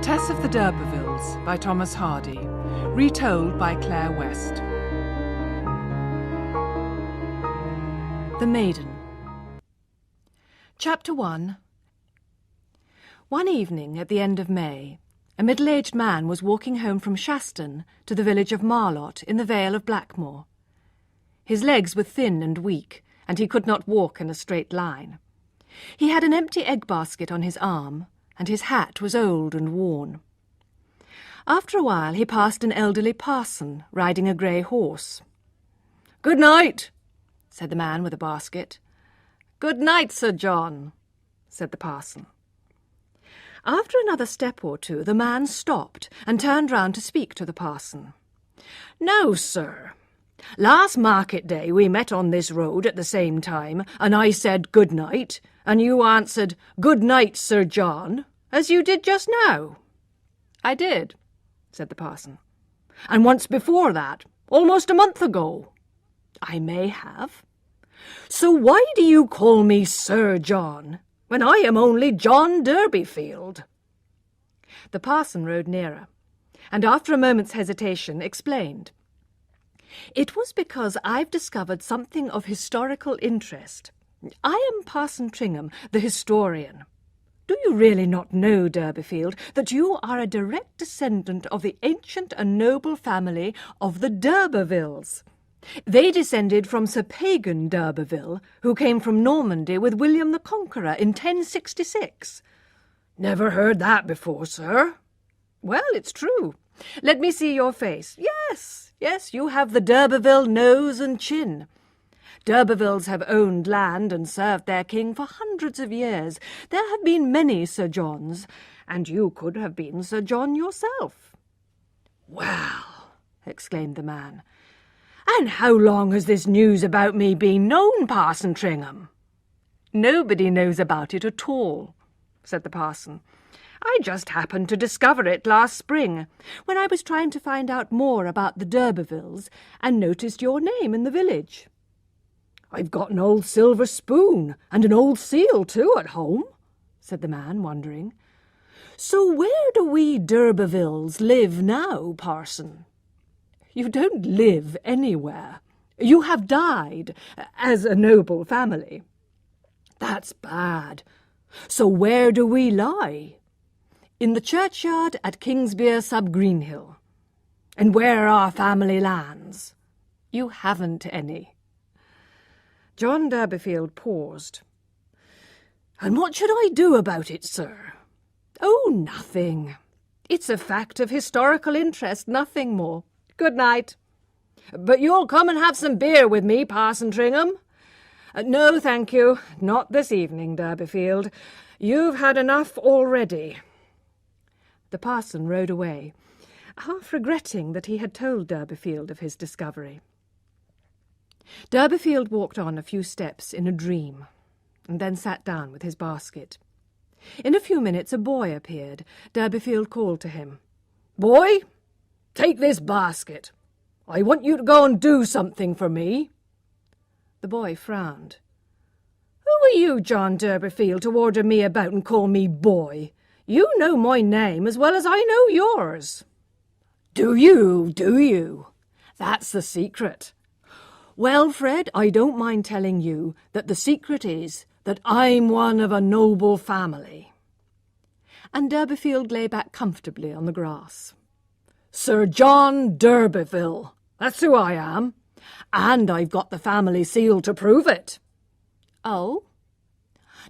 Tess of the D'Urbervilles by Thomas Hardy, retold by Claire West. The Maiden. Chapter 1. One evening at the end of May, a middle-aged man was walking home from Shaston to the village of Marlott in the Vale of Blackmoor. His legs were thin and weak, and he could not walk in a straight line. He had an empty egg basket on his arm, and his hat was old and worn. After a while he passed an elderly parson riding a grey horse. "Good night," said the man with the basket. "Good night, Sir John," said the parson. After another step or two, the man stopped and turned round to speak to the parson. "Now, sir, last market day we met on this road at the same time, and I said good night, and you answered, 'Good night, Sir John,' as you did just now." "I did," said the parson. "And once before that, almost a month ago." "I may have." "So why do you call me Sir John, when I am only John D'Urbervilles?" The parson rode nearer, and after a moment's hesitation explained. "It was because I've discovered something of historical interest. I am Parson Tringham, the historian. Do you really not know, D'Urbervilles, that you are a direct descendant of the ancient and noble family of the D'Urbervilles? They descended from Sir Pagan d'Urberville, who came from Normandy with William the Conqueror in 1066. "Never heard that before, sir." "Well, it's true. Let me see your face. Yes, you have the D'Urberville nose and chin. D'Urbervilles have owned land and served their king for hundreds of years. There have been many Sir Johns, and you could have been Sir John yourself." "Well," exclaimed the man, "and how long has this news about me been known, Parson Tringham?" "Nobody knows about it at all," said the parson. "I just happened to discover it last spring, when I was trying to find out more about the D'Urbervilles, and noticed your name in the village." "I've got an old silver spoon and an old seal, too, at home," said the man, wondering. "So where do we D'Urbervilles live now, parson?" "You don't live anywhere. You have died, as a noble family." "That's bad. So where do we lie?" "In the churchyard at Kingsbere sub Greenhill." "And where are our family lands?" "You haven't any." John D'Urbervilles paused. "And what should I do about it, sir?" "Oh, nothing. It's a fact of historical interest, nothing more. Good night." "But you'll come and have some beer with me, Parson Tringham?" "No, thank you. Not this evening, D'Urbervilles. You've had enough already." The parson rode away, half regretting that he had told D'Urbervilles of his discovery. D'Urbervilles walked on a few steps in a dream, and then sat down with his basket. In a few minutes a boy appeared. D'Urbervilles called to him. "Boy, take this basket. I want you to go and do something for me." The boy frowned. "Who are you, John D'Urbervilles, to order me about and call me boy? You know my name as well as I know yours." Do you? That's the secret. Well, Fred, I don't mind telling you that the secret is that I'm one of a noble family." And D'Urbervilles lay back comfortably on the grass. "Sir John D'Urbervilles, that's who I am, and I've got the family seal to prove it." "Oh?"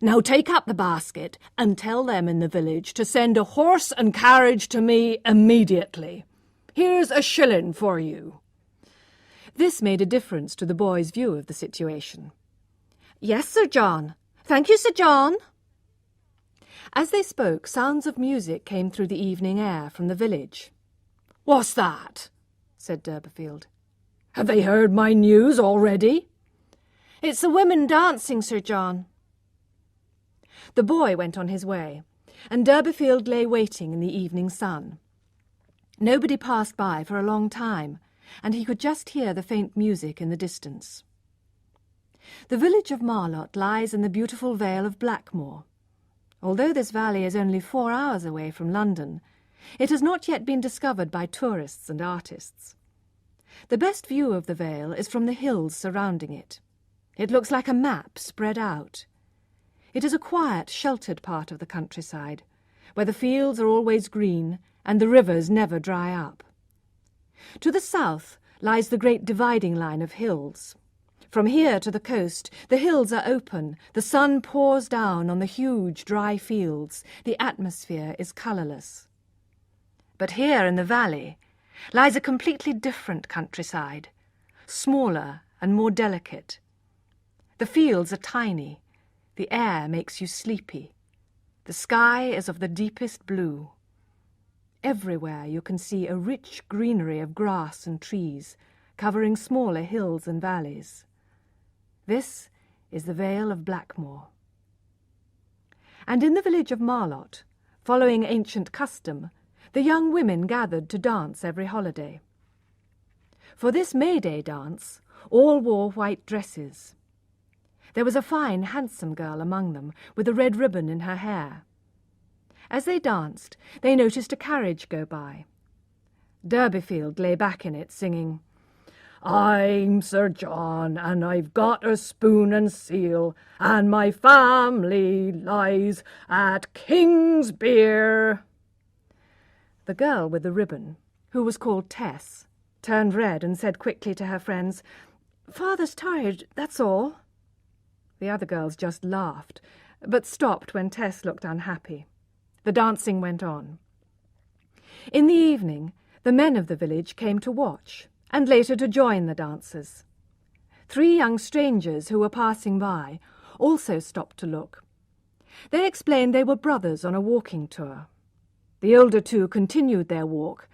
"Now take up the basket and tell them in the village to send a horse and carriage to me immediately. Here's a shilling for you." This made a difference to the boy's view of the situation. "Yes, Sir John. Thank you, Sir John." As they spoke, sounds of music came through the evening air from the village. "What's that?" said D'Urbervilles. "Have they heard my news already?" "It's the women dancing, Sir John." The boy went on his way, and D'Urbervilles lay waiting in the evening sun. Nobody passed by for a long time, and he could just hear the faint music in the distance. The village of Marlott lies in the beautiful Vale of Blackmoor. Although this valley is only 4 hours away from London, It has not yet been discovered by tourists and artists. The best view of the Vale is from the hills surrounding it. It looks like a map spread out. It is a quiet, sheltered part of the countryside, where the fields are always green and the rivers never dry up. To the south lies the great dividing line of hills. From here to the coast, the hills are open, the sun pours down on the huge dry fields, the atmosphere is colourless. But here in the valley lies a completely different countryside, smaller and more delicate. The fields are tiny, the air makes you sleepy, the sky is of the deepest blue. Everywhere you can see a rich greenery of grass and trees, covering smaller hills and valleys. This is the Vale of Blackmoor. And in the village of Marlott, following ancient custom, the young women gathered to dance every holiday. For this May Day dance, all wore white dresses. There was a fine, handsome girl among them, with a red ribbon in her hair. As they danced, they noticed a carriage go by. Urbervilles lay back in it, singing, "I'm Sir John, and I've got a spoon and seal, and my family lies at Kingsbeer." The girl with the ribbon, who was called Tess, turned red and said quickly to her friends, "Father's tired, that's all." The other girls just laughed, but stopped when Tess looked unhappy. The dancing went on. In the evening, the men of the village came to watch, and later to join the dancers. 3 young strangers who were passing by also stopped to look. They explained they were brothers on a walking tour. The older 2 continued their walk,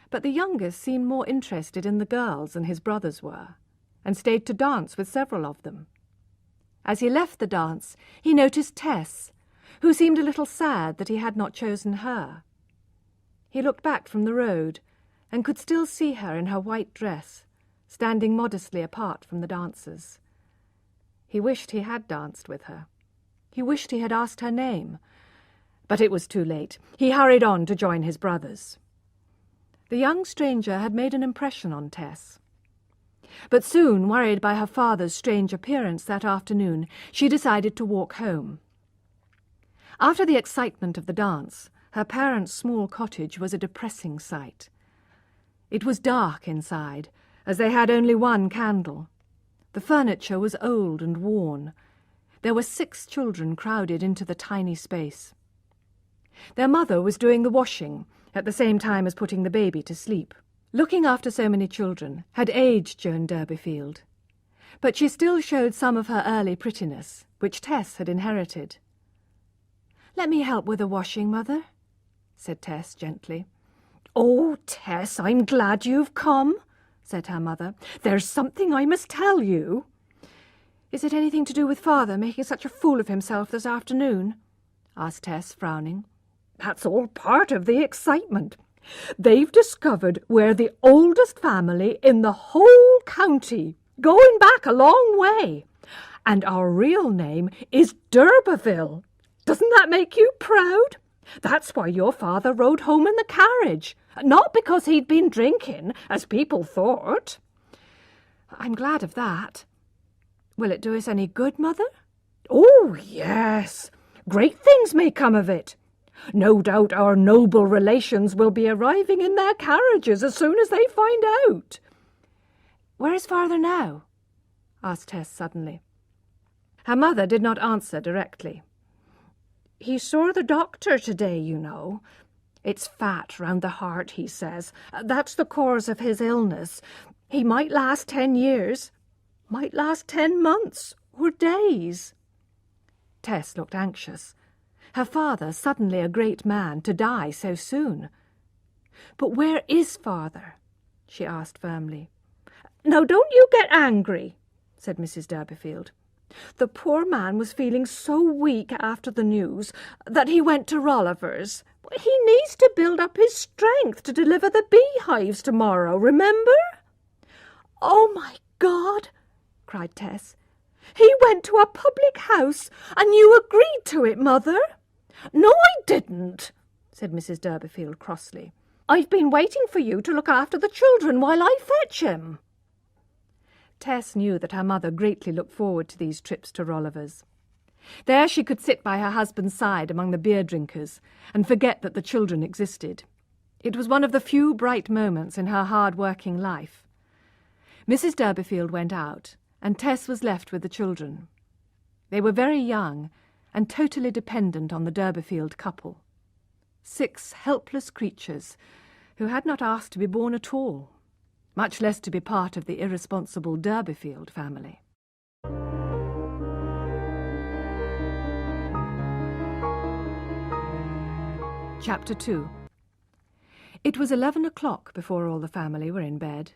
but the youngest seemed more interested in the girls than his brothers were, and stayed to dance with several of them. As he left the dance, he noticed Tess, who seemed a little sad that he had not chosen her. He looked back from the road and could still see her in her white dress, standing modestly apart from the dancers. He wished he had danced with her. He wished he had asked her name. But it was too late. He hurried on to join his brothers. The young stranger had made an impression on Tess. But soon, worried by her father's strange appearance that afternoon, she decided to walk home. After the excitement of the dance, her parents' small cottage was a depressing sight. It was dark inside, as they had only 1 candle. The furniture was old and worn. There were 6 children crowded into the tiny space. Their mother was doing the washing, at the same time as putting the baby to sleep. Looking after so many children had aged Joan Urbervilles, but she still showed some of her early prettiness, which Tess had inherited. "Let me help with the washing, Mother," said Tess gently. "Oh, Tess, I'm glad you've come," said her mother. "There's something I must tell you." "Is it anything to do with Father making such a fool of himself this afternoon?" asked Tess, frowning. "That's all part of the excitement. They've discovered we're the oldest family in the whole county, going back a long way. And our real name is d'Urberville. Doesn't that make you proud? That's why your father rode home in the carriage, not because he'd been drinking, as people thought." "I'm glad of that. Will it do us any good, Mother?" "Oh, yes. Great things may come of it. No doubt our noble relations will be arriving in their carriages as soon as they find out." "Where is Father now?" asked Tess suddenly. Her mother did not answer directly. "He saw the doctor today, you know. It's fat round the heart, he says. That's the cause of his illness. He might last 10 years, might last 10 months or days." Tess looked anxious. Her father, suddenly a great man, to die so soon. "But where is Father?" she asked firmly. "Now, don't you get angry," said Mrs. Urbervilles. "The poor man was feeling so weak after the news that he went to Rolliver's. He needs to build up his strength to deliver the beehives tomorrow, remember?" "Oh, my God!" cried Tess. "He went to a public house, and you agreed to it, Mother?" "No, I didn't," said Mrs. D'Urberville crossly. "I've been waiting for you to look after the children while I fetch him." Tess knew that her mother greatly looked forward to these trips to Rolliver's. There she could sit by her husband's side among the beer drinkers and forget that the children existed. It was one of the few bright moments in her hard-working life. Mrs. D'Urberville went out, and Tess was left with the children. They were very young and totally dependent on the D'Urberville couple. 6 helpless creatures who had not asked to be born at all, much less to be part of the irresponsible D'Urberville family. Chapter 2. It was 11 o'clock before all the family were in bed,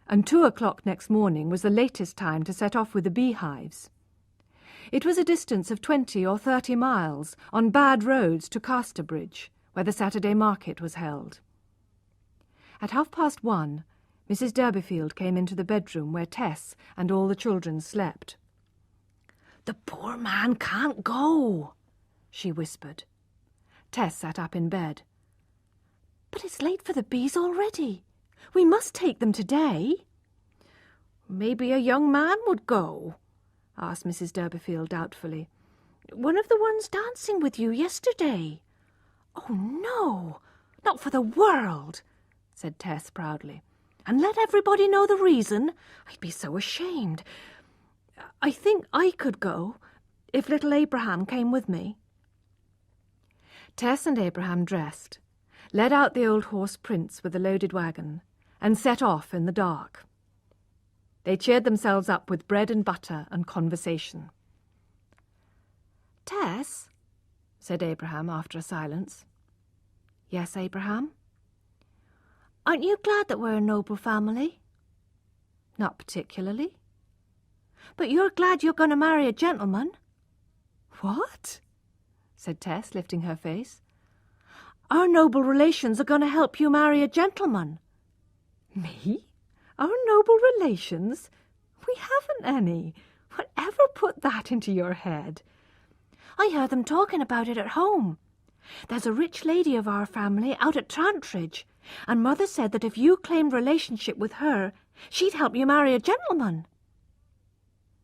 and 2 o'clock next morning was the latest time to set off with the beehives. It was a distance of 20 or 30 miles on bad roads to Casterbridge, where the Saturday market was held. At 1:30, Mrs. D'Urberville came into the bedroom where Tess and all the children slept. "The poor man can't go," she whispered. Tess sat up in bed. "But it's late for the bees already. We must take them today." "Maybe a young man would go?" asked Mrs. D'Urberville doubtfully. "One of the ones dancing with you yesterday." "Oh, no, not for the world," said Tess proudly. "And let everybody know the reason. I'd be so ashamed. I think I could go, if little Abraham came with me." Tess and Abraham dressed, led out the old horse Prince with the loaded wagon, and set off in the dark. They cheered themselves up with bread and butter and conversation. "Tess," said Abraham after a silence. "Yes, Abraham?" "Aren't you glad that we're a noble family?" "Not particularly." "But you're glad you're going to marry a gentleman?" "What?" said Tess, lifting her face. "Our noble relations are going to help you marry a gentleman." "Me? Our noble relations? We haven't any. Whatever put that into your head?" "I heard them talking about it at home. There's a rich lady of our family out at Trantridge, and Mother said that if you claimed relationship with her, she'd help you marry a gentleman."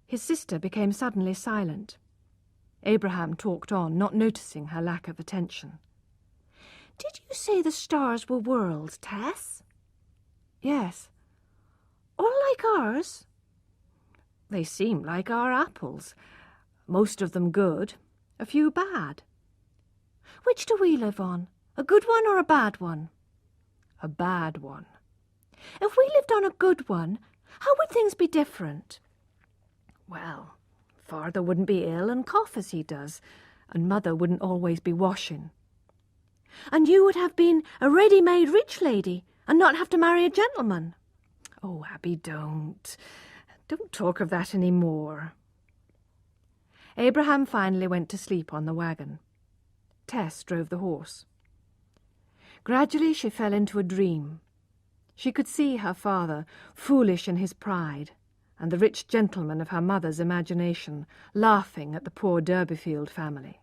His sister became suddenly silent. Abraham talked on, not noticing her lack of attention. "Did you say the stars were worlds, Tess?" "Yes." "All like ours?" "They seem like our apples. Most of them good, a few bad." "Which do we live on, a good one or a bad one?" "A bad one." "If we lived on a good one, how would things be different?" "Well, Father wouldn't be ill and cough as he does, and Mother wouldn't always be washing." "And you would have been a ready-made rich lady and not have to marry a gentleman." "Oh, Abby, don't talk of that any more." Abraham finally went to sleep on the wagon. Tess drove the horse. Gradually she fell into a dream. She could see her father, foolish in his pride, and the rich gentleman of her mother's imagination, laughing at the poor D'Urberville family.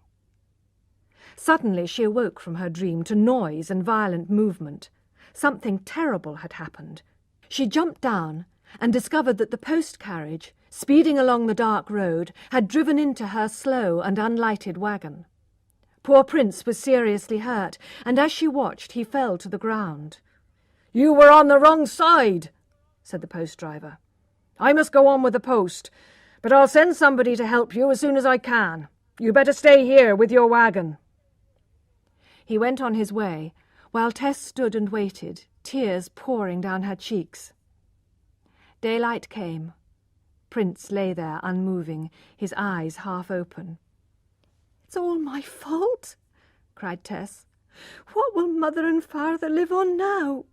Suddenly she awoke from her dream to noise and violent movement. Something terrible had happened. She jumped down and discovered that the post-carriage, speeding along the dark road, had driven into her slow and unlighted wagon. Poor Prince was seriously hurt, and as she watched he fell to the ground. "You were on the wrong side," said the post-driver. "I must go on with the post, but I'll send somebody to help you as soon as I can. You better stay here with your wagon." He went on his way, while Tess stood and waited, tears pouring down her cheeks. Daylight came. Prince lay there unmoving, his eyes half open. "It's all my fault," cried Tess. "What will Mother and Father live on now?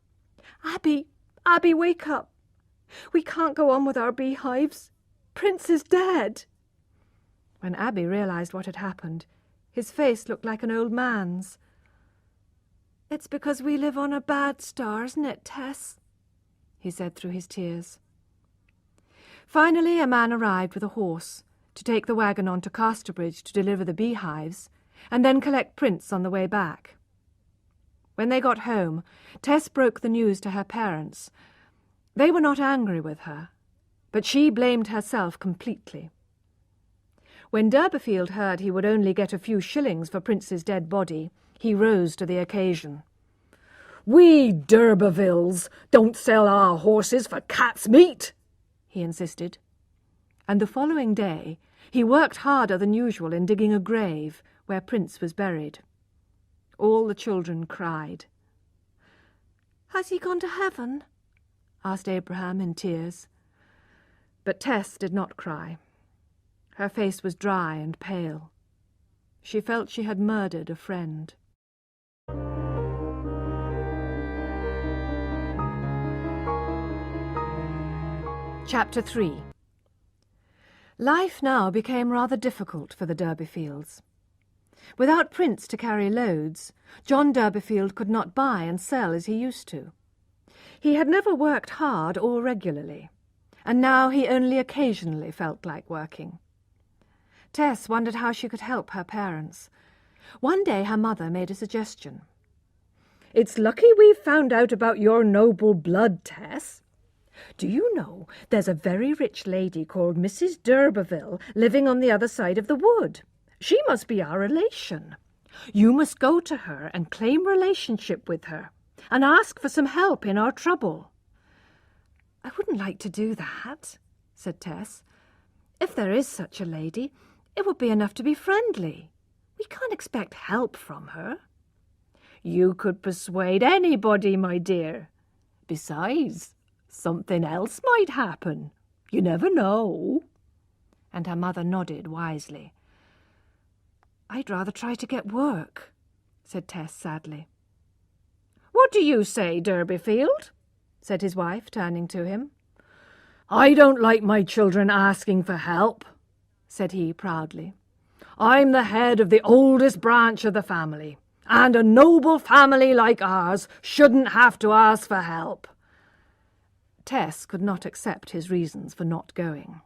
Abby, wake up. We can't go on with our beehives. Prince is dead." When Abby realized what had happened, his face looked like an old man's. "It's because we live on a bad star, isn't it, Tess?" he said through his tears. Finally a man arrived with a horse to take the wagon on to Casterbridge to deliver the beehives, and then collect Prince on the way back. When they got home, Tess broke the news to her parents. They were not angry with her, but she blamed herself completely. When D'Urberville heard he would only get a few shillings for Prince's dead body, he rose to the occasion. "We D'Urbervilles don't sell our horses for cat's meat," he insisted. And the following day he worked harder than usual in digging a grave where Prince was buried. All the children cried. "Has he gone to heaven?" asked Abraham in tears. But Tess did not cry. Her face was dry and pale. She felt she had murdered a friend. Chapter 3. Life now became rather difficult for the D'Urbervilles. Without Prince to carry loads, John D'Urberville could not buy and sell as he used to. He had never worked hard or regularly, and now he only occasionally felt like working. Tess wondered how she could help her parents. One day her mother made a suggestion. "It's lucky we found out about your noble blood, Tess. Do you know there's a very rich lady called Mrs. D'Urberville living on the other side of the wood? She must be our relation. You must go to her and claim relationship with her, and ask for some help in our trouble." "I wouldn't like to do that," said Tess. "If there is such a lady, it would be enough to be friendly. We can't expect help from her." "You could persuade anybody, my dear. Besides, something else might happen. You never know." And her mother nodded wisely. "I'd rather try to get work," said Tess sadly. "What do you say, D'Urberville?" said his wife, turning to him. "I don't like my children asking for help," said he proudly. "I'm the head of the oldest branch of the family, and a noble family like ours shouldn't have to ask for help." Tess could not accept his reasons for not going.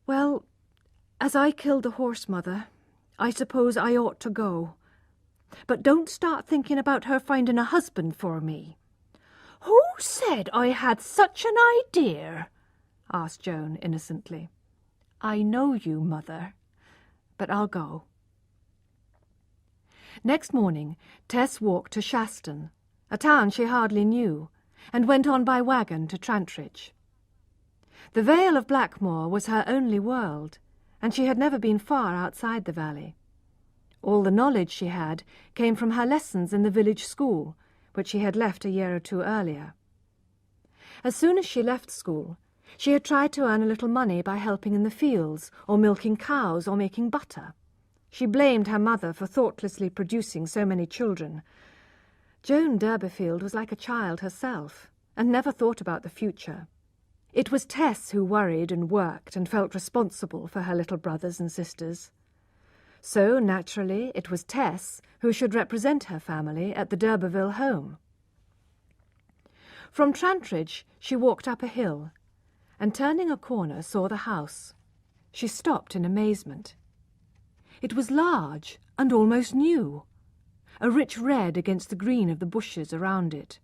"Well, as I killed the horse, Mother, I suppose I ought to go. But don't start thinking about her finding a husband for me." "Who said I had such an idea?" asked Joan innocently. "I know you, Mother, but I'll go." Next morning Tess walked to Shaston, a town she hardly knew, and went on by wagon to Trantridge. The Vale of Blackmoor was her only world, and she had never been far outside the valley. All the knowledge she had came from her lessons in the village school, which she had left a year or two earlier. As soon as she left school, she had tried to earn a little money by helping in the fields, or milking cows, or making butter. She blamed her mother for thoughtlessly producing so many children. Joan D'Urberville was like a child herself, and never thought about the future. It was Tess who worried and worked and felt responsible for her little brothers and sisters. So, naturally, it was Tess who should represent her family at the D'Urberville home. From Trantridge she walked up a hill, and turning a corner saw the house. She stopped in amazement. It was large and almost new, a rich red against the green of the bushes around it.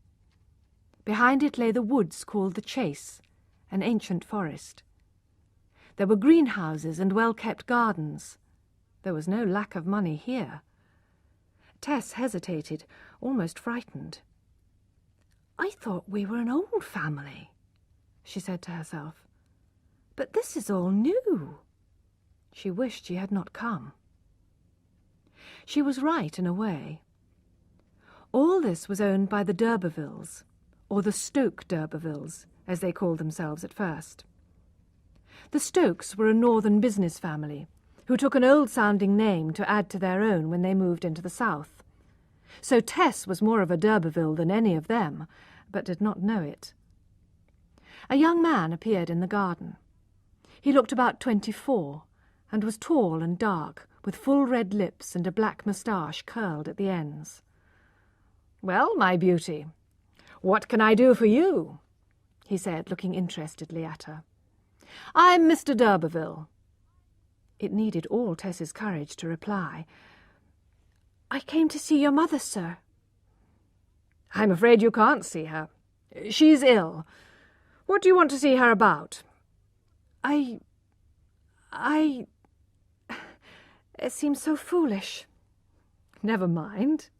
Behind it lay the woods called the Chase, an ancient forest. There were greenhouses and well-kept gardens. There was no lack of money here. Tess hesitated, almost frightened. "I thought we were an old family," she said to herself. "But this is all new." She wished she had not come. She was right in a way. All this was owned by the D'Urbervilles, or the Stoke D'Urbervilles, as they called themselves at first. The Stokes were a northern business family, who took an old-sounding name to add to their own when they moved into the south. So Tess was more of a D'Urberville than any of them, but did not know it. A young man appeared in the garden. He looked about 24, and was tall and dark, with full red lips and a black moustache curled at the ends. "Well, my beauty, what can I do for you?" he said, looking interestedly at her. "I'm Mr. D'Urberville." It needed all Tess's courage to reply. "I came to see your mother, sir." I'm afraid you can't see her. She's ill. What do you want to see her about?" It seems so foolish." "Never mind,"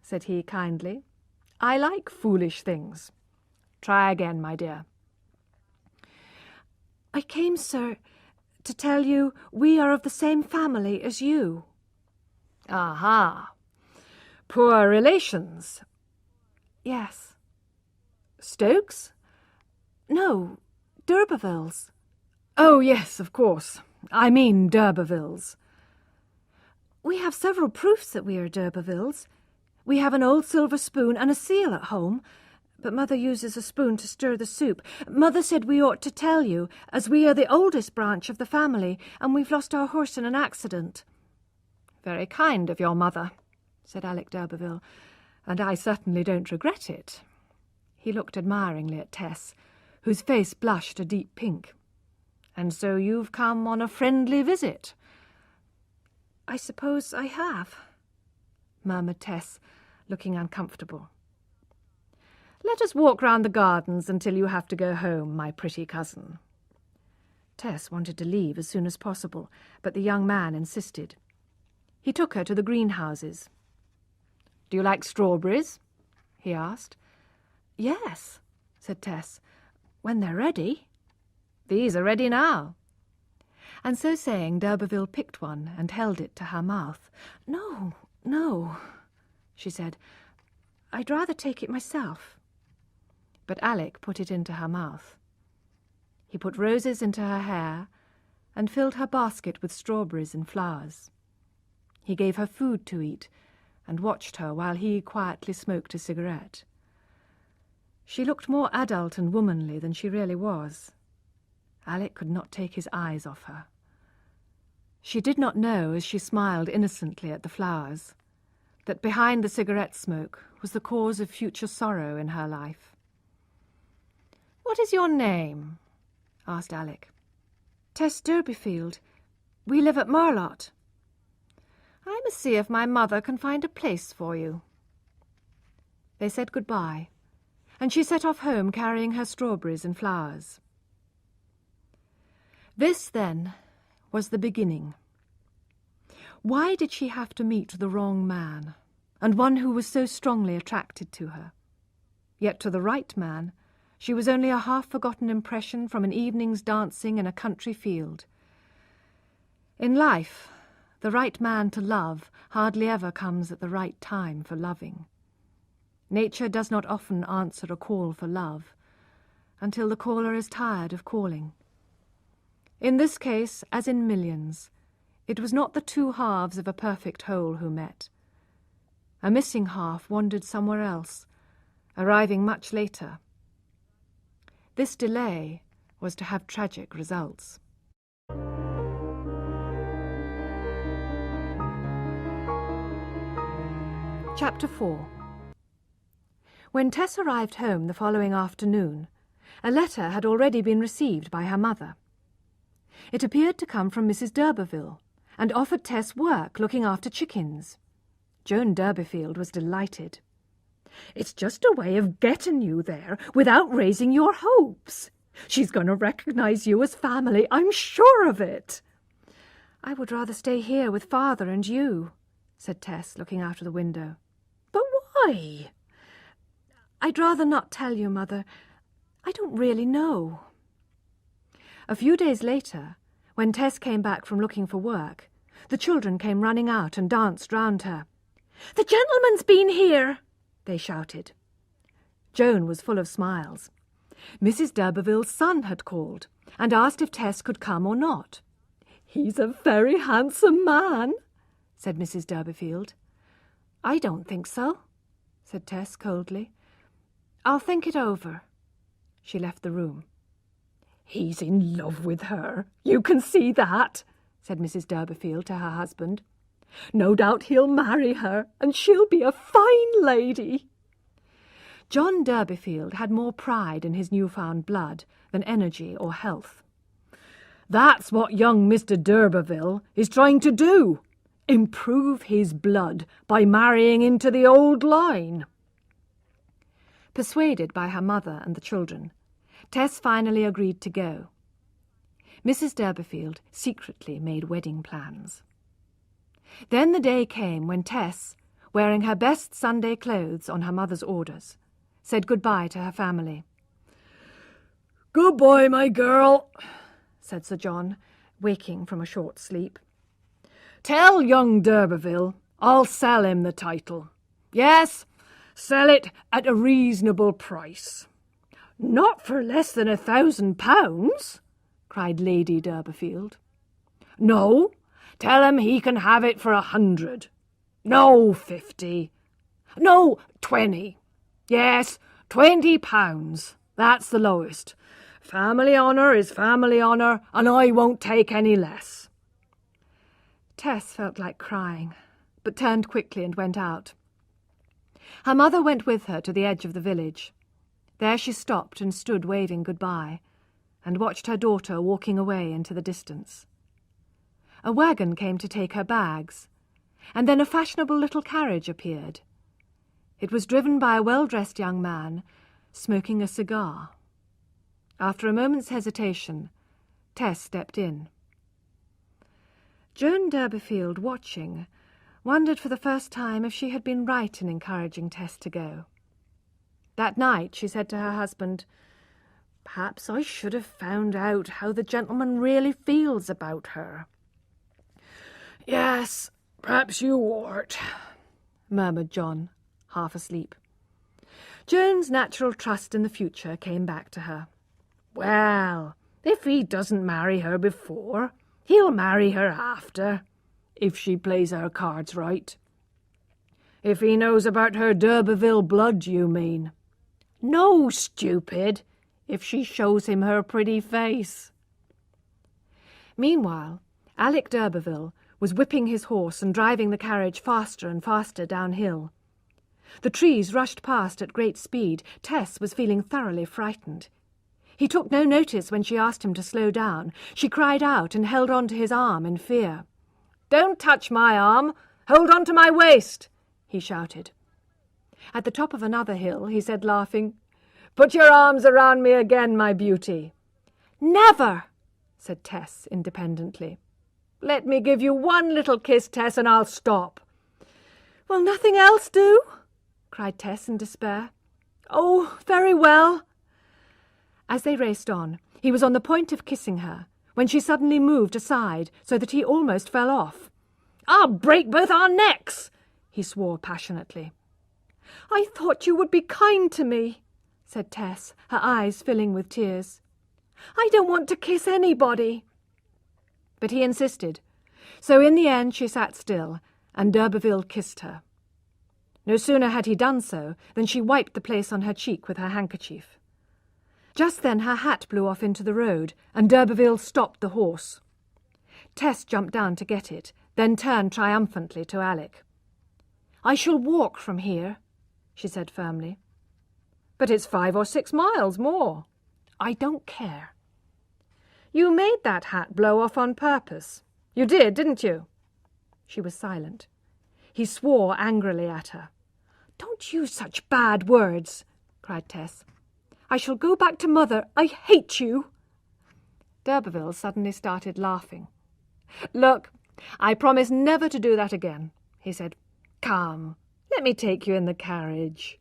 said he kindly. "I like foolish things. Try again, my dear." "I came, sir, to tell you we are of the same family as you." "Aha! Poor relations?" "Yes." "Stokes?" "No, d'Urbervilles." "Oh, yes, of course. I mean d'Urbervilles." "We have several proofs that we are d'Urbervilles. We have an old silver spoon and a seal at home, but Mother uses a spoon to stir the soup. Mother said we ought to tell you, as we are the oldest branch of the family, and we've lost our horse in an accident." "Very kind of your mother," said Alec d'Urberville, "and I certainly don't regret it." He looked admiringly at Tess, whose face blushed a deep pink. "And so you've come on a friendly visit?" "I suppose I have," murmured Tess, looking uncomfortable. "Let us walk round the gardens until you have to go home, my pretty cousin." Tess wanted to leave as soon as possible, but the young man insisted. He took her to the greenhouses. "Do you like strawberries?" he asked. "Yes," said Tess, "when they're ready." "These are ready now." And so saying, d'Urberville picked one and held it to her mouth. "No, no," she said. "I'd rather take it myself." But Alec put it into her mouth. He put roses into her hair and filled her basket with strawberries and flowers. He gave her food to eat and watched her while he quietly smoked a cigarette. She looked more adult and womanly than she really was. Alec could not take his eyes off her. She did not know, as she smiled innocently at the flowers, that behind the cigarette smoke was the cause of future sorrow in her life. "What is your name?" asked Alec. "Tess Durbeyfield. We live at Marlott." "I must see if my mother can find a place for you." They said good-bye, and she set off home carrying her strawberries and flowers. This, then, was the beginning. Why did she have to meet the wrong man, and one who was so strongly attracted to her? Yet to the right man, she was only a half-forgotten impression from an evening's dancing in a country field. In life, the right man to love hardly ever comes at the right time for loving. Nature does not often answer a call for love until the caller is tired of calling. In this case, as in millions, it was not the two halves of a perfect whole who met. A missing half wandered somewhere else, arriving much later. This delay was to have tragic results. Chapter 4. When Tess arrived home the following afternoon, a letter had already been received by her mother. It appeared to come from Mrs. d'Urberville, and offered Tess work looking after chickens. Joan Durbeyfield was delighted. "It's just a way of getting you there without raising your hopes. She's going to recognize you as family, I'm sure of it." "I would rather stay here with father and you," said Tess, looking out of the window. "But why?" "I'd rather not tell you, Mother. I don't really know." A few days later, when Tess came back from looking for work, the children came running out and danced round her. "The gentleman's been here!" they shouted. Joan was full of smiles. Mrs. d'Urberville's son had called and asked if Tess could come or not. "He's a very handsome man," said Mrs. Durbeyfield. "I don't think so," said Tess coldly. "I'll think it over." She left the room. "He's in love with her, you can see that," said Mrs. Durbeyfield to her husband. "No doubt he'll marry her, and she'll be a fine lady." John Durbeyfield had more pride in his newfound blood than energy or health. "That's what young Mr. d'Urberville is trying to do, improve his blood by marrying into the old line." Persuaded by her mother and the children, Tess finally agreed to go. Mrs. d'Urberville secretly made wedding plans. Then the day came when Tess, wearing her best Sunday clothes on her mother's orders, said goodbye to her family. "Good-bye, my girl," said Sir John, waking from a short sleep. "Tell young d'Urberville I'll sell him the title. Yes, sell it at a reasonable price." "Not for less than £1,000?" cried Lady d'Urberville. "No, tell him he can have it for 100. No, 50. No, 20. Yes, £20. That's the lowest. Family honour is family honour, and I won't take any less." Tess felt like crying, but turned quickly and went out. Her mother went with her to the edge of the village. There she stopped and stood waving goodbye, and watched her daughter walking away into the distance. A wagon came to take her bags, and then a fashionable little carriage appeared. It was driven by a well-dressed young man, smoking a cigar. After a moment's hesitation, Tess stepped in. Joan d'Urberville, watching, wondered for the first time if she had been right in encouraging Tess to go. That night she said to her husband, "Perhaps I should have found out how the gentleman really feels about her." "Yes, perhaps you ought," murmured John, half asleep. Joan's natural trust in the future came back to her. "Well, if he doesn't marry her before, he'll marry her after, if she plays her cards right." "If he knows about her d'Urberville blood, you mean?" "No, stupid, if she shows him her pretty face." Meanwhile, Alec d'Urberville was whipping his horse and driving the carriage faster and faster downhill. The trees rushed past at great speed. Tess was feeling thoroughly frightened. He took no notice when she asked him to slow down. She cried out and held on to his arm in fear. "Don't touch my arm! Hold on to my waist!" he shouted. At the top of another hill he said, laughing, "Put your arms around me again, my beauty." "Never!" said Tess independently. "Let me give you one little kiss, Tess, and I'll stop." "Will nothing else do?" cried Tess in despair. "Oh, very well." As they raced on, he was on the point of kissing her, when she suddenly moved aside so that he almost fell off. "I'll break both our necks!" he swore passionately. "I thought you would be kind to me," said Tess, her eyes filling with tears. "I don't want to kiss anybody." But he insisted, so in the end she sat still, and d'Urberville kissed her. No sooner had he done so than she wiped the place on her cheek with her handkerchief. Just then her hat blew off into the road, and d'Urberville stopped the horse. Tess jumped down to get it, then turned triumphantly to Alec. "I shall walk from here," she said firmly. "But it's 5 or 6 miles more." "I don't care." "You made that hat blow off on purpose. You did, didn't you?" She was silent. He swore angrily at her. "Don't use such bad words," cried Tess. "I shall go back to Mother. I hate you." D'Urberville suddenly started laughing. "Look, I promise never to do that again," he said. "Come, let me take you in the carriage."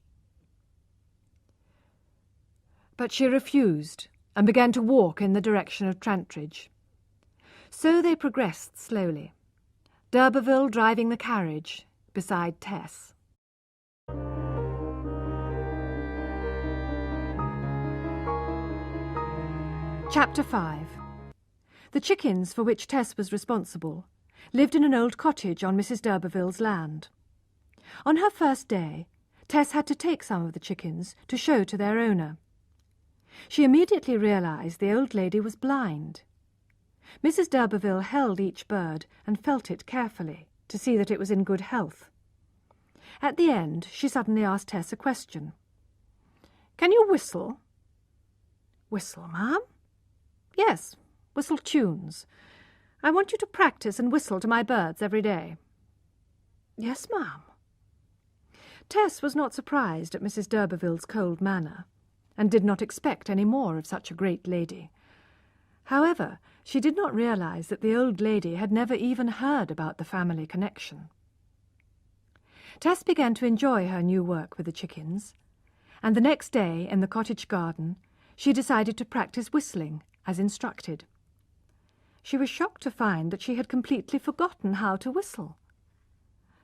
But she refused and began to walk in the direction of Trantridge. So they progressed slowly, d'Urberville driving the carriage beside Tess. Chapter 5. The chickens, for which Tess was responsible, lived in an old cottage on Mrs. d'Urberville's land. On her first day, Tess had to take some of the chickens to show to their owner. She immediately realized the old lady was blind. Mrs. d'Urberville held each bird and felt it carefully to see that it was in good health. At the end, she suddenly asked Tess a question. "Can you whistle?" "Whistle, ma'am?" "Yes, whistle tunes. I want you to practice and whistle to my birds every day." "Yes, ma'am." Tess was not surprised at Mrs. d'Urberville's cold manner, and did not expect any more of such a great lady. However, she did not realize that the old lady had never even heard about the family connection. Tess began to enjoy her new work with the chickens, and the next day, in the cottage garden, she decided to practice whistling, as instructed. She was shocked to find that she had completely forgotten how to whistle.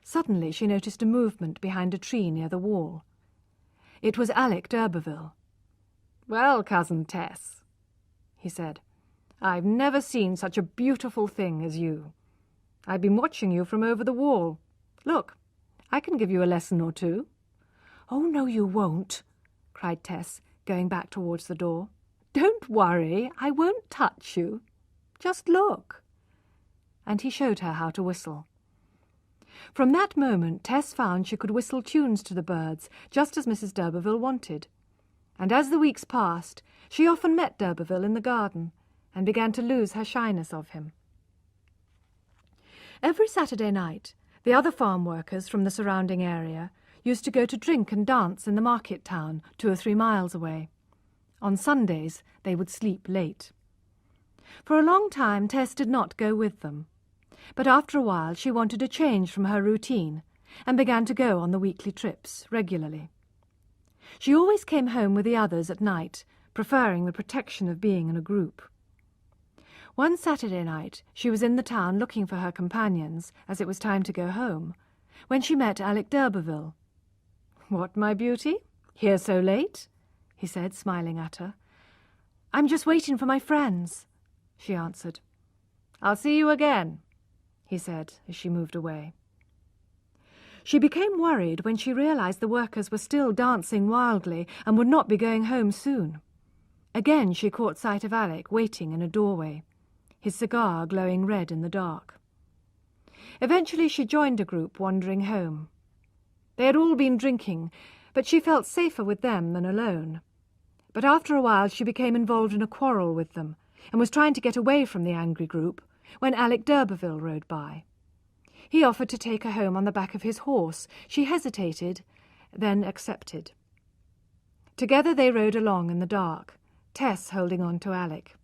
Suddenly she noticed a movement behind a tree near the wall. It was Alec d'Urberville. "Well, Cousin Tess," he said, "I've never seen such a beautiful thing as you. I've been watching you from over the wall. Look, I can give you a lesson or two." "Oh, no, you won't," cried Tess, going back towards the door. "Don't worry, I won't touch you. Just look." And he showed her how to whistle. From that moment, Tess found she could whistle tunes to the birds, just as Mrs. d'Urberville wanted. And as the weeks passed, she often met d'Urberville in the garden, and began to lose her shyness of him. Every Saturday night, the other farm workers from the surrounding area used to go to drink and dance in the market town 2 or 3 miles away. On Sundays, they would sleep late. For a long time, Tess did not go with them. But after a while she wanted a change from her routine and began to go on the weekly trips regularly. She always came home with the others at night, preferring the protection of being in a group. One Saturday night she was in the town looking for her companions, as it was time to go home, when she met Alec d'Urberville. "What, my beauty? Here so late?" he said, smiling at her. "I'm just waiting for my friends," she answered. "I'll see you again," he said as she moved away. She became worried when she realized the workers were still dancing wildly and would not be going home soon. Again she caught sight of Alec waiting in a doorway, his cigar glowing red in the dark. Eventually she joined a group wandering home. They had all been drinking, but she felt safer with them than alone. But after a while she became involved in a quarrel with them, and was trying to get away from the angry group when Alec d'Urberville rode by. He offered to take her home on the back of his horse. She hesitated, then accepted. Together they rode along in the dark, Tess holding on to Alec.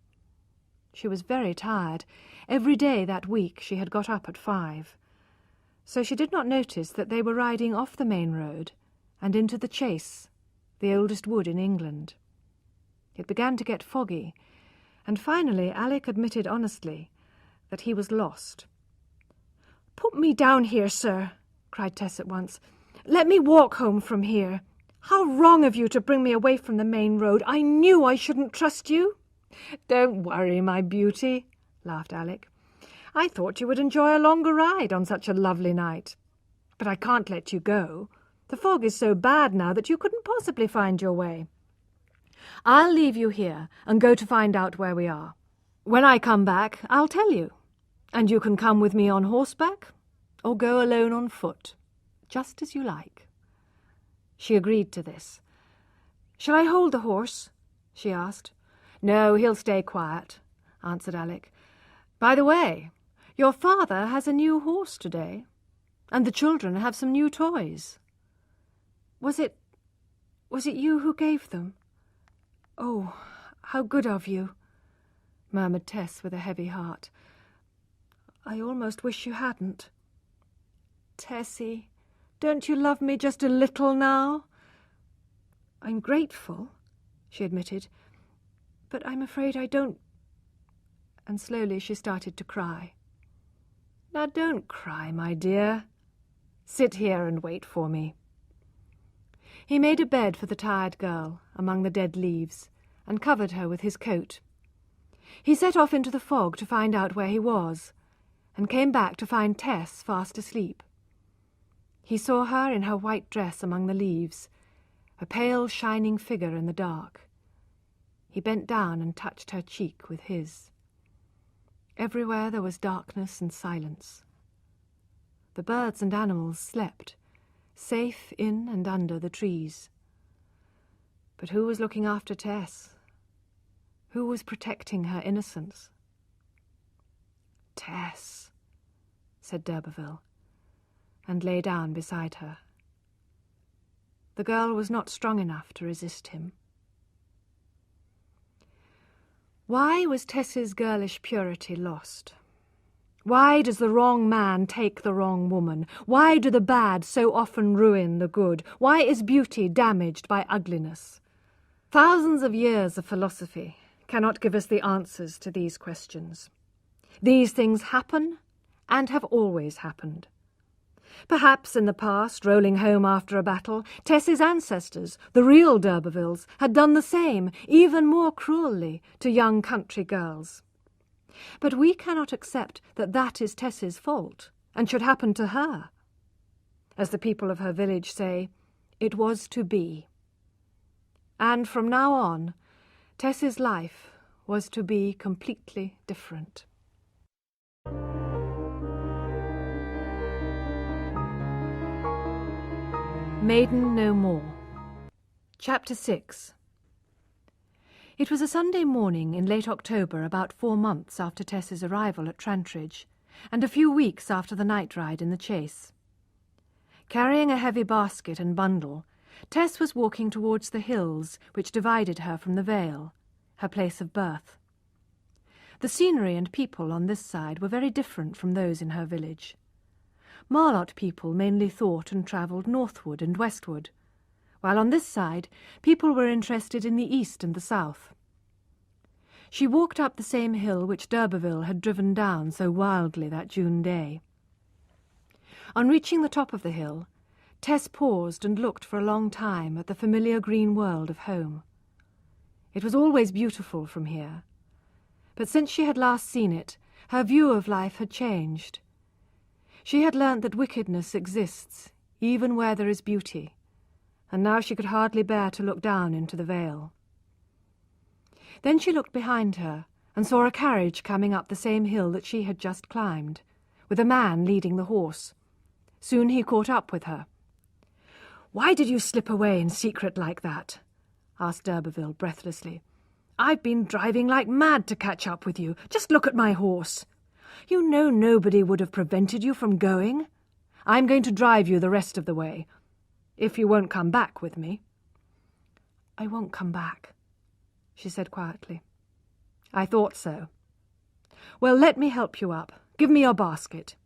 She was very tired. Every day that week she had got up at 5. So she did not notice that they were riding off the main road and into the Chase, the oldest wood in England. It began to get foggy, and finally Alec admitted honestly that he was lost. "Put me down here, sir," cried Tess at once. "Let me walk home from here. How wrong of you to bring me away from the main road. I knew I shouldn't trust you." "Don't worry, my beauty," laughed Alec. "I thought you would enjoy a longer ride on such a lovely night. But I can't let you go. The fog is so bad now that you couldn't possibly find your way. I'll leave you here and go to find out where we are. When I come back, I'll tell you. And you can come with me on horseback or go alone on foot, just as you like." She agreed to this. "Shall I hold the horse?" she asked. "No, he'll stay quiet," answered Alec. "By the way, your father has a new horse today, and the children have some new toys." Was it you who gave them?" "Oh, how good of you," murmured Tess with a heavy heart. "I almost wish you hadn't." "Tessie, don't you love me just a little now?" "I'm grateful," she admitted, "but I'm afraid I don't—" And slowly she started to cry. "Now don't cry, my dear. Sit here and wait for me." He made a bed for the tired girl among the dead leaves and covered her with his coat. He set off into the fog to find out where he was, and came back to find Tess fast asleep. He saw her in her white dress among the leaves, a pale, shining figure in the dark. He bent down and touched her cheek with his. Everywhere there was darkness and silence. The birds and animals slept, safe in and under the trees. But who was looking after Tess? Who was protecting her innocence? "Tess," said d'Urberville, and lay down beside her. the girl was not strong enough to resist him. Why was Tess's girlish purity lost? Why does the wrong man take the wrong woman? Why do the bad so often ruin the good? Why is beauty damaged by ugliness? Thousands of years of philosophy cannot give us the answers to these questions. These things happen and have always happened. Perhaps in the past, rolling home after a battle, Tess's ancestors, the real d'Urbervilles, had done the same, even more cruelly, to young country girls. But we cannot accept that that is Tess's fault, and should happen to her. As the people of her village say, it was to be. And from now on, Tess's life was to be completely different. Maiden No More. Chapter 6. It was a Sunday morning in late October, about 4 months after Tess's arrival at Trantridge, and a few weeks after the night ride in the chase. Carrying a heavy basket and bundle, Tess was walking towards the hills which divided her from the Vale, her place of birth. The scenery and people on this side were very different from those in her village. Marlott people mainly thought and travelled northward and westward, while on this side people were interested in the east and the south. She walked up the same hill which d'Urberville had driven down so wildly that June day. On reaching the top of the hill, Tess paused and looked for a long time at the familiar green world of home. It was always beautiful from here, but since she had last seen it, her view of life had changed. She had learnt that wickedness exists, even where there is beauty, and now she could hardly bear to look down into the vale. Then she looked behind her and saw a carriage coming up the same hill that she had just climbed, with a man leading the horse. Soon he caught up with her. "Why did you slip away in secret like that?" asked d'Urberville breathlessly. "I've been driving like mad to catch up with you. Just look at my horse. You know nobody would have prevented you from going. I'm going to drive you the rest of the way, if you won't come back with me." "I won't come back," she said quietly. "I thought so. Well, let me help you up. Give me your basket."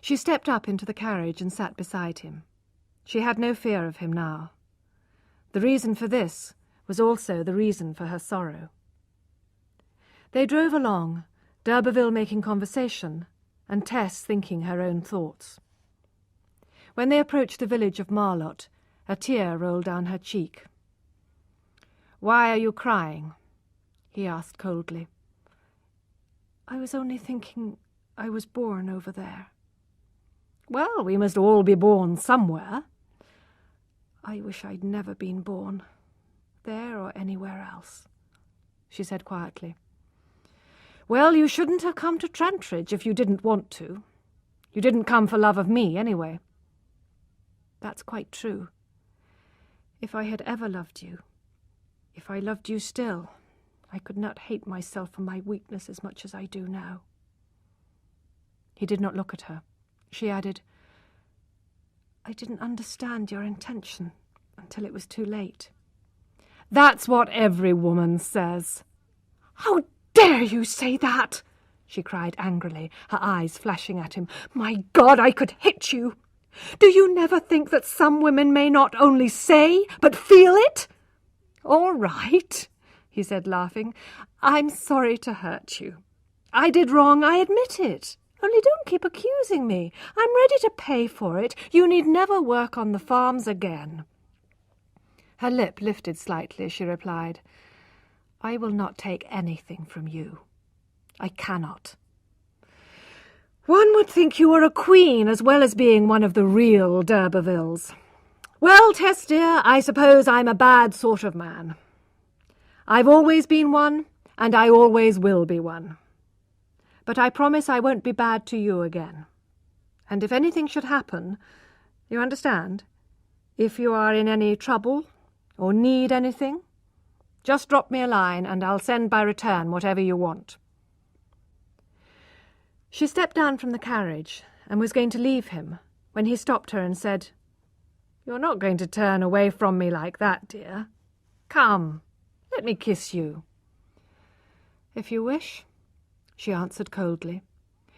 She stepped up into the carriage and sat beside him. She had no fear of him now. The reason for this was also the reason for her sorrow. They drove along, d'Urberville making conversation, and Tess thinking her own thoughts. When they approached the village of Marlott, a tear rolled down her cheek. "Why are you crying?" he asked coldly. "I was only thinking I was born over there." "Well, we must all be born somewhere." "I wish I'd never been born, there or anywhere else," she said quietly. "Well, you shouldn't have come to Trantridge if you didn't want to. You didn't come for love of me, anyway." "That's quite true. If I had ever loved you, if I loved you still, I could not hate myself for my weakness as much as I do now." He did not look at her. She added, "I didn't understand your intention until it was too late." "That's what every woman says." "How dare you say that?" she cried angrily, her eyes flashing at him. "My God, I could hit you! Do you never think that some women may not only say, but feel it?" "All right," he said, laughing. "I'm sorry to hurt you. I did wrong, I admit it. Only don't keep accusing me. I'm ready to pay for it. You need never work on the farms again." Her lip lifted slightly as she replied, "I will not take anything from you. I cannot." "One would think you were a queen as well as being one of the real d'Urbervilles. Well, Tess dear, I suppose I'm a bad sort of man. I've always been one, and I always will be one. But I promise I won't be bad to you again. And if anything should happen, you understand, if you are in any trouble or need anything, just drop me a line and I'll send by return whatever you want." She stepped down from the carriage and was going to leave him when he stopped her and said, You're not going to turn away from me like that, dear. Come, let me kiss you. If you wish, she answered coldly.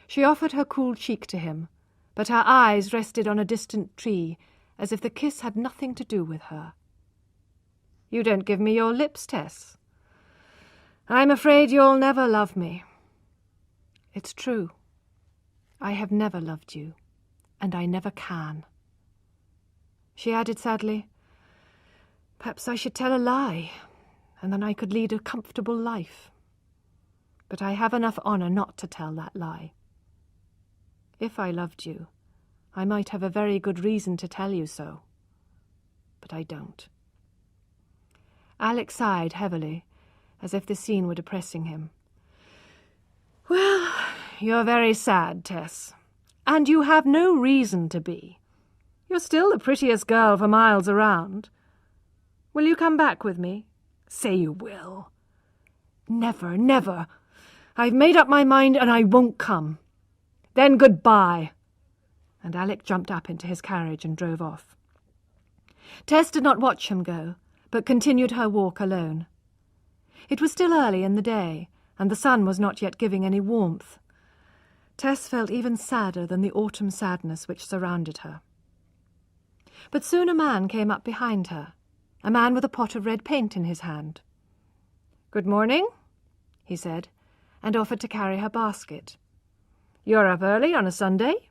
She offered her cool cheek to him, but her eyes rested on a distant tree, as if the kiss had nothing to do with her. You don't give me your lips, Tess. I'm afraid you'll never love me. It's true. I have never loved you, and I never can. She added sadly, perhaps I should tell a lie, and then I could lead a comfortable life. But I have enough honour not to tell that lie. If I loved you, I might have a very good reason to tell you so. But I don't. Alec sighed heavily, as if the scene were depressing him. Well, you're very sad, Tess, and you have no reason to be. You're still the prettiest girl for miles around. Will you come back with me? Say you will. Never, never. I've made up my mind and I won't come. Then goodbye. And Alec jumped up into his carriage and drove off. Tess did not watch him go, but continued her walk alone. It was still early in the day, and the sun was not yet giving any warmth. Tess felt even sadder than the autumn sadness which surrounded her. But soon a man came up behind her, a man with a pot of red paint in his hand. "Good morning," he said, and offered to carry her basket. "You're up early on a Sunday?"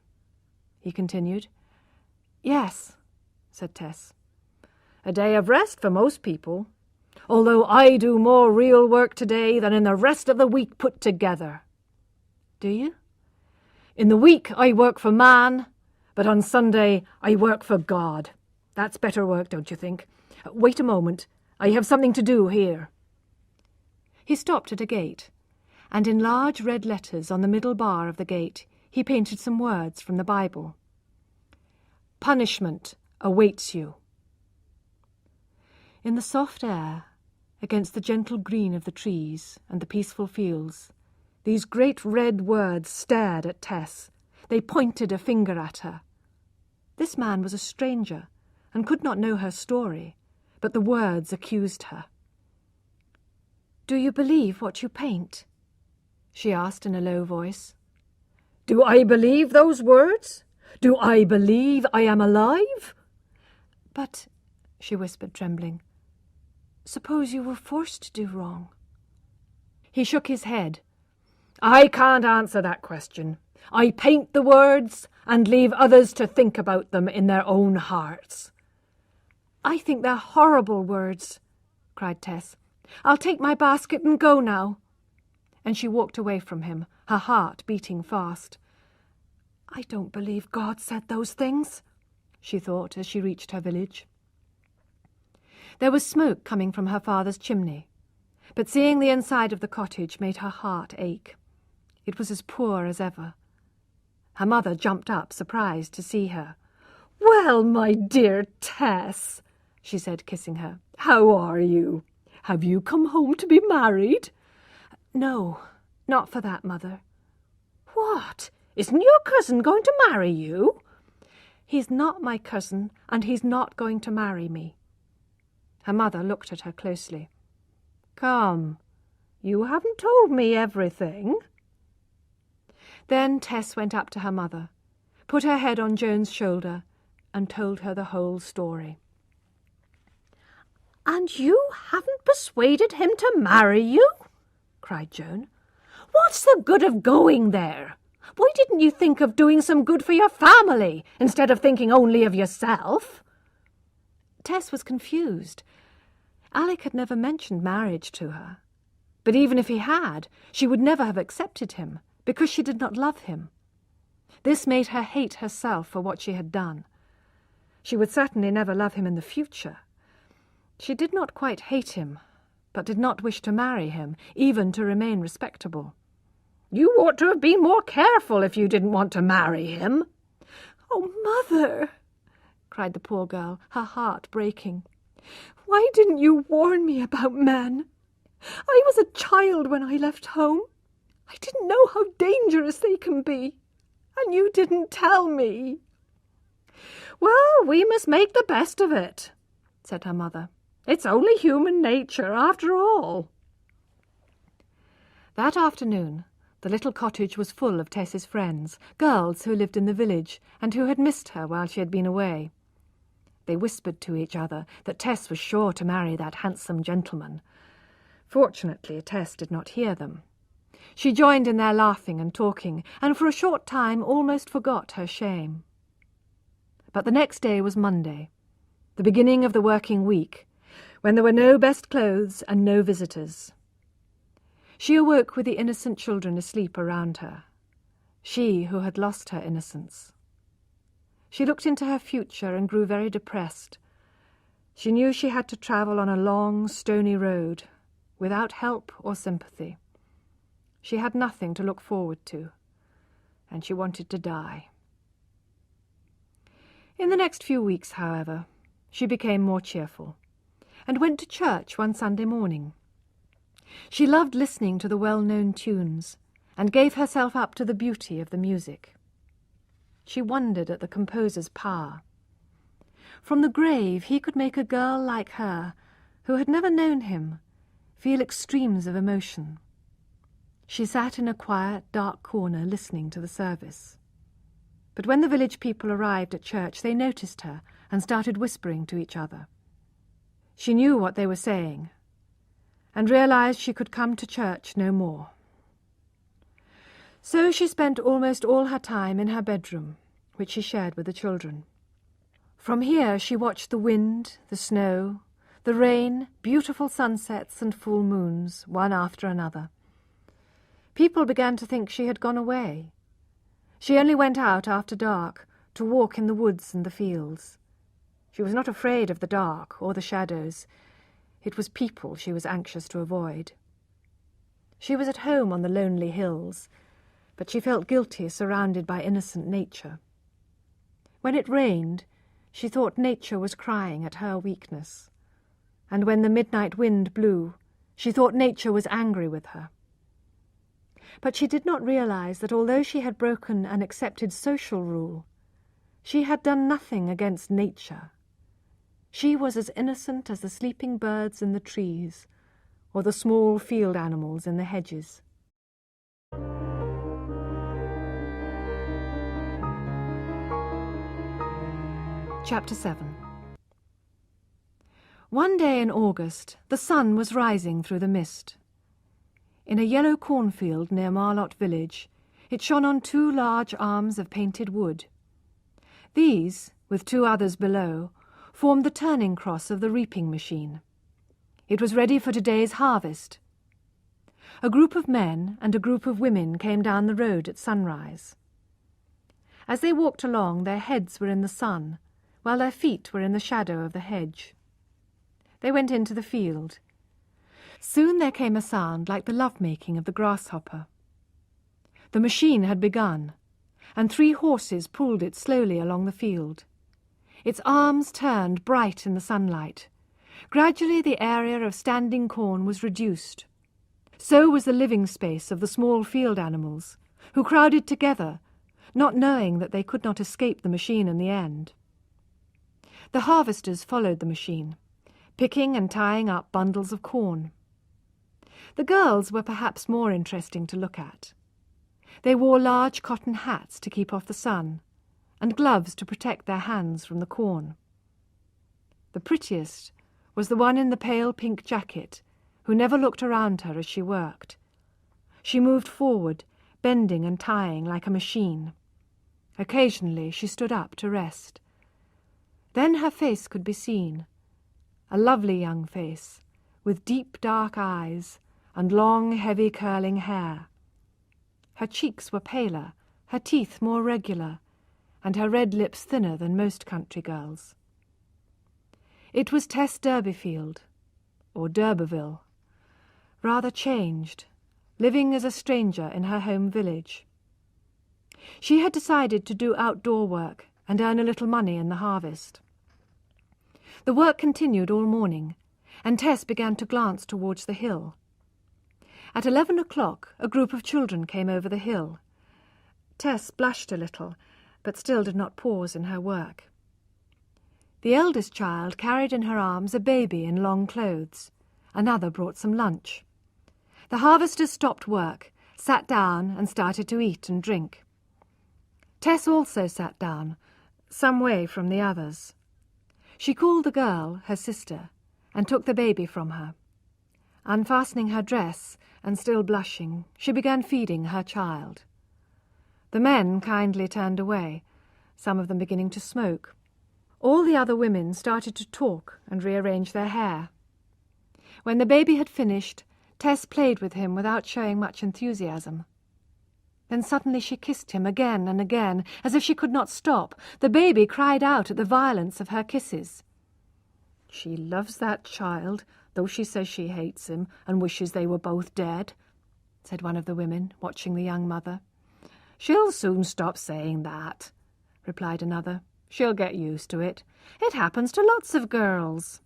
he continued. "Yes," said Tess. "A day of rest for most people, although I do more real work today than in the rest of the week put together." "Do you?" "In the week I work for man, but on Sunday I work for God. That's better work, don't you think? Wait a moment. I have something to do here." He stopped at a gate, and in large red letters on the middle bar of the gate he painted some words from the Bible. "Punishment awaits you." In the soft air, against the gentle green of the trees and the peaceful fields, these great red words stared at Tess. They pointed a finger at her. This man was a stranger, and could not know her story, but the words accused her. "Do you believe what you paint?" she asked in a low voice. "Do I believe those words? Do I believe I am alive?" "But," she whispered, trembling, "suppose you were forced to do wrong?" He shook his head. "I can't answer that question. I paint the words and leave others to think about them in their own hearts." "I think they're horrible words," cried Tess. "I'll take my basket and go now." And she walked away from him, her heart beating fast. "I don't believe God said those things," she thought as she reached her village. There was smoke coming from her father's chimney, but seeing the inside of the cottage made her heart ache. It was as poor as ever. Her mother jumped up, surprised to see her. "Well, my dear Tess," she said, kissing her, "how are you? Have you come home to be married?" "No, not for that, Mother." "What? Isn't your cousin going to marry you?" "He's not my cousin, and he's not going to marry me." Her mother looked at her closely. "Come, you haven't told me everything." Then Tess went up to her mother, put her head on Joan's shoulder, and told her the whole story. "And you haven't persuaded him to marry you?" cried Joan. "What's the good of going there? Why didn't you think of doing some good for your family, instead of thinking only of yourself?" Tess was confused. Alec had never mentioned marriage to her. But even if he had, she would never have accepted him, because she did not love him. This made her hate herself for what she had done. She would certainly never love him in the future. She did not quite hate him, but did not wish to marry him, even to remain respectable. "You ought to have been more careful if you didn't want to marry him." "Oh, Mother!" cried the poor girl, her heart breaking. "Why didn't you warn me about men? I was a child when I left home. I didn't know how dangerous they can be, and you didn't tell me." "Well, we must make the best of it," said her mother. "It's only human nature, after all." That afternoon, the little cottage was full of Tess's friends, girls who lived in the village and who had missed her while she had been away. They whispered to each other that Tess was sure to marry that handsome gentleman. Fortunately, Tess did not hear them. She joined in their laughing and talking, and for a short time almost forgot her shame. But the next day was Monday, the beginning of the working week, when there were no best clothes and no visitors. She awoke with the innocent children asleep around her, she who had lost her innocence. She looked into her future and grew very depressed. She knew she had to travel on a long, stony road, without help or sympathy. She had nothing to look forward to, and she wanted to die. In the next few weeks, however, she became more cheerful, and went to church one Sunday morning. She loved listening to the well-known tunes, and gave herself up to the beauty of the music. She wondered at the composer's power. From the grave he could make a girl like her, who had never known him, feel extremes of emotion. She sat in a quiet, dark corner listening to the service. But when the village people arrived at church, they noticed her and started whispering to each other. She knew what they were saying, and realized she could come to church no more. So she spent almost all her time in her bedroom, which she shared with the children. From here she watched the wind, the snow, the rain, beautiful sunsets and full moons, one after another. People began to think she had gone away. She only went out after dark to walk in the woods and the fields. She was not afraid of the dark or the shadows. It was people she was anxious to avoid. She was at home on the lonely hills, but she felt guilty surrounded by innocent nature. When it rained, she thought nature was crying at her weakness. And when the midnight wind blew, she thought nature was angry with her. But she did not realize that although she had broken an accepted social rule, she had done nothing against nature. She was as innocent as the sleeping birds in the trees, or the small field animals in the hedges. Chapter 7. One day in August, the sun was rising through the mist. In a yellow cornfield near Marlott village, it shone on 2 large arms of painted wood. These, with 2 others below, formed the turning cross of the reaping machine. It was ready for today's harvest. A group of men and a group of women came down the road at sunrise. As they walked along, their heads were in the sun, while their feet were in the shadow of the hedge. They went into the field. Soon there came a sound like the love-making of the grasshopper. The machine had begun, and 3 horses pulled it slowly along the field. Its arms turned bright in the sunlight. Gradually the area of standing corn was reduced. So was the living space of the small field animals, who crowded together, not knowing that they could not escape the machine in the end. The harvesters followed the machine, picking and tying up bundles of corn. The girls were perhaps more interesting to look at. They wore large cotton hats to keep off the sun, and gloves to protect their hands from the corn. The prettiest was the one in the pale pink jacket, who never looked around her as she worked. She moved forward, bending and tying like a machine. Occasionally she stood up to rest. Then her face could be seen, a lovely young face, with deep dark eyes and long, heavy curling hair. Her cheeks were paler, her teeth more regular, and her red lips thinner than most country girls. It was Tess Urbervilles, or Urberville, rather changed, living as a stranger in her home village. She had decided to do outdoor work and earn a little money in the harvest. The work continued all morning, and Tess began to glance towards the hill. At 11 o'clock, a group of children came over the hill. Tess blushed a little, but still did not pause in her work. The eldest child carried in her arms a baby in long clothes. Another brought some lunch. The harvesters stopped work, sat down and started to eat and drink. Tess also sat down, some way from the others. She called the girl, her sister, and took the baby from her. Unfastening her dress and still blushing, she began feeding her child. The men kindly turned away, some of them beginning to smoke. All the other women started to talk and rearrange their hair. When the baby had finished, Tess played with him without showing much enthusiasm. Then suddenly she kissed him again and again, as if she could not stop. The baby cried out at the violence of her kisses. "She loves that child, though she says she hates him and wishes they were both dead," said one of the women, watching the young mother. "She'll soon stop saying that," replied another. "She'll get used to it. It happens to lots of girls."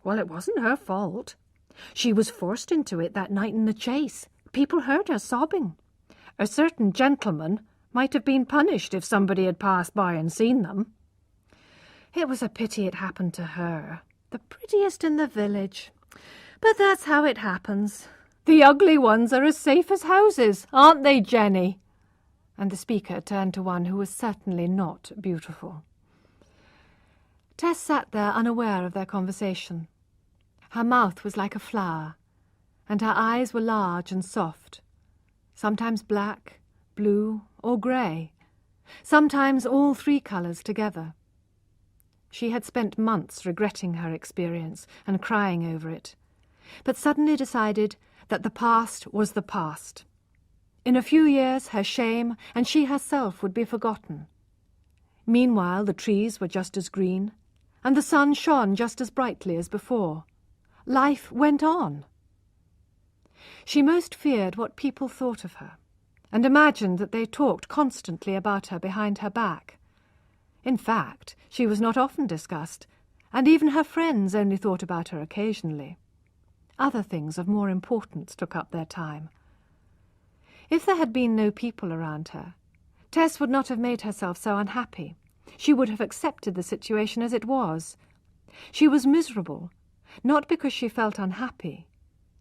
"Well, it wasn't her fault. She was forced into it that night in the chase. People heard her sobbing. A certain gentleman might have been punished if somebody had passed by and seen them. It was a pity it happened to her, the prettiest in the village. But that's how it happens. The ugly ones are as safe as houses, aren't they, Jenny?" And the speaker turned to one who was certainly not beautiful. Tess sat there unaware of their conversation. Her mouth was like a flower, and her eyes were large and soft, sometimes black, blue, or grey, sometimes all three colours together. She had spent months regretting her experience and crying over it, but suddenly decided that the past was the past. In a few years her shame and she herself would be forgotten. Meanwhile the trees were just as green, and the sun shone just as brightly as before. Life went on. She most feared what people thought of her, and imagined that they talked constantly about her behind her back. In fact, she was not often discussed, and even her friends only thought about her occasionally. Other things of more importance took up their time. If there had been no people around her, Tess would not have made herself so unhappy. She would have accepted the situation as it was. She was miserable, not because she felt unhappy,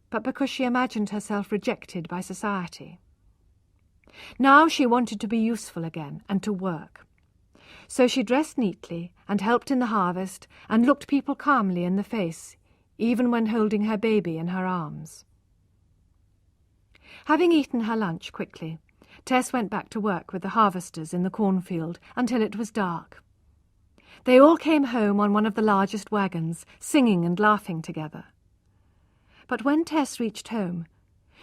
but because she imagined herself rejected by society. Now she wanted to be useful again and to work. So she dressed neatly and helped in the harvest and looked people calmly in the face, even when holding her baby in her arms. Having eaten her lunch quickly, Tess went back to work with the harvesters in the cornfield until it was dark. They all came home on one of the largest wagons, singing and laughing together. But when Tess reached home,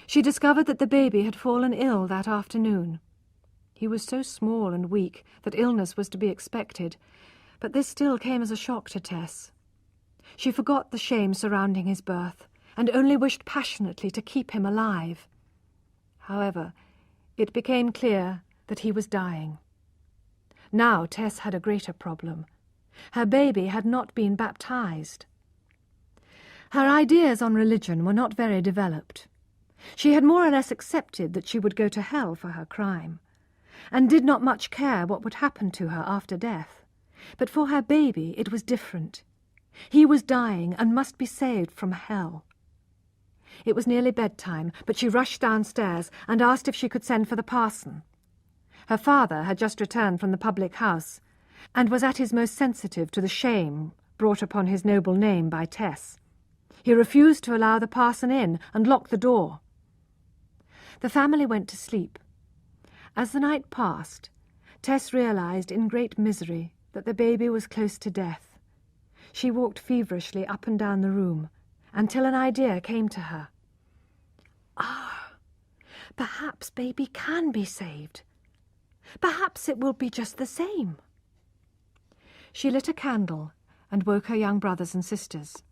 she discovered that the baby had fallen ill that afternoon. He was so small and weak that illness was to be expected, but this still came as a shock to Tess. She forgot the shame surrounding his birth and only wished passionately to keep him alive. However, it became clear that he was dying. Now Tess had a greater problem. Her baby had not been baptized. Her ideas on religion were not very developed. She had more or less accepted that she would go to hell for her crime, and did not much care what would happen to her after death. But for her baby it was different. He was dying and must be saved from hell. It was nearly bedtime, but she rushed downstairs and asked if she could send for the parson. Her father had just returned from the public house, and was at his most sensitive to the shame brought upon his noble name by Tess. He refused to allow the parson in and locked the door. The family went to sleep. As the night passed, Tess realized in great misery that the baby was close to death. She walked feverishly up and down the room, until an idea came to her. Perhaps baby can be saved. Perhaps it will be just the same. She lit a candle and woke her young brothers and sisters.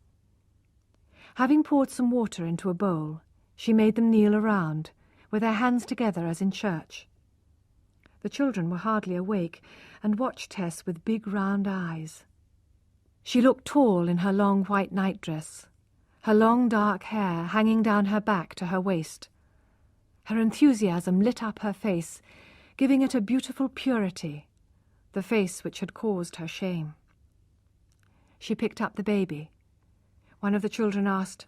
Having poured some water into a bowl, she made them kneel around, with their hands together as in church. The children were hardly awake, and watched Tess with big round eyes. She looked tall in her long white nightdress, her long dark hair hanging down her back to her waist. Her enthusiasm lit up her face, giving it a beautiful purity, the face which had caused her shame. she picked up the baby. One of the children asked,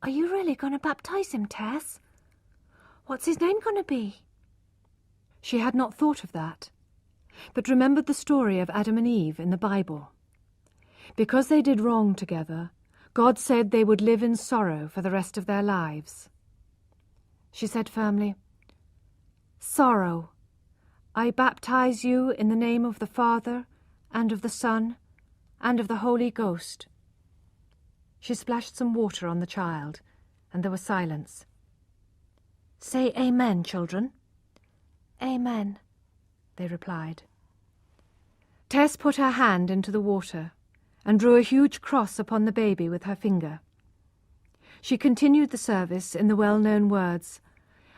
"Are you really going to baptize him, Tess? What's his name going to be?" She had not thought of that, but remembered the story of Adam and Eve in the Bible. Because they did wrong together, God said they would live in sorrow for the rest of their lives. She said firmly, "Sorrow, I baptize you in the name of the Father, and of the Son, and of the Holy Ghost." She splashed some water on the child, and there was silence. "Say amen, children." "Amen," they replied. Tess put her hand into the water and drew a huge cross upon the baby with her finger. She continued the service in the well-known words,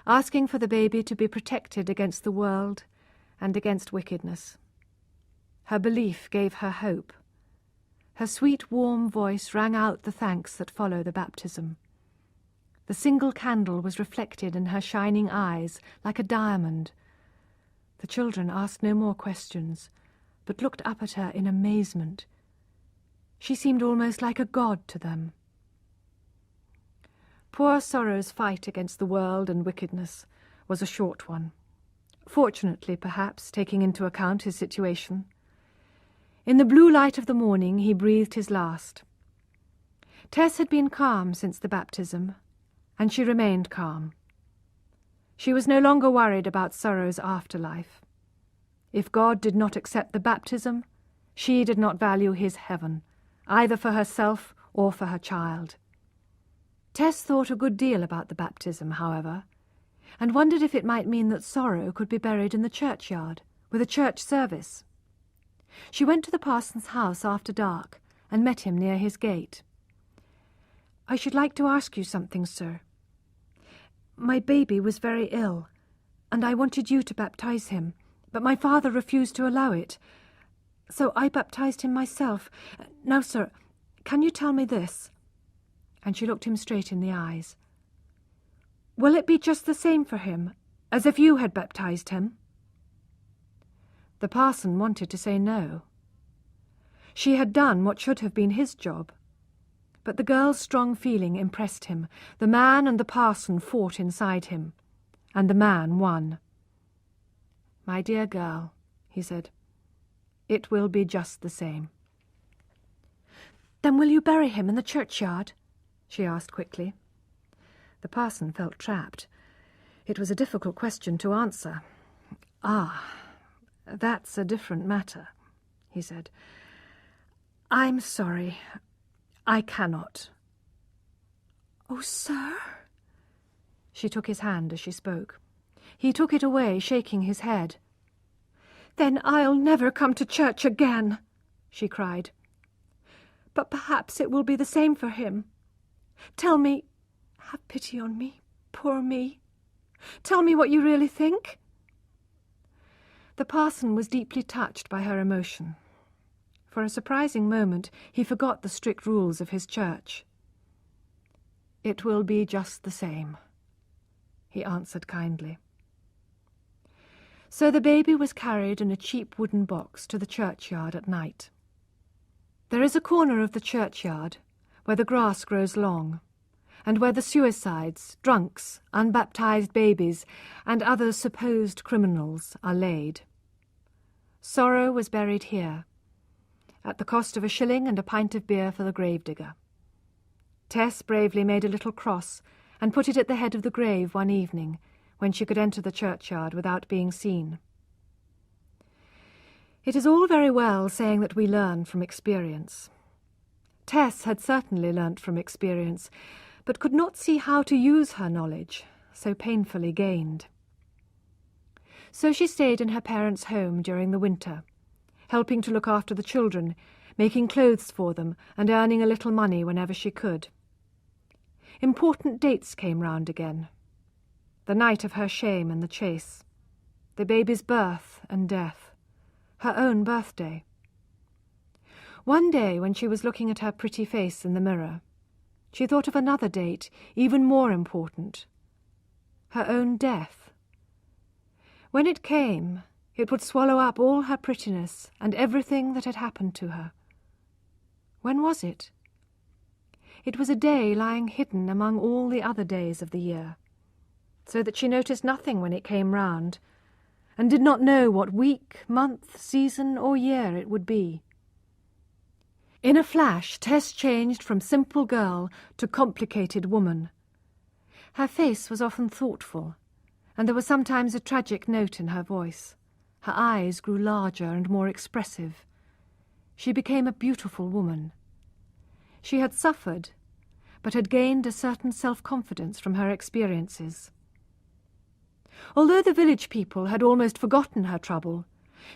asking for the baby to be protected against the world and against wickedness. Her belief gave her hope. Her sweet, warm voice rang out the thanks that follow the baptism. The single candle was reflected in her shining eyes like a diamond. The children asked no more questions, but looked up at her in amazement. She seemed almost like a god to them. Poor Sorrow's fight against the world and wickedness was a short one, fortunately, perhaps, taking into account his situation. In the blue light of the morning he breathed his last. Tess had been calm since the baptism, and she remained calm. She was no longer worried about Sorrow's afterlife. If God did not accept the baptism, she did not value his heaven, either for herself or for her child. Tess thought a good deal about the baptism, however, and wondered if it might mean that Sorrow could be buried in the churchyard, with a church service. She went to the parson's house after dark and met him near his gate. "I should like to ask you something, sir. My baby was very ill, and I wanted you to baptize him, but my father refused to allow it. So I baptized him myself. Now, sir, can you tell me this?" And she looked him straight in the eyes. "Will it be just the same for him, as if you had baptized him?" The parson wanted to say no. She had done what should have been his job. But the girl's strong feeling impressed him. The man and the parson fought inside him, and the man won. "My dear girl," he said, "it will be just the same." "Then will you bury him in the churchyard?" she asked quickly. The parson felt trapped. It was a difficult question to answer. "Ah, that's a different matter," he said. "I'm sorry. I cannot." "Oh, sir?" She took his hand as she spoke. He took it away, shaking his head. "Then I'll never come to church again," she cried. "But perhaps it will be the same for him. Tell me, have pity on me, poor me. Tell me what you really think." The parson was deeply touched by her emotion. For a surprising moment, he forgot the strict rules of his church. "It will be just the same," he answered kindly. So the baby was carried in a cheap wooden box to the churchyard at night. There is a corner of the churchyard where the grass grows long, and where the suicides, drunks, unbaptized babies, and other supposed criminals are laid. Sorrow was buried here, at the cost of a shilling and a pint of beer for the gravedigger. Tess bravely made a little cross and put it at the head of the grave one evening, when she could enter the churchyard without being seen. It is all very well saying that we learn from experience. Tess had certainly learnt from experience, but could not see how to use her knowledge, so painfully gained. So she stayed in her parents' home during the winter, helping to look after the children, making clothes for them, and earning a little money whenever she could. Important dates came round again. The night of her shame and the chase, the baby's birth and death, her own birthday. One day, when she was looking at her pretty face in the mirror, she thought of another date, even more important, her own death. When it came, it would swallow up all her prettiness and everything that had happened to her. When was it? It was a day lying hidden among all the other days of the year, so that she noticed nothing when it came round, and did not know what week, month, season, or year it would be. In a flash, Tess changed from simple girl to complicated woman. Her face was often thoughtful, and there was sometimes a tragic note in her voice. Her eyes grew larger and more expressive. She became a beautiful woman. She had suffered, but had gained a certain self-confidence from her experiences. Although the village people had almost forgotten her trouble,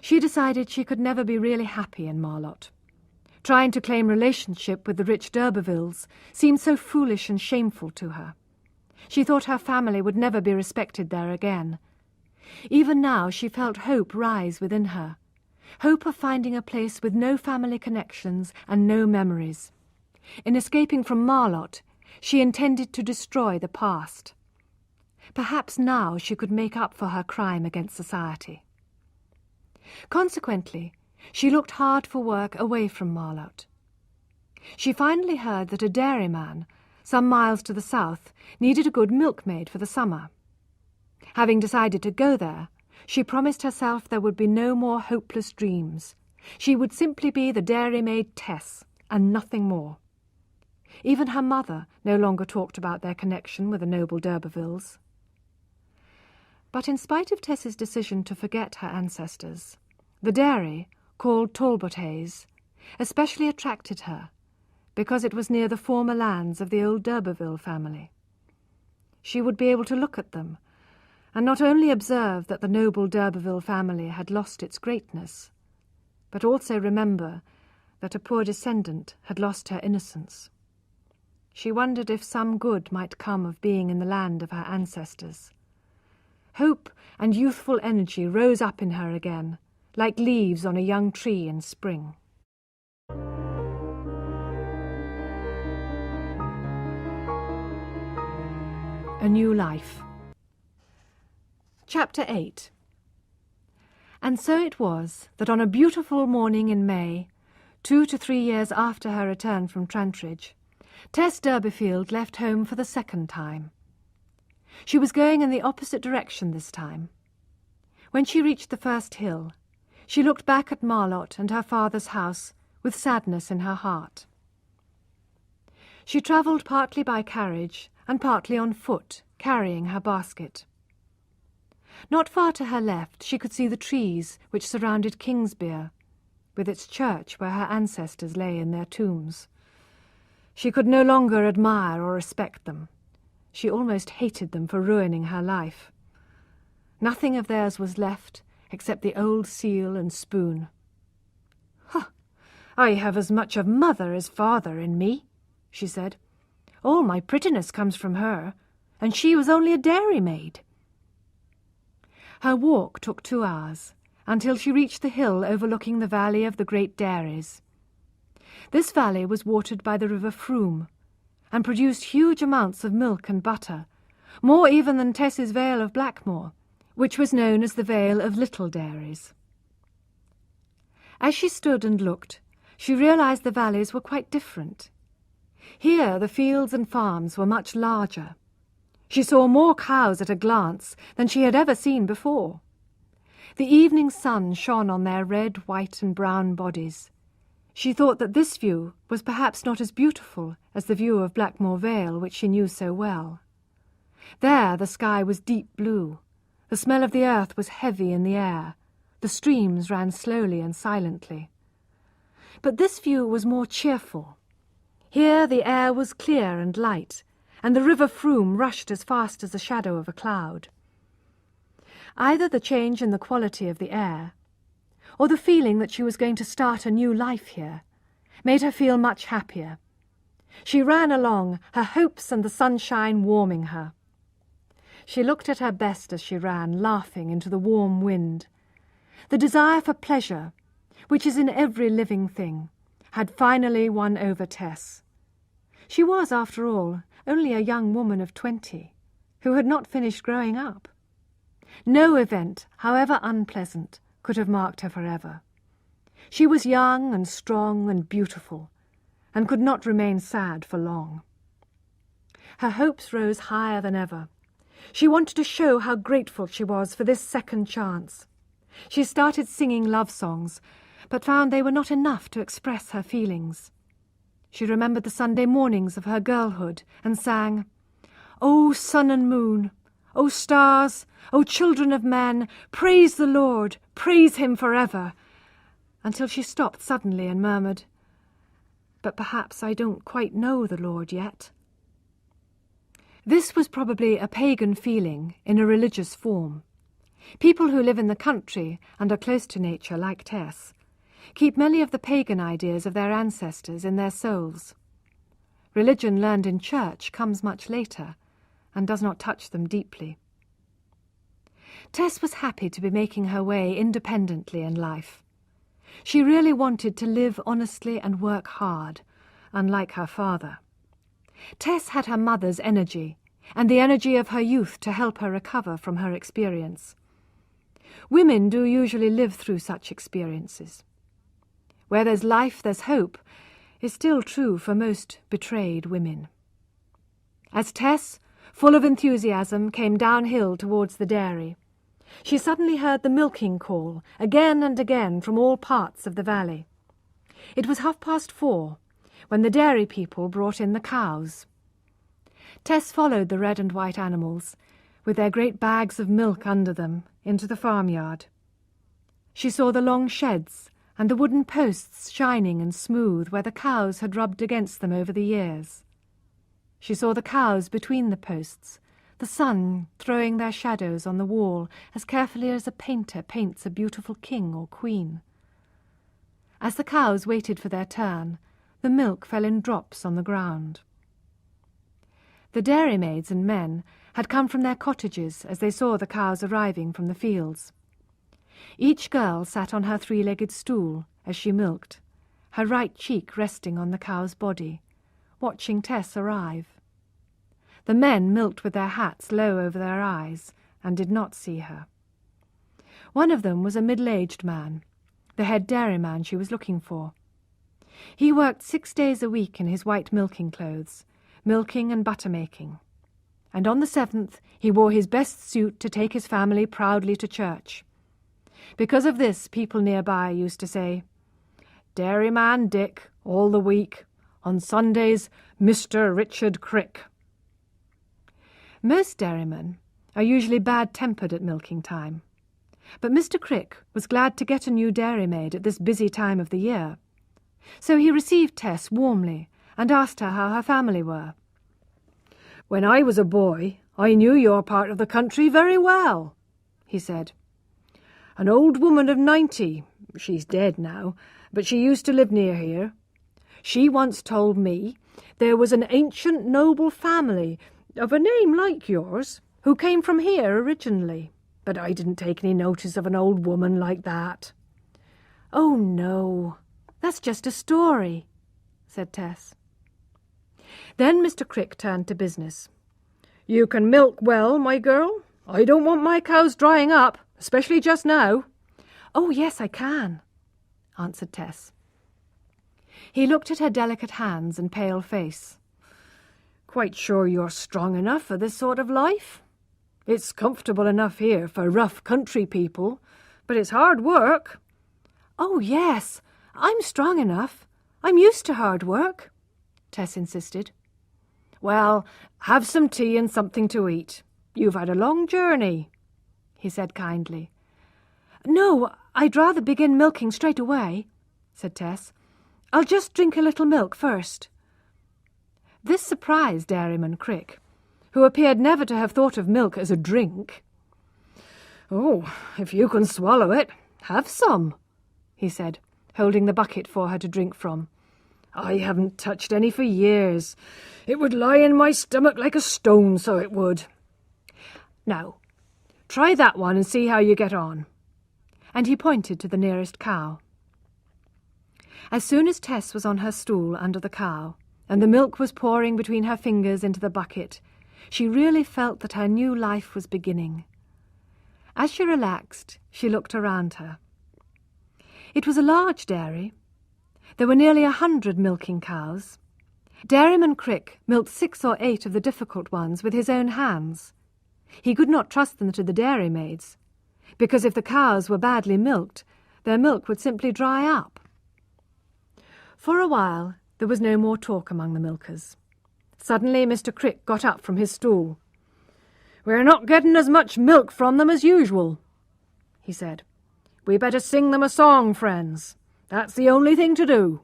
she decided she could never be really happy in Marlott. Trying to claim relationship with the rich Urbervilles seemed so foolish and shameful to her. She thought her family would never be respected there again. Even now she felt hope rise within her, hope of finding a place with no family connections and no memories. In escaping from Marlott, she intended to destroy the past. Perhaps now she could make up for her crime against society. Consequently, she looked hard for work away from Marlott. She finally heard that a dairyman, some miles to the south, needed a good milkmaid for the summer. Having decided to go there, she promised herself there would be no more hopeless dreams. She would simply be the dairymaid Tess, and nothing more. Even her mother no longer talked about their connection with the noble d'Urbervilles. But in spite of Tess's decision to forget her ancestors, the dairy, called Talbothays, especially attracted her, because it was near the former lands of the old d'Urberville family. She would be able to look at them, and not only observe that the noble d'Urberville family had lost its greatness, but also remember that a poor descendant had lost her innocence. She wondered if some good might come of being in the land of her ancestors. Hope and youthful energy rose up in her again, like leaves on a young tree in spring. A New Life. Chapter 8. And so it was that on a beautiful morning in May, 2 to 3 years after her return from Trantridge, Tess Durbeyfield left home for the second time. She was going in the opposite direction this time. When she reached the first hill, she looked back at Marlott and her father's house with sadness in her heart. She travelled partly by carriage and partly on foot, carrying her basket. Not far to her left she could see the trees which surrounded Kingsbere, with its church where her ancestors lay in their tombs. She could no longer admire or respect them. She almost hated them for ruining her life. Nothing of theirs was left except the old seal and spoon. "Huh, I have as much of mother as father in me," she said. "All my prettiness comes from her, and she was only a dairymaid." Her walk took 2 hours, until she reached the hill overlooking the valley of the great dairies. This valley was watered by the river Froom, and produced huge amounts of milk and butter, more even than Tess's Vale of Blackmoor, which was known as the Vale of Little Dairies. As she stood and looked, she realized the valleys were quite different. Here the fields and farms were much larger. She saw more cows at a glance than she had ever seen before. The evening sun shone on their red, white, and brown bodies. She thought that this view was perhaps not as beautiful as the view of Blackmoor Vale, which she knew so well. There the sky was deep blue. The smell of the earth was heavy in the air. The streams ran slowly and silently. But this view was more cheerful. Here the air was clear and light, and the river Froom rushed as fast as the shadow of a cloud. Either the change in the quality of the air, or the feeling that she was going to start a new life here, made her feel much happier. She ran along, her hopes and the sunshine warming her. She looked at her best as she ran, laughing into the warm wind. The desire for pleasure, which is in every living thing, had finally won over Tess. She was, after all, only a young woman of 20, who had not finished growing up. No event, however unpleasant, could have marked her forever. She was young and strong and beautiful, and could not remain sad for long. Her hopes rose higher than ever. She wanted to show how grateful she was for this second chance. She started singing love songs, but found they were not enough to express her feelings. She remembered the Sunday mornings of her girlhood and sang, "O sun and moon, O stars, O children of men, praise the Lord, praise him forever," until she stopped suddenly and murmured, "But perhaps I don't quite know the Lord yet." This was probably a pagan feeling in a religious form. People who live in the country and are close to nature, like Tess, keep many of the pagan ideas of their ancestors in their souls. Religion learned in church comes much later and does not touch them deeply. Tess was happy to be making her way independently in life. She really wanted to live honestly and work hard, unlike her father. Tess had her mother's energy and the energy of her youth to help her recover from her experience. Women do usually live through such experiences. Where there's life, there's hope, is still true for most betrayed women. As Tess, full of enthusiasm, came downhill towards the dairy, she suddenly heard the milking call again and again from all parts of the valley. It was 4:30 when the dairy people brought in the cows. Tess followed the red and white animals, with their great bags of milk under them, into the farmyard. She saw the long sheds and the wooden posts shining and smooth where the cows had rubbed against them over the years. She saw the cows between the posts, the sun throwing their shadows on the wall as carefully as a painter paints a beautiful king or queen. As the cows waited for their turn, the milk fell in drops on the ground. The dairymaids and men had come from their cottages as they saw the cows arriving from the fields. Each girl sat on her three-legged stool as she milked, her right cheek resting on the cow's body, watching Tess arrive. The men milked with their hats low over their eyes and did not see her. One of them was a middle-aged man, the head dairyman she was looking for. He worked 6 days a week in his white milking clothes, milking and butter-making, and on the 7th he wore his best suit to take his family proudly to church. Because of this, people nearby used to say, "Dairyman Dick, all the week. On Sundays, Mr. Richard Crick." Most dairymen are usually bad-tempered at milking time, but Mr. Crick was glad to get a new dairymaid at this busy time of the year. So he received Tess warmly and asked her how her family were. "When I was a boy, I knew your part of the country very well," he said. "An old woman of 90, she's dead now, but she used to live near here. She once told me there was an ancient noble family of a name like yours who came from here originally, but I didn't take any notice of an old woman like that." "Oh, no, that's just a story," said Tess. Then Mr. Crick turned to business. "You can milk well, my girl. I don't want my cows drying up, especially just now." "Oh, yes, I can," answered Tess. He looked at her delicate hands and pale face. "Quite sure you're strong enough for this sort of life? It's comfortable enough here for rough country people, but it's hard work." "Oh, yes, I'm strong enough. I'm used to hard work," Tess insisted. "Well, have some tea and something to eat. You've had a long journey," he said kindly. "No, I'd rather begin milking straight away," said Tess. "I'll just drink a little milk first." This surprised Dairyman Crick, who appeared never to have thought of milk as a drink. "Oh, if you can swallow it, have some," he said, holding the bucket for her to drink from. "I haven't touched any for years. It would lie in my stomach like a stone, so it would. Now, try that one and see how you get on." And he pointed to the nearest cow. As soon as Tess was on her stool under the cow, and the milk was pouring between her fingers into the bucket, she really felt that her new life was beginning. As she relaxed, she looked around her. It was a large dairy. There were nearly 100 milking cows. Dairyman Crick milked 6 or 8 of the difficult ones with his own hands. He could not trust them to the dairymaids, because if the cows were badly milked, their milk would simply dry up. For a while there was no more talk among the milkers. Suddenly Mr. Crick got up from his stool. "We're not getting as much milk from them as usual," he said. "We better sing them a song, friends. That's the only thing to do."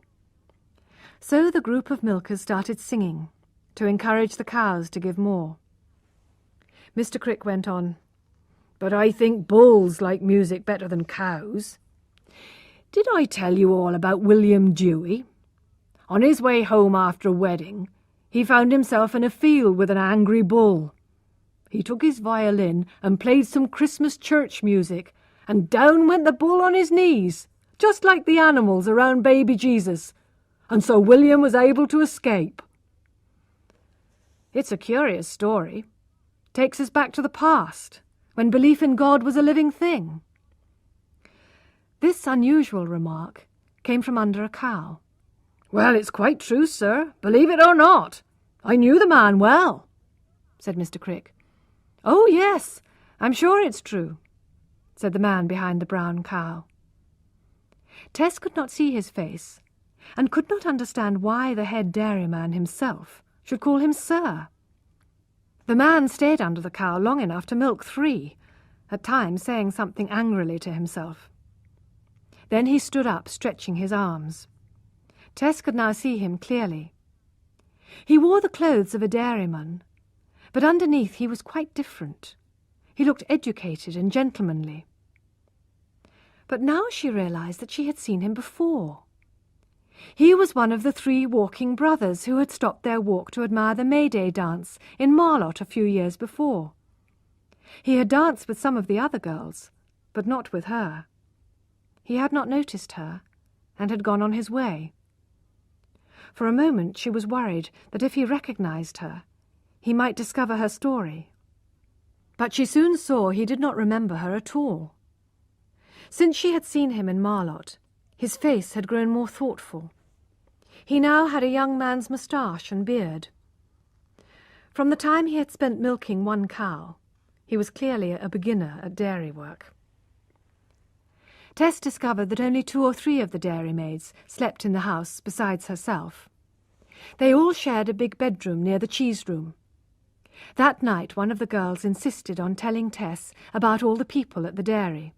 So the group of milkers started singing, to encourage the cows to give more. Mr. Crick went on, "But I think bulls like music better than cows. Did I tell you all about William Dewey? On his way home after a wedding, he found himself in a field with an angry bull. He took his violin and played some Christmas church music, and down went the bull on his knees, just like the animals around baby Jesus, and so William was able to escape." It's a curious story. Takes us back to the past, when belief in God was a living thing. This unusual remark came from under a cow. "Well, it's quite true, sir, believe it or not. I knew the man well," said Mr. Crick. "Oh, yes, I'm sure it's true," said the man behind the brown cow. Tess could not see his face, and could not understand why the head dairyman himself should call him sir. The man stayed under the cow long enough to milk 3, at times saying something angrily to himself. Then he stood up, stretching his arms. Tess could now see him clearly. He wore the clothes of a dairyman, but underneath he was quite different. He looked educated and gentlemanly. But now she realized that she had seen him before. He was one of the 3 walking brothers who had stopped their walk to admire the May Day dance in Marlott a few years before. He had danced with some of the other girls, but not with her. He had not noticed her, and had gone on his way. For a moment she was worried that if he recognized her, he might discover her story. But she soon saw he did not remember her at all. Since she had seen him in Marlott, his face had grown more thoughtful. He now had a young man's moustache and beard. From the time he had spent milking 1 cow, he was clearly a beginner at dairy work. Tess discovered that only 2 or 3 of the dairymaids slept in the house besides herself. They all shared a big bedroom near the cheese room. That night one of the girls insisted on telling Tess about all the people at the dairy.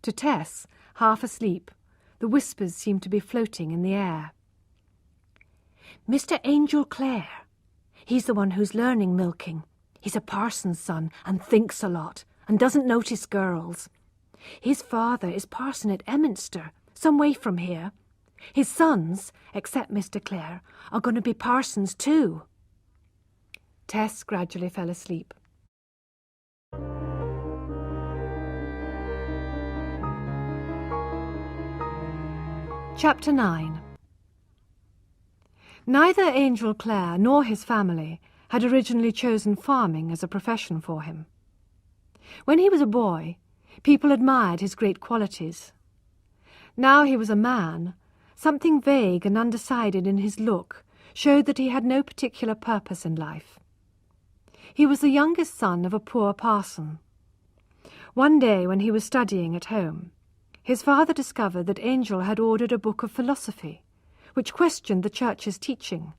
To Tess, half asleep, the whispers seemed to be floating in the air. "Mr. Angel Clare. He's the one who's learning milking. He's a parson's son and thinks a lot and doesn't notice girls. His father is parson at Emminster, some way from here. His sons, except Mr. Clare, are going to be parsons too." Tess gradually fell asleep. Chapter 9. Neither Angel Clare nor his family had originally chosen farming as a profession for him. When he was a boy, people admired his great qualities. Now he was a man, something vague and undecided in his look showed that he had no particular purpose in life. He was the youngest son of a poor parson. One day when he was studying at home, his father discovered that Angel had ordered a book of philosophy, which questioned the church's teaching.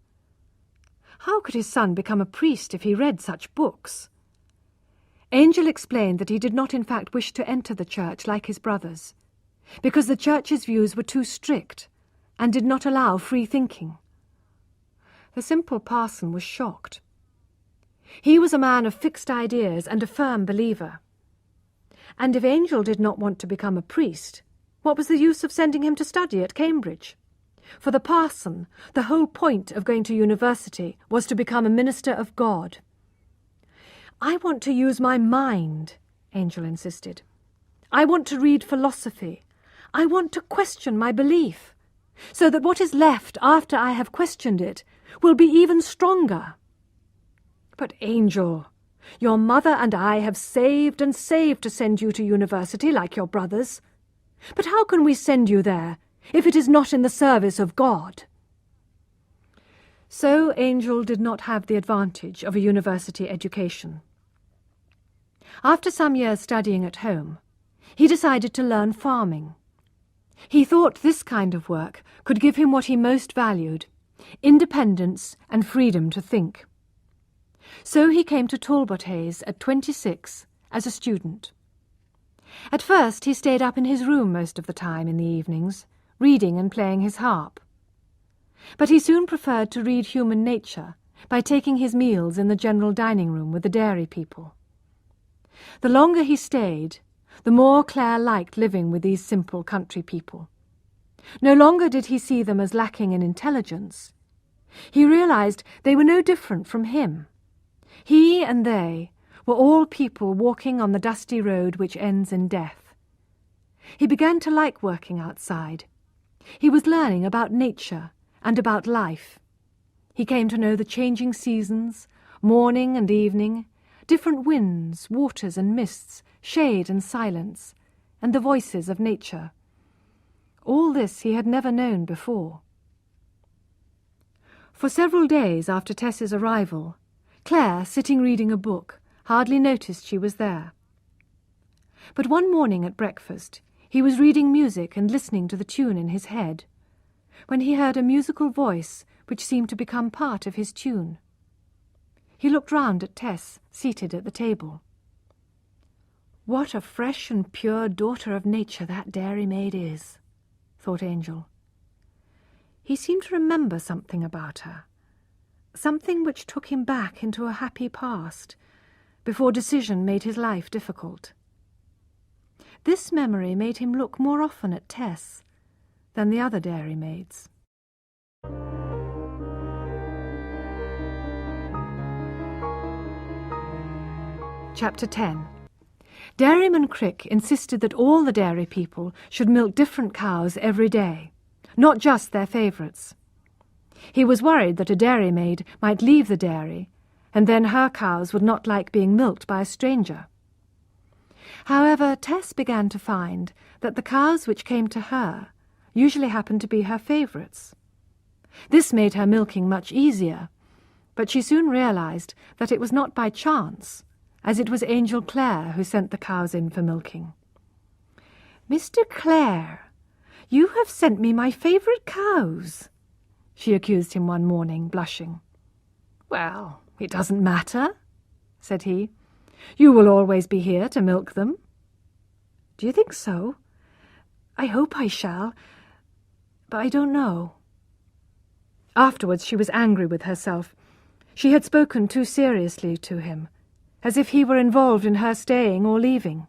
How could his son become a priest if he read such books? Angel explained that he did not in fact wish to enter the church like his brothers, because the church's views were too strict and did not allow free thinking. The simple parson was shocked. He was a man of fixed ideas and a firm believer. And if Angel did not want to become a priest, what was the use of sending him to study at Cambridge? For the parson, the whole point of going to university was to become a minister of God. "I want to use my mind," Angel insisted. "I want to read philosophy. I want to question my belief, so that what is left after I have questioned it will be even stronger." "But Angel, your mother and I have saved and saved to send you to university like your brothers. But how can we send you there if it is not in the service of God. So Angel did not have the advantage of a university education. After some years studying at home, he decided to learn farming. He thought this kind of work could give him what he most valued, independence and freedom to think. So he came to Talbothays at 26 as a student. At first he stayed up in his room most of the time in the evenings, reading and playing his harp. But he soon preferred to read human nature by taking his meals in the general dining room with the dairy people. The longer he stayed, the more Claire liked living with these simple country people. No longer did he see them as lacking in intelligence. He realized they were no different from him. He and they were all people walking on the dusty road which ends in death. He began to like working outside. He was learning about nature and about life. He came to know the changing seasons, morning and evening, different winds, waters and mists, shade and silence, and the voices of nature. All this he had never known before. For several days after Tess's arrival, Claire, sitting reading a book, hardly noticed she was there. But one morning at breakfast, he was reading music and listening to the tune in his head, when he heard a musical voice which seemed to become part of his tune. He looked round at Tess, seated at the table. "What a fresh and pure daughter of nature that dairymaid is," thought Angel. He seemed to remember something about her, something which took him back into a happy past, before decision made his life difficult. This memory made him look more often at Tess than the other dairymaids. Chapter 10. Dairyman Crick insisted that all the dairy people should milk different cows every day, not just their favourites. He was worried that a dairymaid might leave the dairy, and then her cows would not like being milked by a stranger. However, Tess began to find that the cows which came to her usually happened to be her favourites. This made her milking much easier, but she soon realised that it was not by chance, as it was Angel Clare who sent the cows in for milking. "Mr. Clare, you have sent me my favourite cows," she accused him one morning, blushing. "Well, it doesn't matter," said he. "You will always be here to milk them." "Do you think so? I hope I shall, but I don't know." Afterwards she was angry with herself. She had spoken too seriously to him, as if he were involved in her staying or leaving.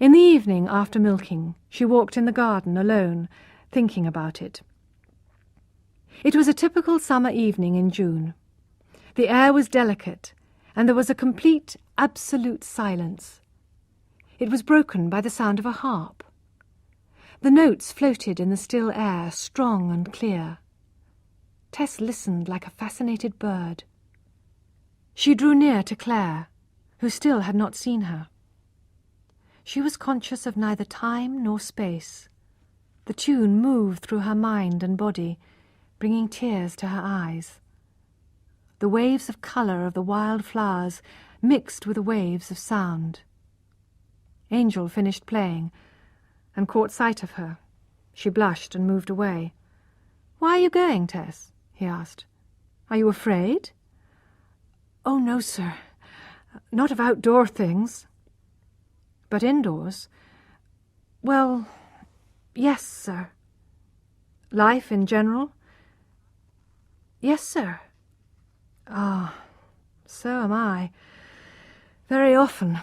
In the evening, after milking, she walked in the garden alone, thinking about it. It was a typical summer evening in June. The air was delicate, and there was a complete, absolute silence. It was broken by the sound of a harp. The notes floated in the still air, strong and clear. Tess listened like a fascinated bird. She drew near to Claire, who still had not seen her. She was conscious of neither time nor space. The tune moved through her mind and body, bringing tears to her eyes. The waves of colour of the wild flowers mixed with the waves of sound. Angel finished playing and caught sight of her. She blushed and moved away. "Why are you going, Tess?" he asked. "Are you afraid?" "Oh, no, sir. Not of outdoor things." "But indoors?" "Well, yes, sir." "Life in general?" "Yes, sir." "Ah, so am I. Very often.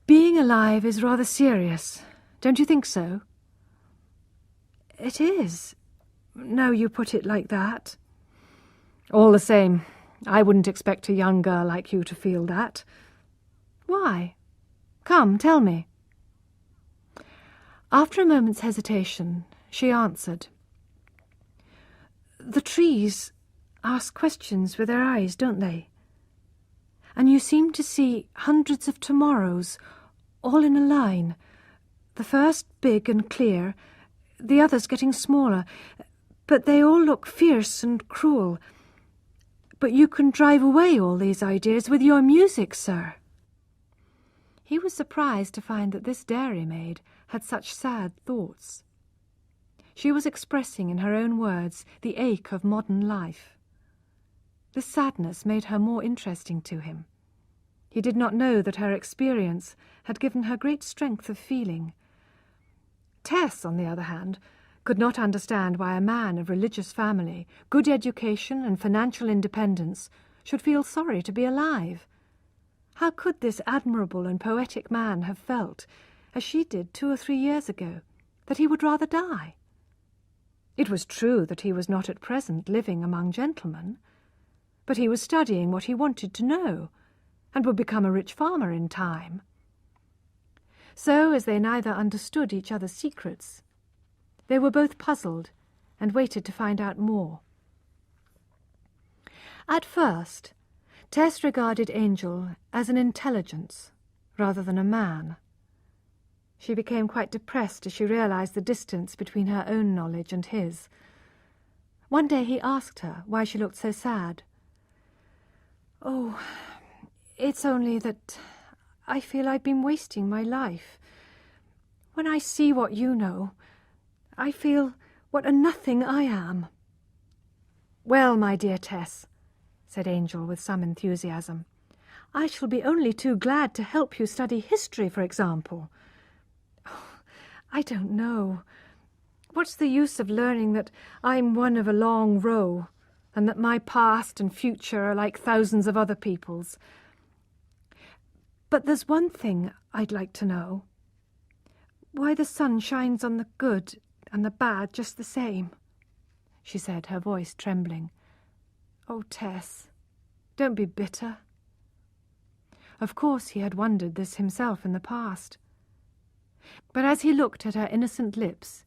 Being alive is rather serious. Don't you think so?" "It is, now you put it like that." "All the same, I wouldn't expect a young girl like you to feel that." "Why? Come, tell me." After a moment's hesitation, she answered, "The trees ask questions with their eyes, don't they? And you seem to see hundreds of tomorrows, all in a line, the first big and clear, the others getting smaller, but they all look fierce and cruel. But you can drive away all these ideas with your music, sir." He was surprised to find that this dairymaid had such sad thoughts. She was expressing in her own words the ache of modern life. This sadness made her more interesting to him. He did not know that her experience had given her great strength of feeling. Tess, on the other hand, could not understand why a man of religious family, good education and financial independence should feel sorry to be alive. How could this admirable and poetic man have felt, as she did 2 or 3 years ago, that he would rather die? It was true that he was not at present living among gentlemen, but he was studying what he wanted to know, and would become a rich farmer in time. So, as they neither understood each other's secrets, they were both puzzled and waited to find out more. At first, Tess regarded Angel as an intelligence rather than a man. She became quite depressed as she realized the distance between her own knowledge and his. One day he asked her why she looked so sad. "Oh, it's only that I feel I've been wasting my life. When I see what you know, I feel what a nothing I am." "Well, my dear Tess," said Angel with some enthusiasm, "I shall be only too glad to help you study history, for example." "Oh, I don't know. What's the use of learning that I'm one of a long row, and that my past and future are like thousands of other people's? But there's one thing I'd like to know. Why the sun shines on the good and the bad just the same," she said, her voice trembling. "Oh, Tess, don't be bitter." Of course he had wondered this himself in the past. But as he looked at her innocent lips,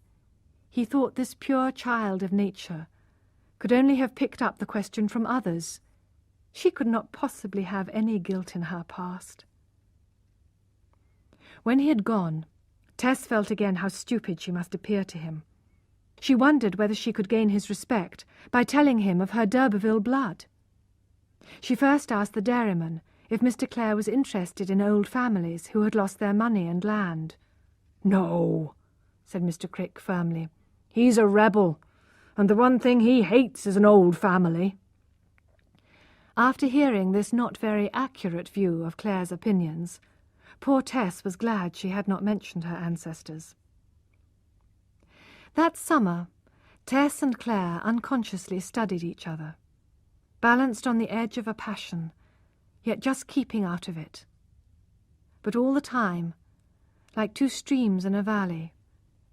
he thought this pure child of nature could only have picked up the question from others. She could not possibly have any guilt in her past. When he had gone, Tess felt again how stupid she must appear to him. She wondered whether she could gain his respect by telling him of her d'Urberville blood. She first asked the dairyman if Mr. Clare was interested in old families who had lost their money and land. "No," said Mr. Crick firmly. "He's a rebel, and the one thing he hates is an old family." After hearing this not very accurate view of Clare's opinions, poor Tess was glad she had not mentioned her ancestors. That summer, Tess and Clare unconsciously studied each other, balanced on the edge of a passion, yet just keeping out of it. But all the time, like two streams in a valley,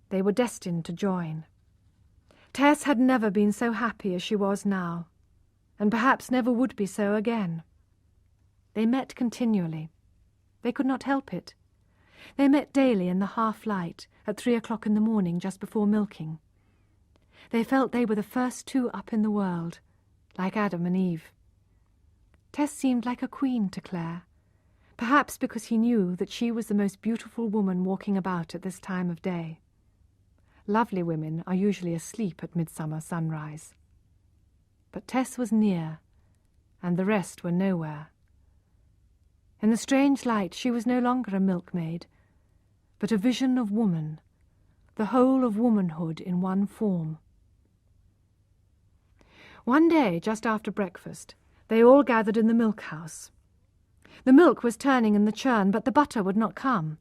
they were destined to join. Tess had never been so happy as she was now, and perhaps never would be so again. They met continually. They could not help it. They met daily in the half-light at 3 o'clock in the morning just before milking. They felt they were the first two up in the world, like Adam and Eve. Tess seemed like a queen to Clare, perhaps because he knew that she was the most beautiful woman walking about at this time of day. Lovely women are usually asleep at midsummer sunrise. But Tess was near, and the rest were nowhere. In the strange light she was no longer a milkmaid, but a vision of woman, the whole of womanhood in one form. One day, just after breakfast, they all gathered in the milk-house. The milk was turning in the churn, but the butter would not come.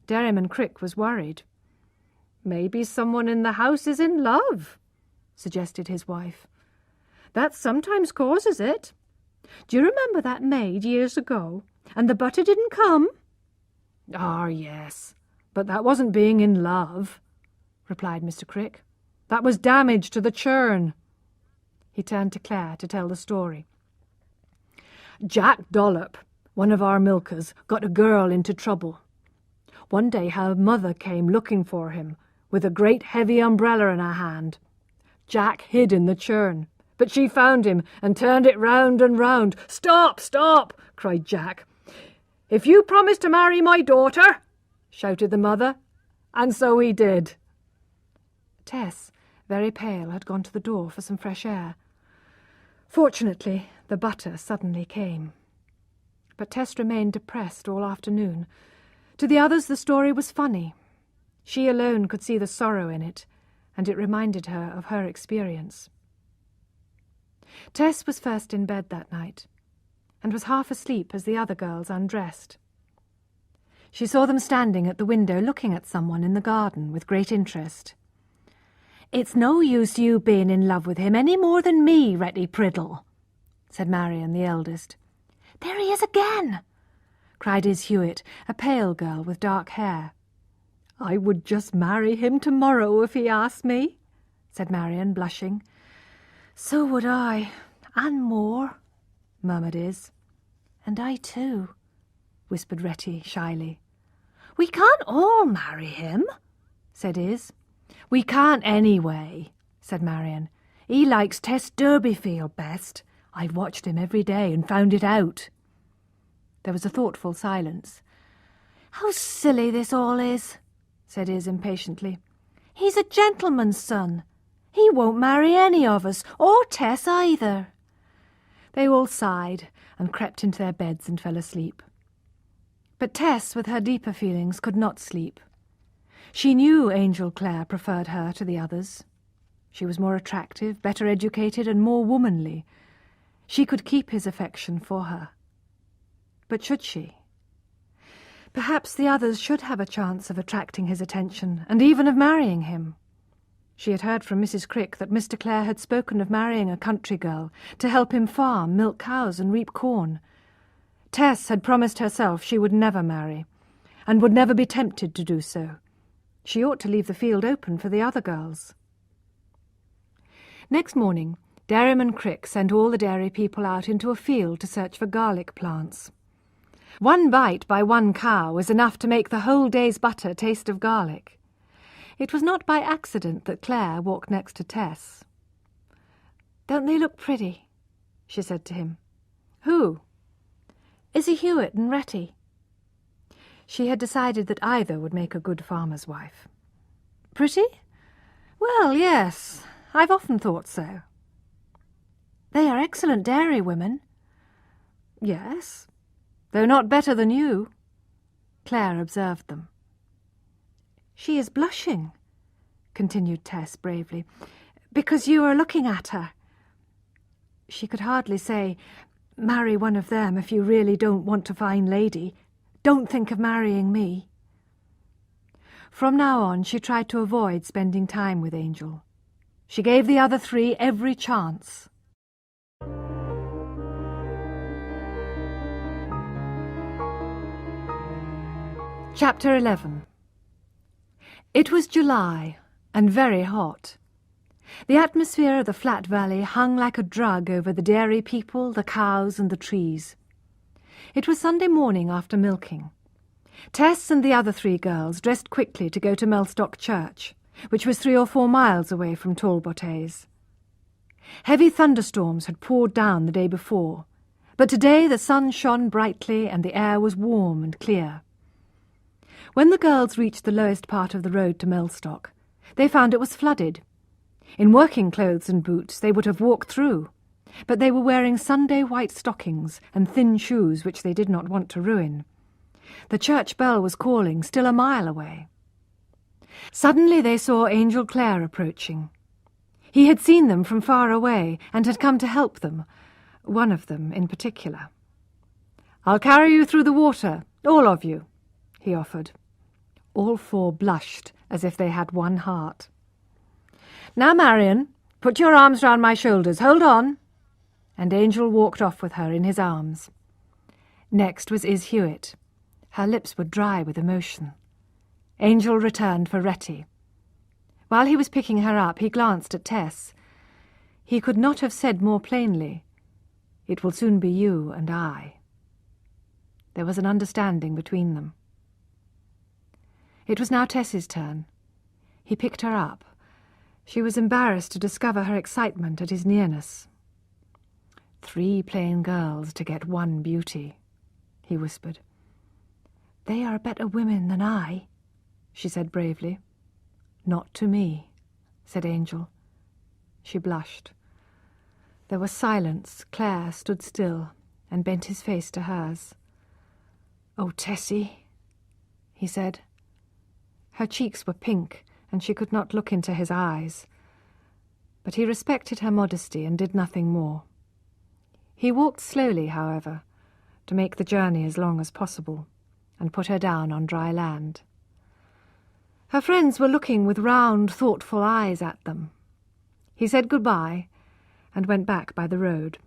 Dairyman Crick was worried. "Maybe someone in the house is in love," suggested his wife. "That sometimes causes it. Do you remember that maid years ago, and the butter didn't come?" "Ah, yes, but that wasn't being in love," replied Mr. Crick. "That was damage to the churn." He turned to Clare to tell the story. "Jack Dollop, one of our milkers, got a girl into trouble. One day her mother came looking for him, with a great heavy umbrella in her hand. Jack hid in the churn, but she found him and turned it round and round. 'Stop, stop!' cried Jack. 'If you promise to marry my daughter,' shouted the mother, and so he did." Tess, very pale, had gone to the door for some fresh air. Fortunately, the butter suddenly came. But Tess remained depressed all afternoon. To the others the story was funny. She alone could see the sorrow in it, and it reminded her of her experience. Tess was first in bed that night, and was half asleep as the other girls undressed. She saw them standing at the window looking at someone in the garden with great interest. "It's no use you being in love with him any more than me, Retty Priddle," said Marion, the eldest. "There he is again!" cried Is Hewitt, a pale girl with dark hair. "I would just marry him tomorrow if he asked me," said Marion, blushing. "So would I, and more," murmured Is. "And I too," whispered Retty shyly. "We can't all marry him," said Is. "We can't anyway," said Marion. "He likes Tess Urbervilles best. I've watched him every day and found it out." There was a thoughtful silence. "How silly this all is," said Is impatiently. "He's a gentleman's son. He won't marry any of us, or Tess either." They all sighed and crept into their beds and fell asleep. But Tess, with her deeper feelings, could not sleep. She knew Angel Clare preferred her to the others. She was more attractive, better educated, and more womanly. She could keep his affection for her. But should she? Perhaps the others should have a chance of attracting his attention, and even of marrying him. She had heard from Mrs. Crick that Mr. Clare had spoken of marrying a country girl to help him farm, milk cows, and reap corn. Tess had promised herself she would never marry, and would never be tempted to do so. She ought to leave the field open for the other girls. Next morning, Dairyman Crick sent all the dairy people out into a field to search for garlic plants. One bite by one cow was enough to make the whole day's butter taste of garlic. It was not by accident that Clare walked next to Tess. "Don't they look pretty?" she said to him. "Who?" "Izzy Hewitt and Retty." She had decided that either would make a good farmer's wife. "Pretty? Well, yes, I've often thought so." "They are excellent dairy women." "Yes, though not better than you." Clare observed them. "She is blushing," continued Tess bravely, "because you are looking at her." She could hardly say, "Marry one of them if you really don't want a fine lady. Don't think of marrying me." From now on she tried to avoid spending time with Angel. She gave the other three every chance. Chapter 11. It was July, and very hot. The atmosphere of the flat valley hung like a drug over the dairy people, the cows, and the trees. It was Sunday morning after milking. Tess and the other three girls dressed quickly to go to Mellstock Church, which was 3 or 4 miles away from Talbotays. Heavy thunderstorms had poured down the day before, but today the sun shone brightly and the air was warm and clear. When the girls reached the lowest part of the road to Mellstock, they found it was flooded. In working clothes and boots they would have walked through, but they were wearing Sunday white stockings and thin shoes which they did not want to ruin. The church bell was calling, still a mile away. Suddenly they saw Angel Clare approaching. He had seen them from far away and had come to help them, one of them in particular. "I'll carry you through the water, all of you," he offered. All 4 blushed as if they had one heart. "Now, Marion, put your arms round my shoulders. Hold on." And Angel walked off with her in his arms. Next was Is Hewitt. Her lips were dry with emotion. Angel returned for Retty. While he was picking her up, he glanced at Tess. He could not have said more plainly, "It will soon be you and I." There was an understanding between them. It was now Tess's turn. He picked her up. She was embarrassed to discover her excitement at his nearness. 3 plain girls to get 1 beauty, he whispered. "They are better women than I," she said bravely. "Not to me," said Angel. She blushed. There was silence. Claire stood still and bent his face to hers. "Oh, Tessie," he said. Her cheeks were pink, and she could not look into his eyes. But he respected her modesty and did nothing more. He walked slowly, however, to make the journey as long as possible, and put her down on dry land. Her friends were looking with round, thoughtful eyes at them. He said goodbye and went back by the road.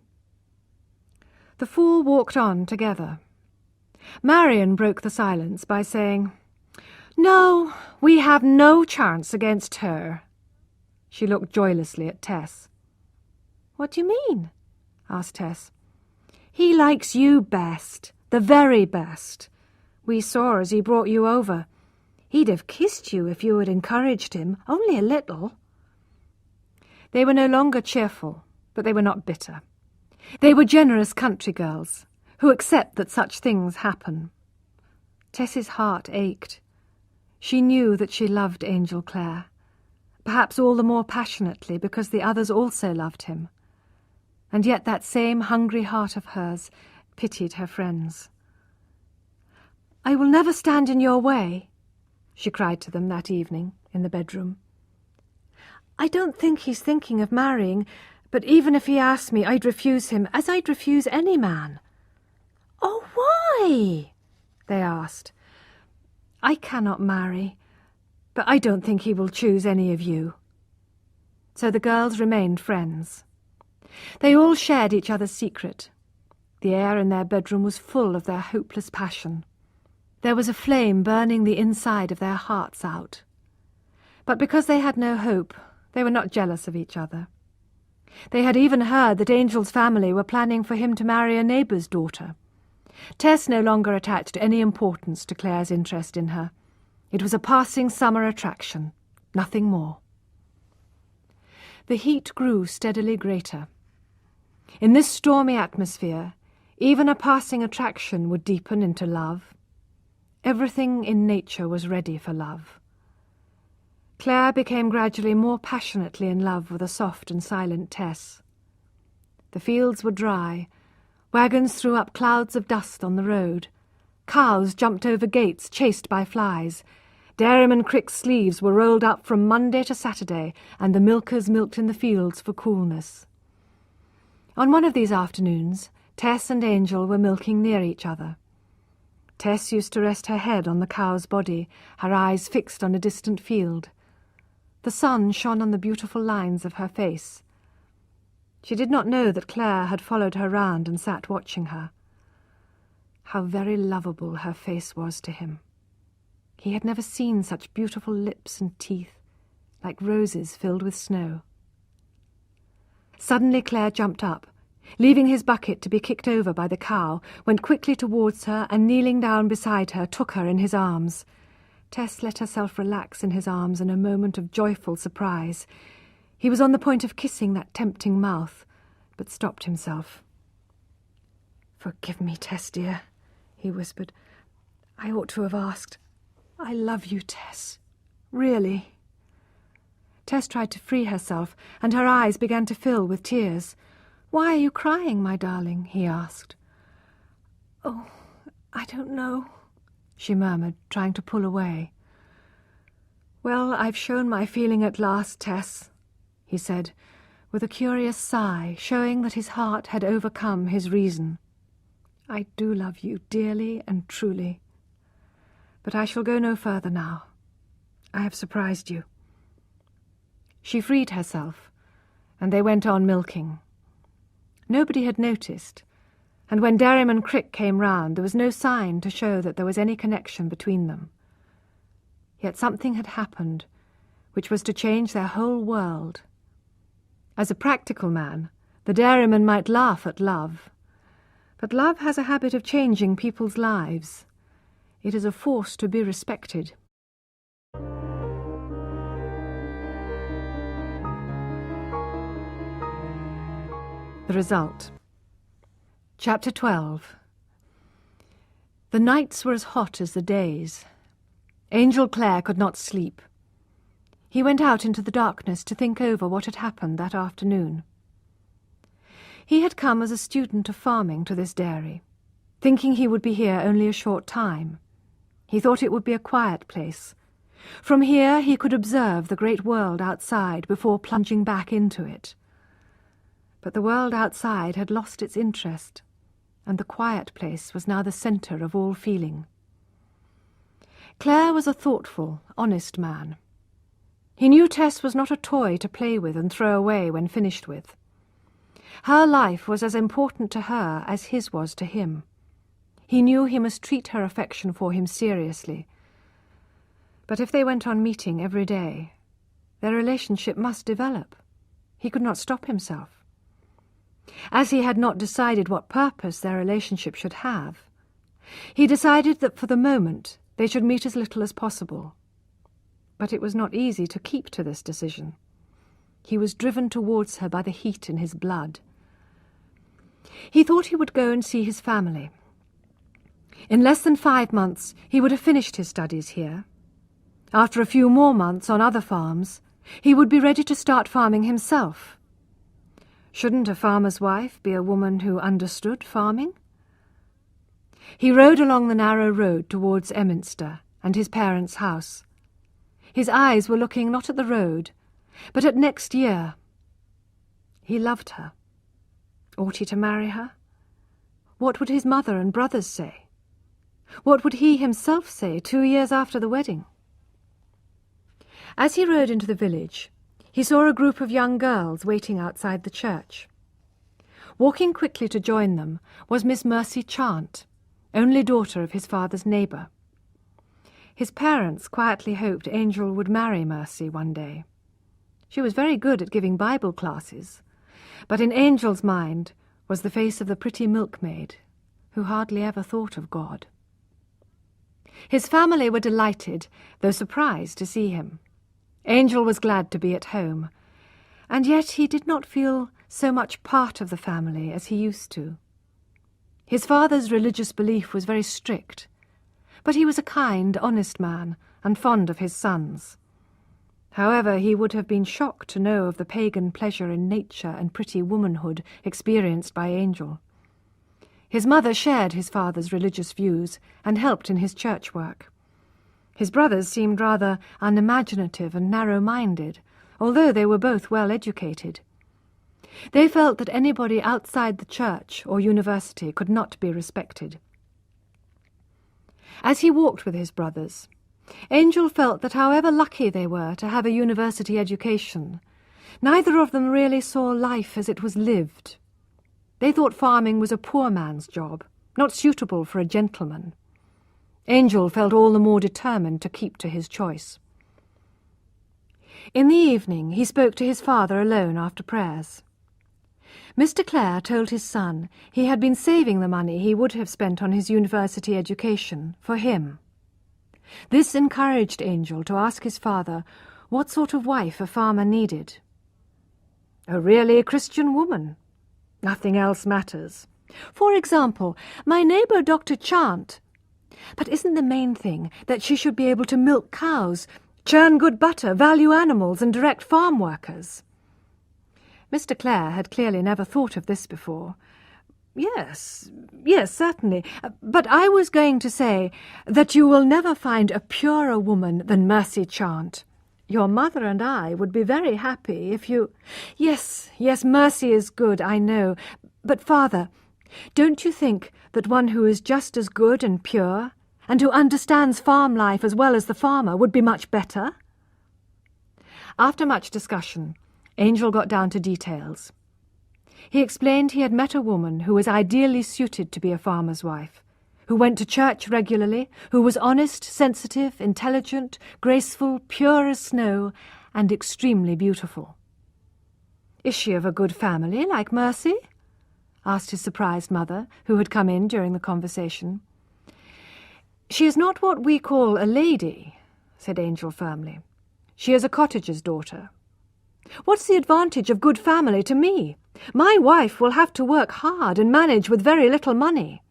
The four walked on together. Marion broke the silence by saying, "No, we have no chance against her." She looked joylessly at Tess. "What do you mean?" asked Tess. "He likes you best, the very best. We saw as he brought you over. He'd have kissed you if you had encouraged him, only a little." They were no longer cheerful, but they were not bitter. They were generous country girls, who accept that such things happen. Tess's heart ached. She knew that she loved Angel Clare, perhaps all the more passionately because the others also loved him. And yet that same hungry heart of hers pitied her friends. "I will never stand in your way," she cried to them that evening in the bedroom. "I don't think he's thinking of marrying, but even if he asked me, I'd refuse him, as I'd refuse any man." "Oh, why?" they asked. "I cannot marry, but I don't think he will choose any of you." So the girls remained friends. They all shared each other's secret. The air in their bedroom was full of their hopeless passion. There was a flame burning the inside of their hearts out. But because they had no hope, they were not jealous of each other. They had even heard that Angel's family were planning for him to marry a neighbour's daughter. Tess no longer attached any importance to Claire's interest in her. It was a passing summer attraction, nothing more. The heat grew steadily greater. In this stormy atmosphere, even a passing attraction would deepen into love. Everything in nature was ready for love. Claire became gradually more passionately in love with a soft and silent Tess. The fields were dry. Wagons threw up clouds of dust on the road. Cows jumped over gates, chased by flies. Dairyman Crick's sleeves were rolled up from Monday to Saturday, and the milkers milked in the fields for coolness. On one of these afternoons, Tess and Angel were milking near each other. Tess used to rest her head on the cow's body, her eyes fixed on a distant field. The sun shone on the beautiful lines of her face. She did not know that Claire had followed her round and sat watching her. How very lovable her face was to him. He had never seen such beautiful lips and teeth, like roses filled with snow. Suddenly Claire jumped up, leaving his bucket to be kicked over by the cow, went quickly towards her and, kneeling down beside her, took her in his arms. Tess let herself relax in his arms in a moment of joyful surprise. He was on the point of kissing that tempting mouth, but stopped himself. "Forgive me, Tess, dear," he whispered. "I ought to have asked. I love you, Tess. Really." Tess tried to free herself, and her eyes began to fill with tears. "Why are you crying, my darling?" he asked. "Oh, I don't know," she murmured, trying to pull away. "Well, I've shown my feeling at last, Tess," he said, with a curious sigh, showing that his heart had overcome his reason. "I do love you dearly and truly. But I shall go no further now. I have surprised you." She freed herself, and they went on milking. Nobody had noticed, and when Dairyman Crick came round, there was no sign to show that there was any connection between them. Yet something had happened which was to change their whole world. As a practical man, the dairyman might laugh at love, but love has a habit of changing people's lives. It is a force to be respected. The result. Chapter 12. The nights were as hot as the days. Angel Clare could not sleep. He went out into the darkness to think over what had happened that afternoon. He had come as a student of farming to this dairy, thinking he would be here only a short time. He thought it would be a quiet place. From here he could observe the great world outside before plunging back into it. But the world outside had lost its interest, and the quiet place was now the centre of all feeling. Clare was a thoughtful, honest man. He knew Tess was not a toy to play with and throw away when finished with. Her life was as important to her as his was to him. He knew he must treat her affection for him seriously. But if they went on meeting every day, their relationship must develop. He could not stop himself. As he had not decided what purpose their relationship should have, he decided that for the moment they should meet as little as possible. But it was not easy to keep to this decision. He was driven towards her by the heat in his blood. He thought he would go and see his family. In less than 5 months he would have finished his studies here. After a few more months on other farms, he would be ready to start farming himself. Shouldn't a farmer's wife be a woman who understood farming? He rode along the narrow road towards Emminster and his parents' house. His eyes were looking not at the road, but at next year. He loved her. Ought he to marry her? What would his mother and brothers say? What would he himself say 2 years after the wedding? As he rode into the village, he saw a group of young girls waiting outside the church. Walking quickly to join them was Miss Mercy Chant, only daughter of his father's neighbour. His parents quietly hoped Angel would marry Mercy one day. She was very good at giving Bible classes, but in Angel's mind was the face of the pretty milkmaid, who hardly ever thought of God. His family were delighted, though surprised, to see him. Angel was glad to be at home, and yet he did not feel so much part of the family as he used to. His father's religious belief was very strict, but he was a kind, honest man, and fond of his sons. However, he would have been shocked to know of the pagan pleasure in nature and pretty womanhood experienced by Angel. His mother shared his father's religious views and helped in his church work. His brothers seemed rather unimaginative and narrow-minded, although they were both well educated. They felt that anybody outside the church or university could not be respected. As he walked with his brothers, Angel felt that however lucky they were to have a university education, neither of them really saw life as it was lived. They thought farming was a poor man's job, not suitable for a gentleman. Angel felt all the more determined to keep to his choice. In the evening he spoke to his father alone after prayers. Mr. Clare told his son he had been saving the money he would have spent on his university education for him. This encouraged Angel to ask his father what sort of wife a farmer needed. A really Christian woman. Nothing else matters. For example, my neighbour Dr. Chant. But isn't the main thing that she should be able to milk cows, churn good butter, value animals, and direct farm workers? Mr. Clare had clearly never thought of this before. Yes, certainly. But I was going to say that you will never find a purer woman than Mercy Chant. Your mother and I would be very happy if you— Yes, Mercy is good, I know. But, Father, don't you think that one who is just as good and pure, and who understands farm life as well as the farmer, would be much better? After much discussion, Angel got down to details. He explained he had met a woman who was ideally suited to be a farmer's wife, who went to church regularly, who was honest, sensitive, intelligent, graceful, pure as snow, and extremely beautiful. Is she of a good family, like Mercy? Asked his surprised mother, who had come in during the conversation. She is not what we call a lady, said Angel firmly. She is a cottager's daughter. What's the advantage of good family to me? My wife will have to work hard and manage with very little money.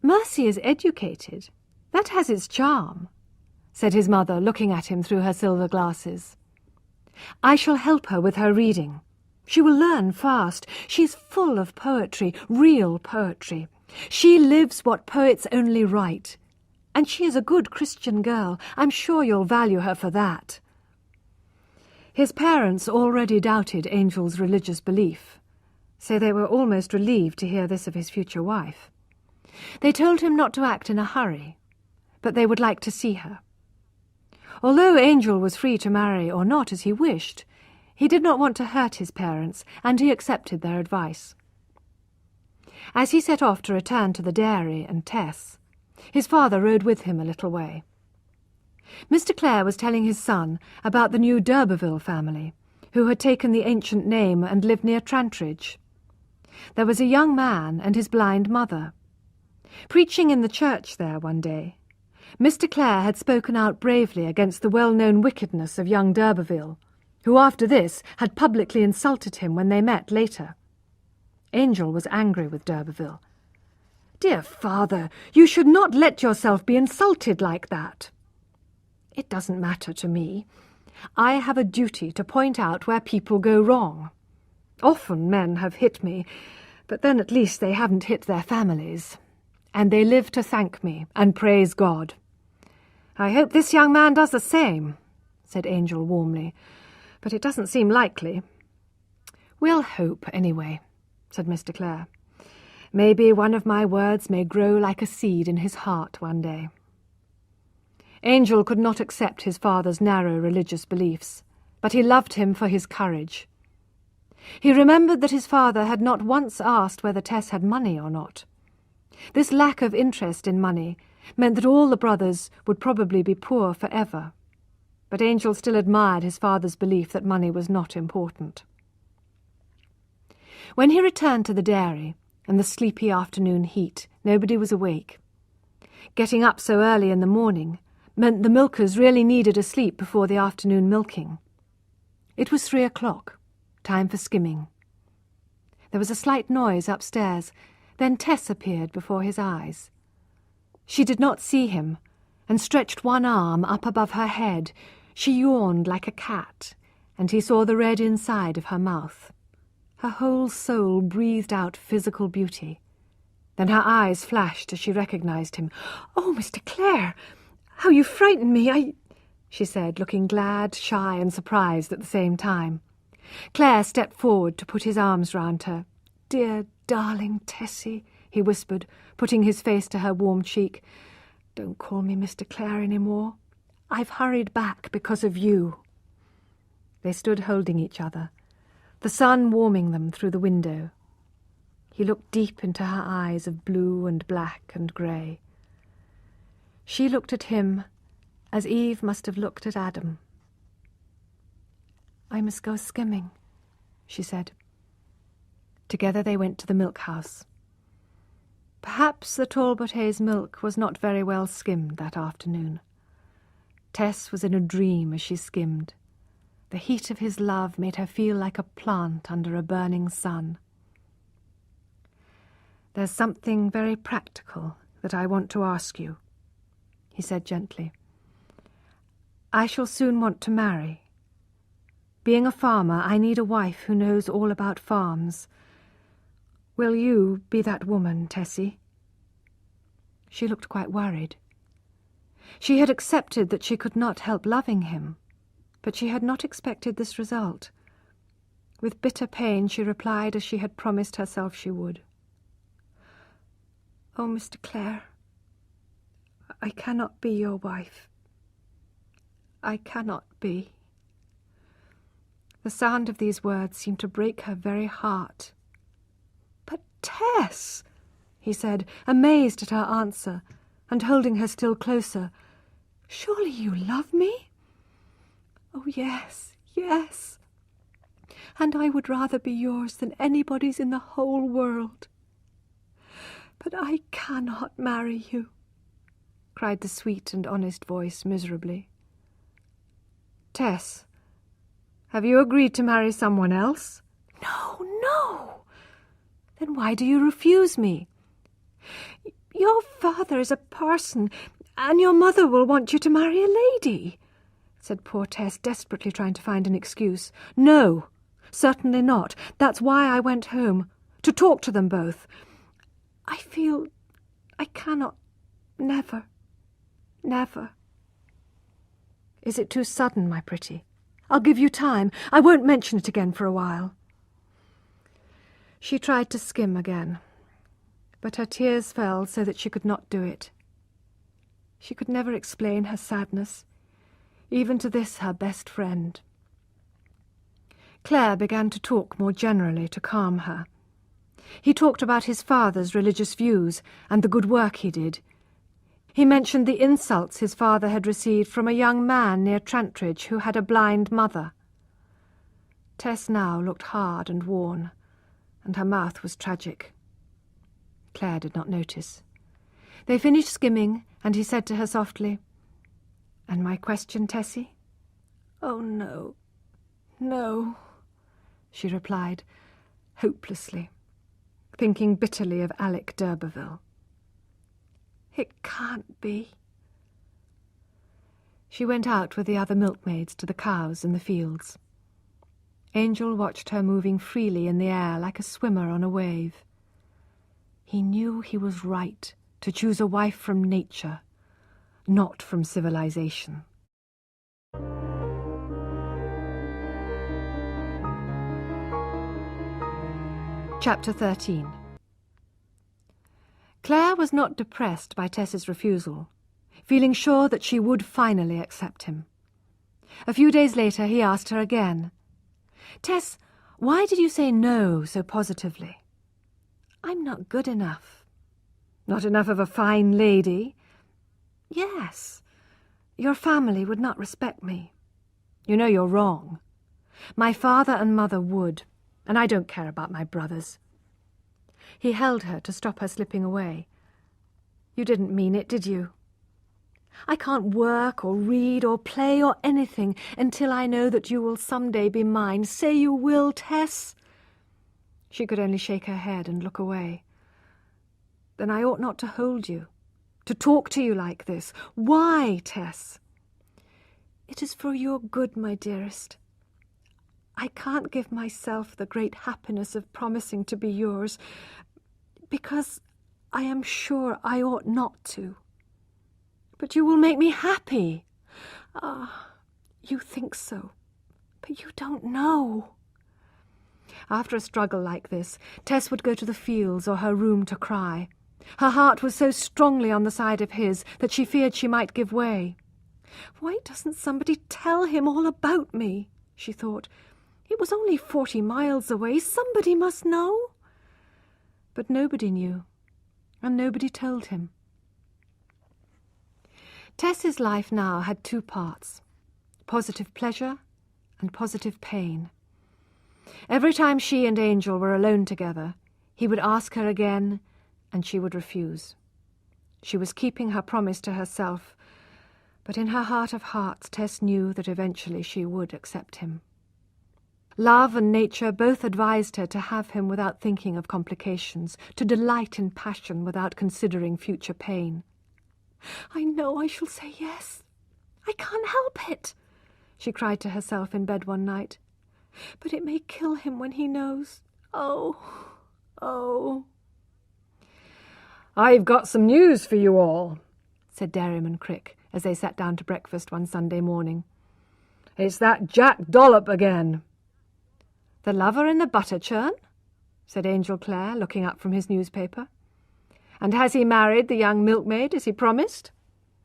Mercy is educated. That has its charm, said his mother, looking at him through her silver glasses. "I shall help her with her reading. She will learn fast. She's full of poetry, real poetry. She lives what poets only write. And she is a good Christian girl. I'm sure you'll value her for that." His parents already doubted Angel's religious belief, so they were almost relieved to hear this of his future wife. They told him not to act in a hurry, but they would like to see her. Although Angel was free to marry or not as he wished, he did not want to hurt his parents, and he accepted their advice. As he set off to return to the dairy and Tess, his father rode with him a little way. Mr. Clare was telling his son about the new Urberville family, who had taken the ancient name and lived near Trantridge. There was a young man and his blind mother. Preaching in the church there one day, Mr. Clare had spoken out bravely against the well-known wickedness of young Urberville, who after this had publicly insulted him when they met later. Angel was angry with Urberville. "Dear father, you should not let yourself be insulted like that." "It doesn't matter to me. I have a duty to point out where people go wrong. Often men have hit me, but then at least they haven't hit their families. And they live to thank me and praise God. I hope this young man does the same," said Angel warmly, "but it doesn't seem likely." "We'll hope, anyway," said Mr. Clare. "Maybe one of my words may grow like a seed in his heart one day." Angel could not accept his father's narrow religious beliefs, but he loved him for his courage. He remembered that his father had not once asked whether Tess had money or not. This lack of interest in money meant that all the brothers would probably be poor forever, but Angel still admired his father's belief that money was not important. When he returned to the dairy, in the sleepy afternoon heat, nobody was awake. Getting up so early in the morning meant the milkers really needed a sleep before the afternoon milking. It was 3 o'clock, time for skimming. There was a slight noise upstairs, then Tess appeared before his eyes. She did not see him, and stretched one arm up above her head. She yawned like a cat, and he saw the red inside of her mouth. Her whole soul breathed out physical beauty. Then her eyes flashed as she recognized him. "Oh, Mr. Clare! How you frightened me! She said, looking glad, shy, and surprised at the same time. Clare stepped forward to put his arms round her. "Dear, darling Tessie," he whispered, putting his face to her warm cheek. "Don't call me Mr. Clare any more. I've hurried back because of you." They stood holding each other, the sun warming them through the window. He looked deep into her eyes of blue and black and grey. She looked at him as Eve must have looked at Adam. "I must go skimming," she said. Together they went to the milk-house. Perhaps the Talbotays' milk was not very well skimmed that afternoon. Tess was in a dream as she skimmed. The heat of his love made her feel like a plant under a burning sun. "There's something very practical that I want to ask you," he said gently. "I shall soon want to marry. Being a farmer, I need a wife who knows all about farms. Will you be that woman, Tessie?" She looked quite worried. She had accepted that she could not help loving him, but she had not expected this result. With bitter pain she replied as she had promised herself she would. "Oh, Mr. Clare, I cannot be your wife. I cannot be." The sound of these words seemed to break her very heart. "But Tess," he said, amazed at her answer, and holding her still closer, "surely you love me?" "Oh, yes, yes. And I would rather be yours than anybody's in the whole world. But I cannot marry you," cried the sweet and honest voice miserably. "Tess, have you agreed to marry someone else?" "No, no." "Then why do you refuse me?" "Your father is a parson, And your mother will want you to marry a lady, said poor Tess, desperately trying to find an excuse. No, certainly not. That's why I went home, to talk to them both. I feel I cannot, never. Is it too sudden, my pretty? I'll give you time. I won't mention it again for a while. She tried to skim again, but her tears fell so that she could not do it. She could never explain her sadness, even to this her best friend. Claire began to talk more generally to calm her. He talked about his father's religious views and the good work he did. He mentioned the insults his father had received from a young man near Trantridge who had a blind mother. Tess now looked hard and worn, and her mouth was tragic. Claire did not notice. They finished skimming, and he said to her softly, "And my question, Tessie?" "Oh, no, no," she replied, hopelessly, thinking bitterly of Alec d'Urberville. "It can't be." She went out with the other milkmaids to the cows in the fields. Angel watched her moving freely in the air like a swimmer on a wave. He knew he was right to choose a wife from nature, not from civilization. Chapter 13. Claire was not depressed by Tess's refusal, feeling sure that she would finally accept him. A few days later he asked her again, "Tess, why did you say no so positively?" "I'm not good enough." "Not enough of a fine lady?" "Yes. Your family would not respect me." "You know you're wrong. My father and mother would, and I don't care about my brothers." He held her to stop her slipping away. "You didn't mean it, did you?" "I can't work or read or play or anything until I know that you will someday be mine. Say you will, Tess." She could only shake her head and look away. "Then I ought not to hold you, to talk to you like this. Why, Tess?" "It is for your good, my dearest. I can't give myself the great happiness of promising to be yours, because I am sure I ought not to." "But you will make me happy." "Ah, you think so, but you don't know." After a struggle like this, Tess would go to the fields or her room to cry. Her heart was so strongly on the side of his that she feared she might give way. "Why doesn't somebody tell him all about me?" she thought. "It was only 40 miles away. Somebody must know." But nobody knew, and nobody told him. Tess's life now had two parts, positive pleasure and positive pain. Every time she and Angel were alone together, he would ask her again, and she would refuse. She was keeping her promise to herself, but in her heart of hearts Tess knew that eventually she would accept him. Love and nature both advised her to have him without thinking of complications, to delight in passion without considering future pain. "I know I shall say yes. I can't help it," she cried to herself in bed one night. "But it may kill him when he knows. Oh, oh." "I've got some news for you all," said Dairyman Crick, as they sat down to breakfast one Sunday morning. "It's that Jack Dollop again." "The lover in the butter churn?" said Angel Clare, looking up from his newspaper. "And has he married the young milkmaid as he promised?"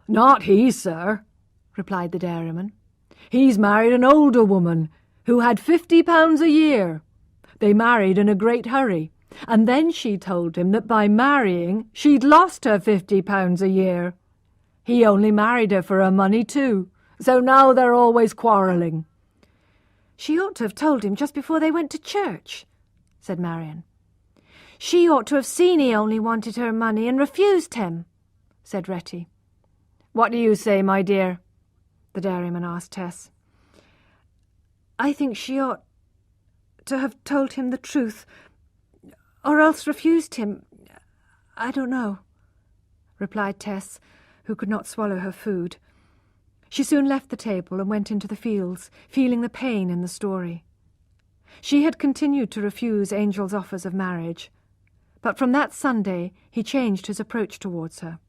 "Not he, sir," replied the dairyman. "He's married an older woman who had £50 a year. They married in a great hurry, and then she told him that by marrying she'd lost her £50 a year. He only married her for her money too, so now they're always quarrelling." "She ought to have told him just before they went to church," said Marion. "She ought to have seen he only wanted her money and refused him," said Retty. "What do you say, my dear?" the dairyman asked Tess. "I think she ought to have told him the truth, or else refused him. I don't know," replied Tess, who could not swallow her food. She soon left the table and went into the fields, feeling the pain in the story. She had continued to refuse Angel's offers of marriage, but from that Sunday he changed his approach towards her.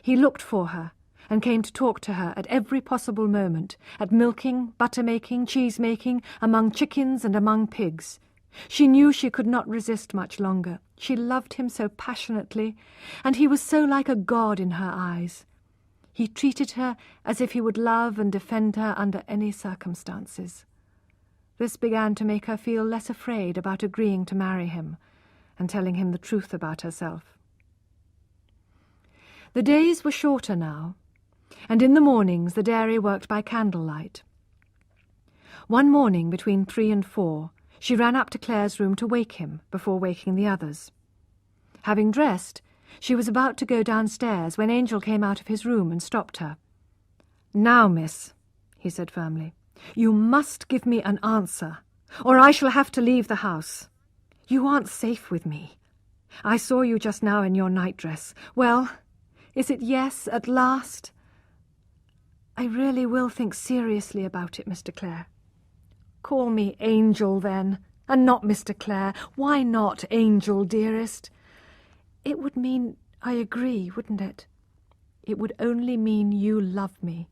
He looked for her and came to talk to her at every possible moment, at milking, butter-making, cheese-making, among chickens and among pigs. She knew she could not resist much longer. She loved him so passionately, and he was so like a god in her eyes. He treated her as if he would love and defend her under any circumstances. This began to make her feel less afraid about agreeing to marry him and telling him the truth about herself. The days were shorter now, and in the mornings the dairy worked by candlelight. One morning between 3 and 4, she ran up to Claire's room to wake him before waking the others. Having dressed, she was about to go downstairs when Angel came out of his room and stopped her. "Now, miss," he said firmly, "you must give me an answer, or I shall have to leave the house. You aren't safe with me. I saw you just now in your nightdress. Well, is it yes at last?" "I really will think seriously about it, Mr. Clare." "Call me Angel, then, and not Mr. Clare. Why not Angel, dearest?" "It would mean I agree, wouldn't it?" "It would only mean you love me,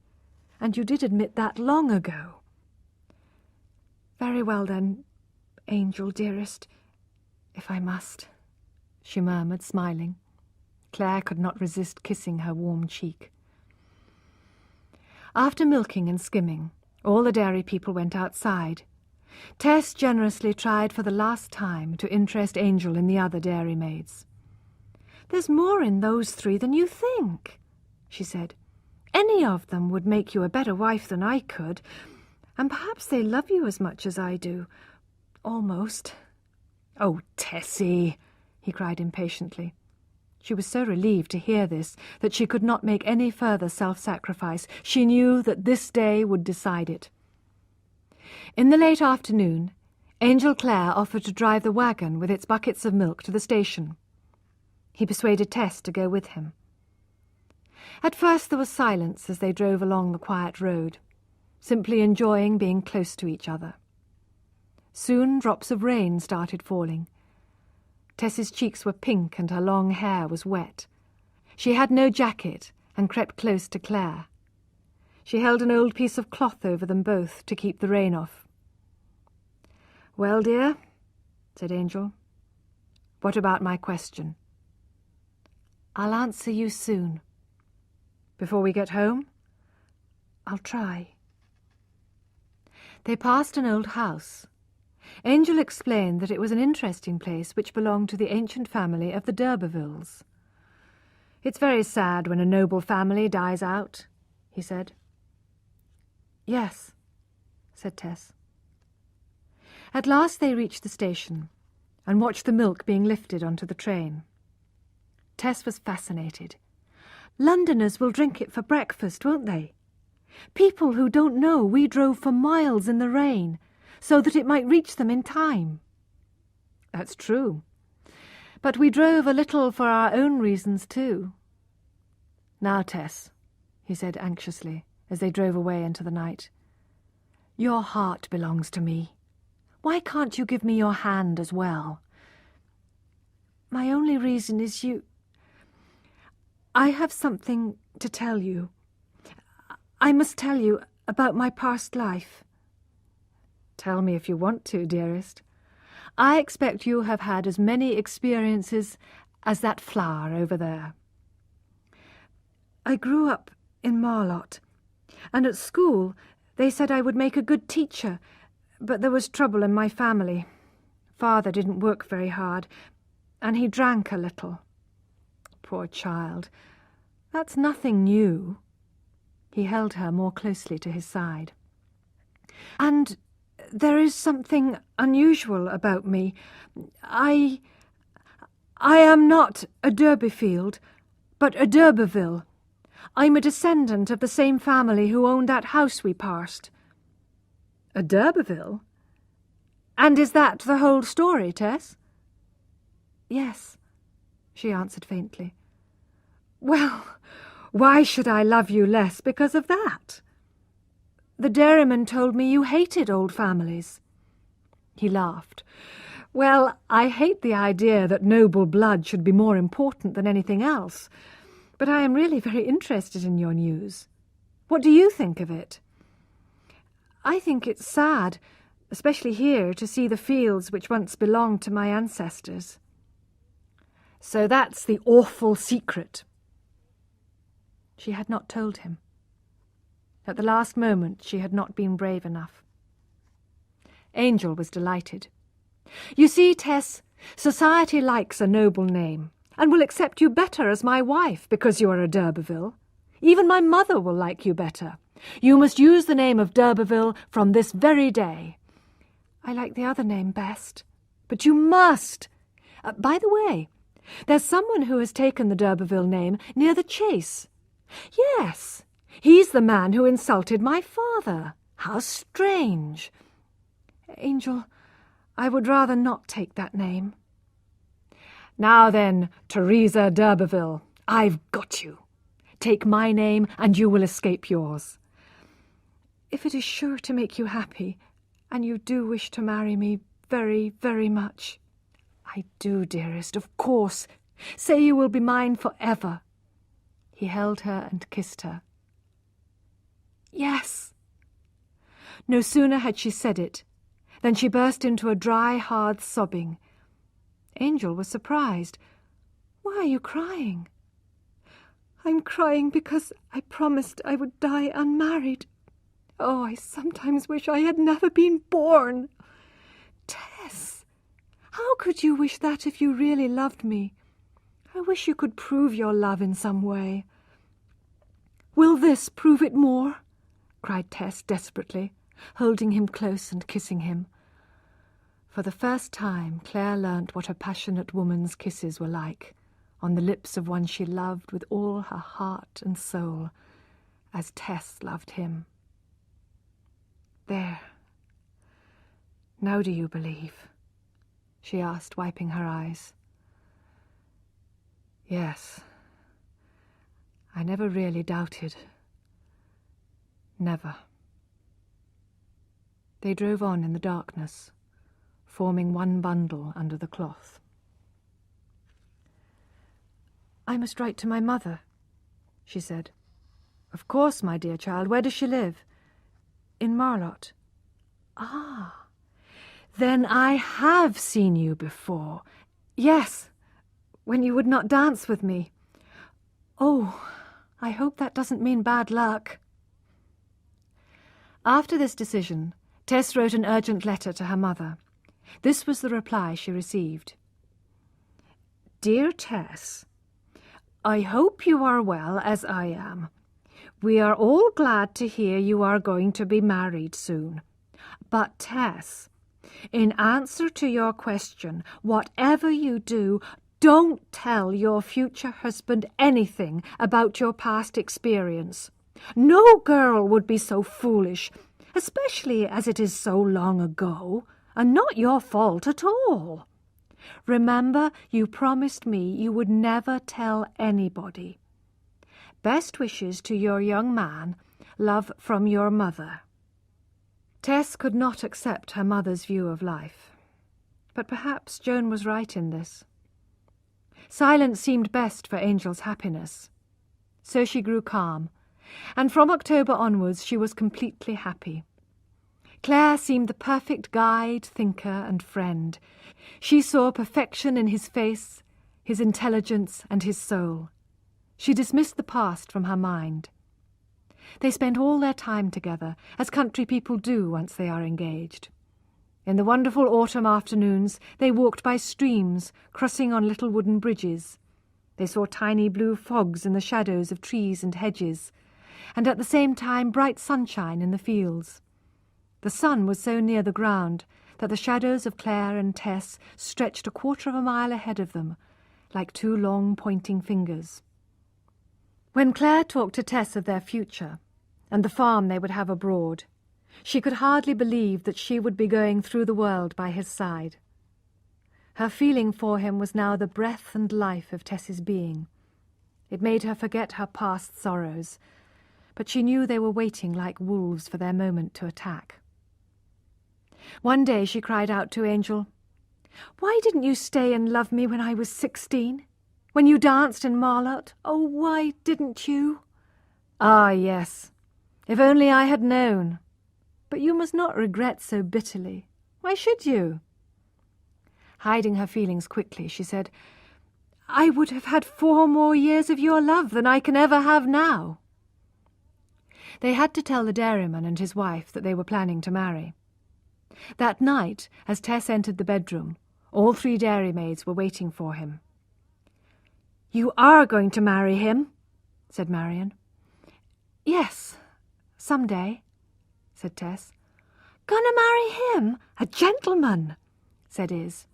and you did admit that long ago." "Very well, then, Angel, dearest, if I must," she murmured, smiling. Claire could not resist kissing her warm cheek. After milking and skimming, all the dairy people went outside. Tess generously tried for the last time to interest Angel in the other dairymaids. "There's more in those 3 than you think," she said. "Any of them would make you a better wife than I could, and perhaps they love you as much as I do. Almost." "Oh, Tessie!" he cried impatiently. She was so relieved to hear this that she could not make any further self-sacrifice. She knew that this day would decide it. In the late afternoon, Angel Clare offered to drive the wagon with its buckets of milk to the station. He persuaded Tess to go with him. At first there was silence as they drove along the quiet road, simply enjoying being close to each other. Soon drops of rain started falling. Tess's cheeks were pink and her long hair was wet. She had no jacket and crept close to Claire. She held an old piece of cloth over them both to keep the rain off. "Well, dear," said Angel, "what about my question?" "I'll answer you soon." "Before we get home?" "I'll try." They passed an old house. Angel explained that it was an interesting place which belonged to the ancient family of the Urbervilles. "It's very sad when a noble family dies out," he said. "Yes," said Tess. At last they reached the station and watched the milk being lifted onto the train. Tess was fascinated. "Londoners will drink it for breakfast, won't they? People who don't know we drove for miles in the rain so that it might reach them in time." "That's true. But we drove a little for our own reasons too." "Now, Tess," he said anxiously as they drove away into the night, "your heart belongs to me. Why can't you give me your hand as well?" "My only reason is you... I have something to tell you. I must tell you about my past life." "Tell me if you want to, dearest. I expect you have had as many experiences as that flower over there." "I grew up in Marlott, and at school they said I would make a good teacher, but there was trouble in my family. Father didn't work very hard, and he drank a little." "Poor child. That's nothing new." He held her more closely to his side. "And there is something unusual about me. I am not a Durbeyfield, but a d'Urberville. I'm a descendant of the same family who owned that house we passed." "A d'Urberville? And is that the whole story, Tess?" "Yes," she answered faintly. Well, Why should I love you less because of that? The dairyman told me you hated old families. He laughed. Well, I hate the idea that noble blood should be more important than anything else, but I am really very interested in your news. What do you think of it? I think it's sad, especially here, to see the fields which once belonged to my ancestors. So that's the awful secret. She had not told him. At the last moment she had not been brave enough. Angel was delighted. You see, Tess, society likes a noble name, and will accept you better as my wife because you are a d'Urberville. Even my mother will like you better. You must use the name of d'Urberville from this very day. I like the other name best, but you must. By the way, there's someone who has taken the d'Urberville name near the Chase. Yes, he's the man who insulted my father. How strange. Angel, I would rather not take that name. Now then, Teresa d'Urberville, I've got you. Take my name and you will escape yours. If it is sure to make you happy, and you do wish to marry me very, very much. I do, dearest, of course. Say you will be mine forever. He held her and kissed her. Yes. No sooner had she said it than she burst into a dry, hard sobbing. Angel was surprised. Why are you crying? I'm crying because I promised I would die unmarried. Oh, I sometimes wish I had never been born. Tess, how could you wish that if you really loved me? I wish you could prove your love in some way. Will this prove it more? Cried Tess desperately, holding him close and kissing him. For the first time, Claire learnt what a passionate woman's kisses were like, on the lips of one she loved with all her heart and soul, as Tess loved him. There. Now do you believe? She asked, wiping her eyes. Yes. I never really doubted. Never. They drove on in the darkness, forming one bundle under the cloth. I must write to my mother, she said. Of course, my dear child. Where does she live? In Marlott. Ah, then I have seen you before. Yes, when you would not dance with me. Oh, I hope that doesn't mean bad luck. After this decision, Tess wrote an urgent letter to her mother. This was the reply she received. Dear Tess, I hope you are well as I am. We are all glad to hear you are going to be married soon. But Tess, in answer to your question, whatever you do, don't tell your future husband anything about your past experience. No girl would be so foolish, especially as it is so long ago, and not your fault at all. Remember, you promised me you would never tell anybody. Best wishes to your young man. Love from your mother. Tess could not accept her mother's view of life, but perhaps Joan was right in this. Silence seemed best for Angel's happiness. So she grew calm, and from October onwards she was completely happy. Claire seemed the perfect guide, thinker, and friend. She saw perfection in his face, his intelligence, and his soul. She dismissed the past from her mind. They spent all their time together, as country people do once they are engaged. In the wonderful autumn afternoons, they walked by streams, crossing on little wooden bridges. They saw tiny blue fogs in the shadows of trees and hedges, and at the same time bright sunshine in the fields. The sun was so near the ground that the shadows of Claire and Tess stretched 1/4 of a mile ahead of them, like 2 long pointing fingers. When Claire talked to Tess of their future, and the farm they would have abroad, she could hardly believe that she would be going through the world by his side. Her feeling for him was now the breath and life of Tess's being, It made her forget her past sorrows, but she knew they were waiting like wolves for their moment to attack. One day she cried out to Angel, "Why didn't you stay and love me when I was 16? When you danced in Marlott? Oh, why didn't you?" "Ah, yes. If only I had known. But you must not regret so bitterly. Why should you?" Hiding her feelings quickly, she said, "I would have had 4 more years of your love than I can ever have now." They had to tell the dairyman and his wife that they were planning to marry. That night, as Tess entered the bedroom, all 3 dairymaids were waiting for him. "You are going to marry him?" said Marion. "Yes, some day," said Tess. "Gonna marry him? A gentleman?" said Iz.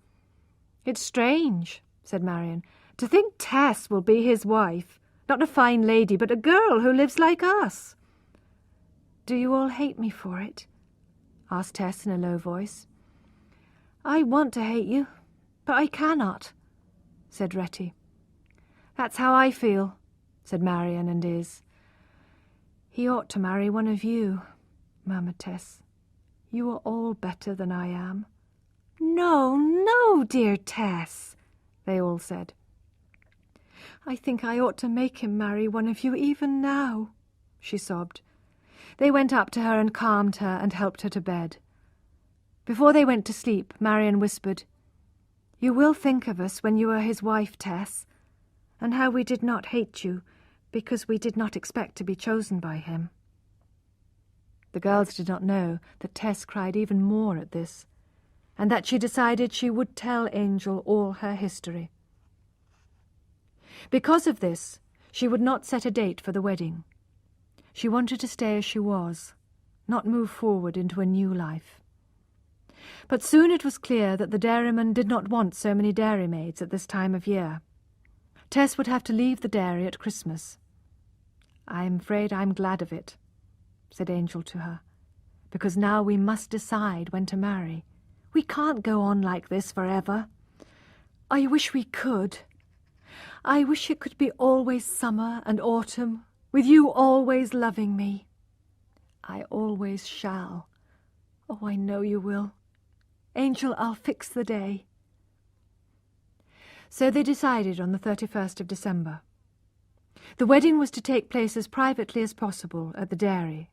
"It's strange," said Marion, "to think Tess will be his wife. Not a fine lady, but a girl who lives like us." "Do you all hate me for it?" asked Tess in a low voice. "I want to hate you, but I cannot," said Retty. "That's how I feel," said Marion and Iz. "He ought to marry one of you," murmured Tess. "You are all better than I am." "No, no, dear Tess," they all said. "I think I ought to make him marry one of you even now," she sobbed. They went up to her and calmed her and helped her to bed. Before they went to sleep, Marion whispered, "You will think of us when you are his wife, Tess, and how we did not hate you because we did not expect to be chosen by him." The girls did not know that Tess cried even more at this, and that she decided she would tell Angel all her history. Because of this, she would not set a date for the wedding. She wanted to stay as she was, not move forward into a new life. But soon it was clear that the dairyman did not want so many dairymaids at this time of year. Tess would have to leave the dairy at Christmas. "I'm afraid I'm glad of it," said Angel to her, "because now we must decide when to marry. We can't go on like this forever. I wish we could. I wish it could be always summer and autumn, with you always loving me. I always shall. Oh, I know you will. Angel, I'll fix the day." So they decided on the 31st of December. The wedding was to take place as privately as possible at the dairy.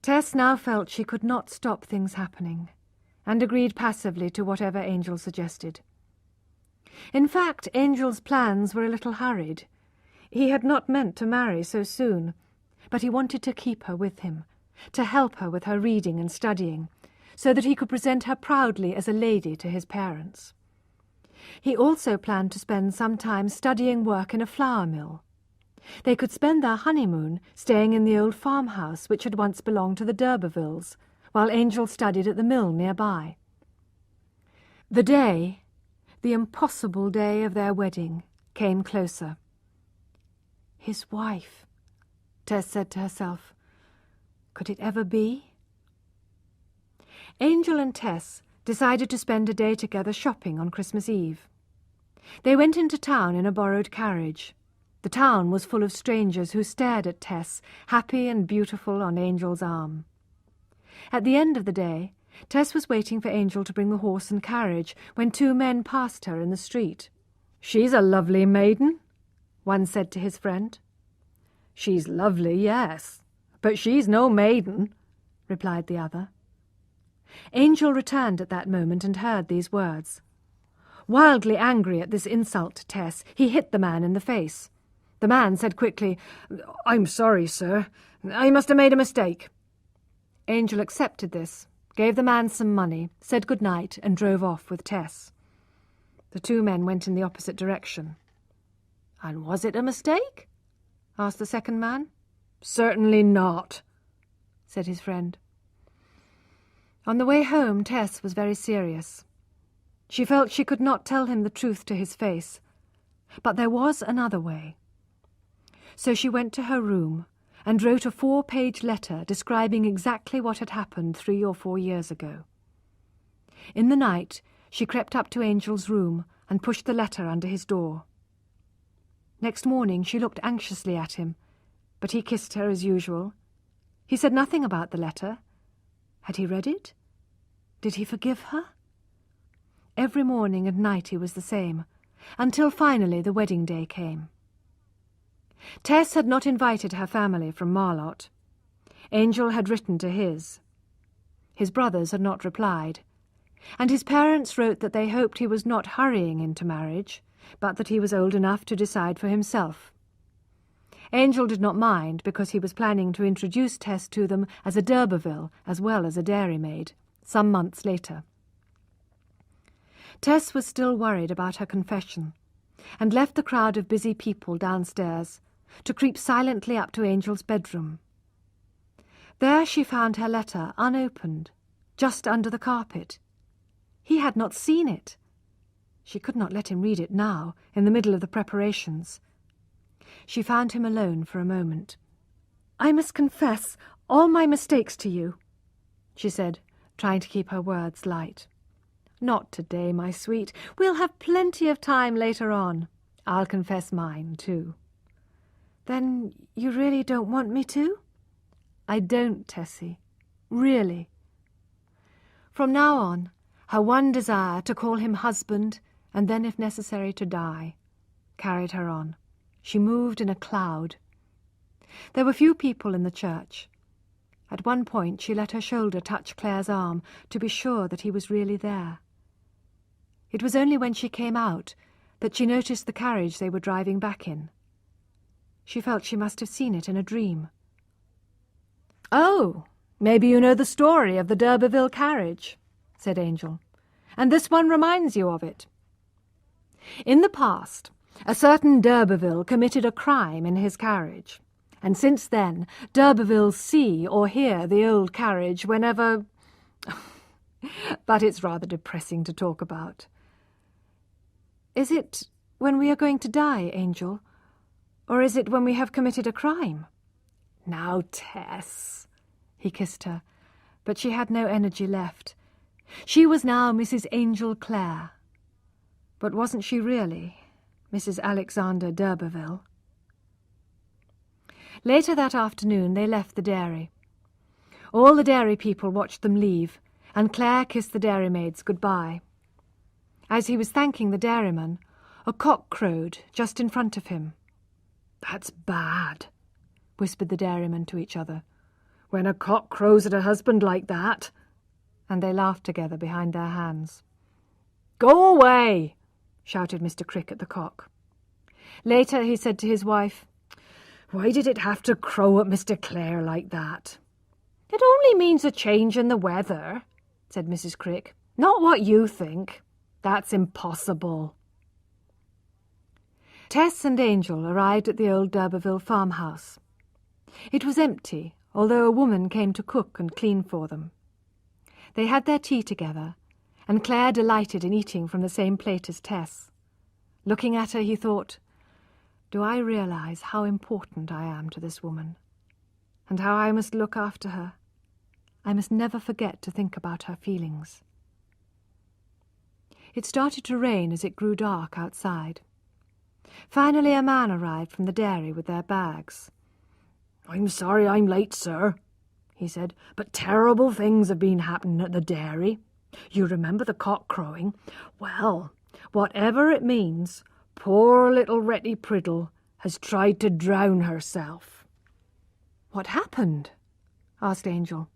Tess now felt she could not stop things happening, and agreed passively to whatever Angel suggested. In fact, Angel's plans were a little hurried. He had not meant to marry so soon, but he wanted to keep her with him, to help her with her reading and studying, so that he could present her proudly as a lady to his parents. He also planned to spend some time studying work in a flour mill. They could spend their honeymoon staying in the old farmhouse which had once belonged to the Urbervilles, while Angel studied at the mill nearby. The day, the impossible day of their wedding, came closer. His wife, Tess said to herself. Could it ever be? Angel and Tess decided to spend a day together shopping on Christmas Eve. They went into town in a borrowed carriage. The town was full of strangers who stared at Tess, happy and beautiful on Angel's arm. At the end of the day, Tess was waiting for Angel to bring the horse and carriage when 2 men passed her in the street. "She's a lovely maiden," one said to his friend. "She's lovely, yes, but she's no maiden," replied the other. Angel returned at that moment and heard these words. Wildly angry at this insult to Tess, he hit the man in the face. The man said quickly, "I'm sorry, sir. I must have made a mistake." Angel accepted this, gave the man some money, said good night, and drove off with Tess. The 2 men went in the opposite direction. "And was it a mistake?" asked the second man. "Certainly not," said his friend. On the way home, Tess was very serious. She felt she could not tell him the truth to his face, but there was another way. So she went to her room and wrote a 4-page letter describing exactly what had happened 3 or 4 years ago. In the night, she crept up to Angel's room and pushed the letter under his door. Next morning she looked anxiously at him, but he kissed her as usual. He said nothing about the letter. Had he read it? Did he forgive her? Every morning and night he was the same, until finally the wedding day came. Tess had not invited her family from Marlott. Angel had written to his. His brothers had not replied, and his parents wrote that they hoped he was not hurrying into marriage, but that he was old enough to decide for himself. Angel did not mind, because he was planning to introduce Tess to them as a d'Urberville as well as a dairymaid, some months later. Tess was still worried about her confession, and left the crowd of busy people downstairs to creep silently up to Angel's bedroom. There she found her letter unopened, just under the carpet. He had not seen it. She could not let him read it now, in the middle of the preparations. She found him alone for a moment. "I must confess all my mistakes to you," she said, trying to keep her words light. "Not today, my sweet. We'll have plenty of time later on. I'll confess mine, too." "Then you really don't want me to?" "I don't, Tessie. Really." From now on, her one desire to call him husband, and then, if necessary, to die, carried her on. She moved in a cloud. There were few people in the church. At one point she let her shoulder touch Claire's arm to be sure that he was really there. It was only when she came out that she noticed the carriage they were driving back in. She felt she must have seen it in a dream. "Oh, maybe you know the story of the d'Urberville carriage," said Angel, "and this one reminds you of it. In the past, a certain d'Urberville committed a crime in his carriage, and since then d'Urbervilles see or hear the old carriage whenever... But it's rather depressing to talk about." "Is it when we are going to die, Angel? Or is it when we have committed a crime?" "Now, Tess." He kissed her, but she had no energy left. She was now Mrs. Angel Clare. But wasn't she really Mrs. Alexander d'Urberville? Later that afternoon they left the dairy. All the dairy people watched them leave, and Claire kissed the dairymaids good-bye. As he was thanking the dairyman, a cock crowed just in front of him. "That's bad," whispered the dairymen to each other, "when a cock crows at a husband like that." And they laughed together behind their hands. "Go away!" shouted Mr. Crick at the cock. Later he said to his wife, "Why did it have to crow at Mr. Clare like that?" "It only means a change in the weather," said Mrs. Crick. "Not what you think. That's impossible." Tess and Angel arrived at the old d'Urberville farmhouse. It was empty, although a woman came to cook and clean for them. They had their tea together, and Claire delighted in eating from the same plate as Tess. Looking at her, he thought, "Do I realize how important I am to this woman, and how I must look after her? I must never forget to think about her feelings." It started to rain as it grew dark outside. Finally a man arrived from the dairy with their bags. "I'm sorry I'm late, sir," he said, "but terrible things have been happening at the dairy. You remember the cock crowing? Well, whatever it means, poor little Retty Priddle has tried to drown herself." "What happened?" asked Angel.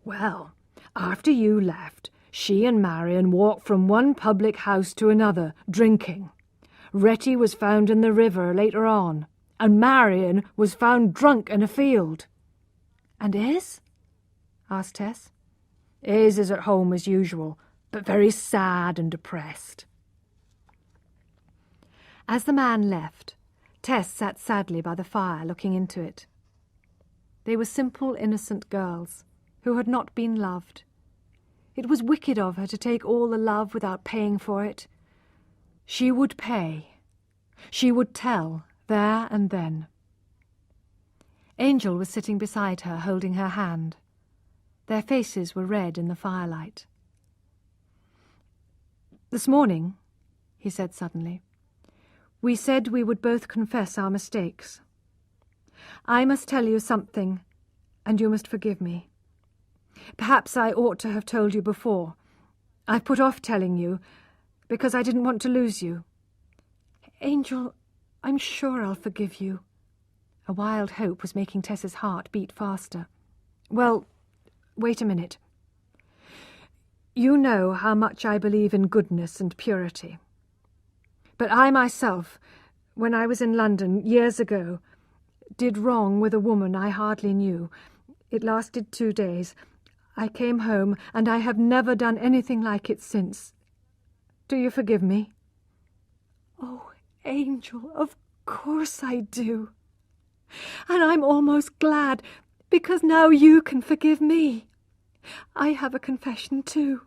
"Well, after you left, she and Marion walked from one public house to another, drinking. Retty was found in the river later on, and Marion was found drunk in a field." "And Iz?" asked Tess. "Iz is at home as usual, but very sad and depressed." As the man left, Tess sat sadly by the fire looking into it. They were simple, innocent girls who had not been loved. It was wicked of her to take all the love without paying for it. She would pay. She would tell, there and then. Angel was sitting beside her, holding her hand. Their faces were red in the firelight. "This morning," he said suddenly, We said we would both confess our mistakes. I must tell you something, and you must forgive me. Perhaps I ought to have told you before. I put off telling you, because I didn't want to lose you. Angel, I'm sure I'll forgive you. A wild hope was making Tess's heart beat faster. Well, wait a minute. You know how much I believe in goodness and purity. But I myself, when I was in London years ago, did wrong with a woman I hardly knew. It lasted 2 days. I came home, and I have never done anything like it since. Do you forgive me? Oh, Angel, of course I do. And I'm almost glad, because now you can forgive me. I have a confession too.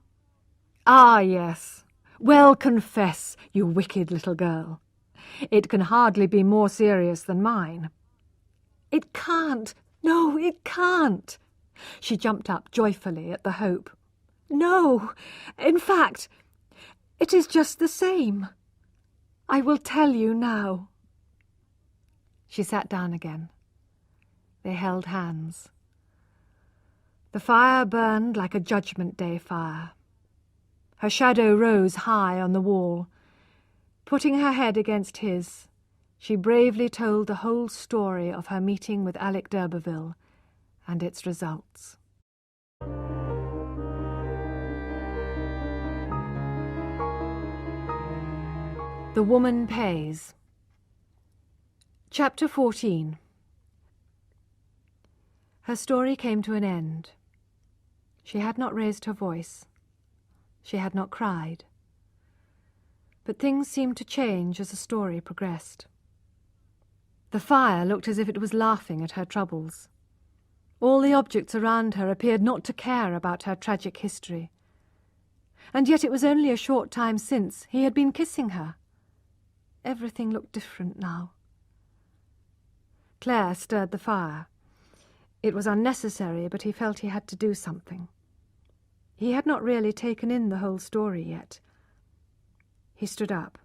Ah, yes. Well, confess, you wicked little girl. It can hardly be more serious than mine. It can't. No, it can't. She jumped up joyfully at the hope. No, in fact, it is just the same. I will tell you now. She sat down again. They held hands. The fire burned like a Judgment Day fire. Her shadow rose high on the wall. Putting her head against his, she bravely told the whole story of her meeting with Alec d'Urberville and its results. The Woman Pays. Chapter 14. Her story came to an end. She had not raised her voice. She had not cried. But things seemed to change as the story progressed. The fire looked as if it was laughing at her troubles. All the objects around her appeared not to care about her tragic history. And yet it was only a short time since he had been kissing her. Everything looked different now. Claire stirred the fire. It was unnecessary, but he felt he had to do something. He had not really taken in the whole story yet. He stood up.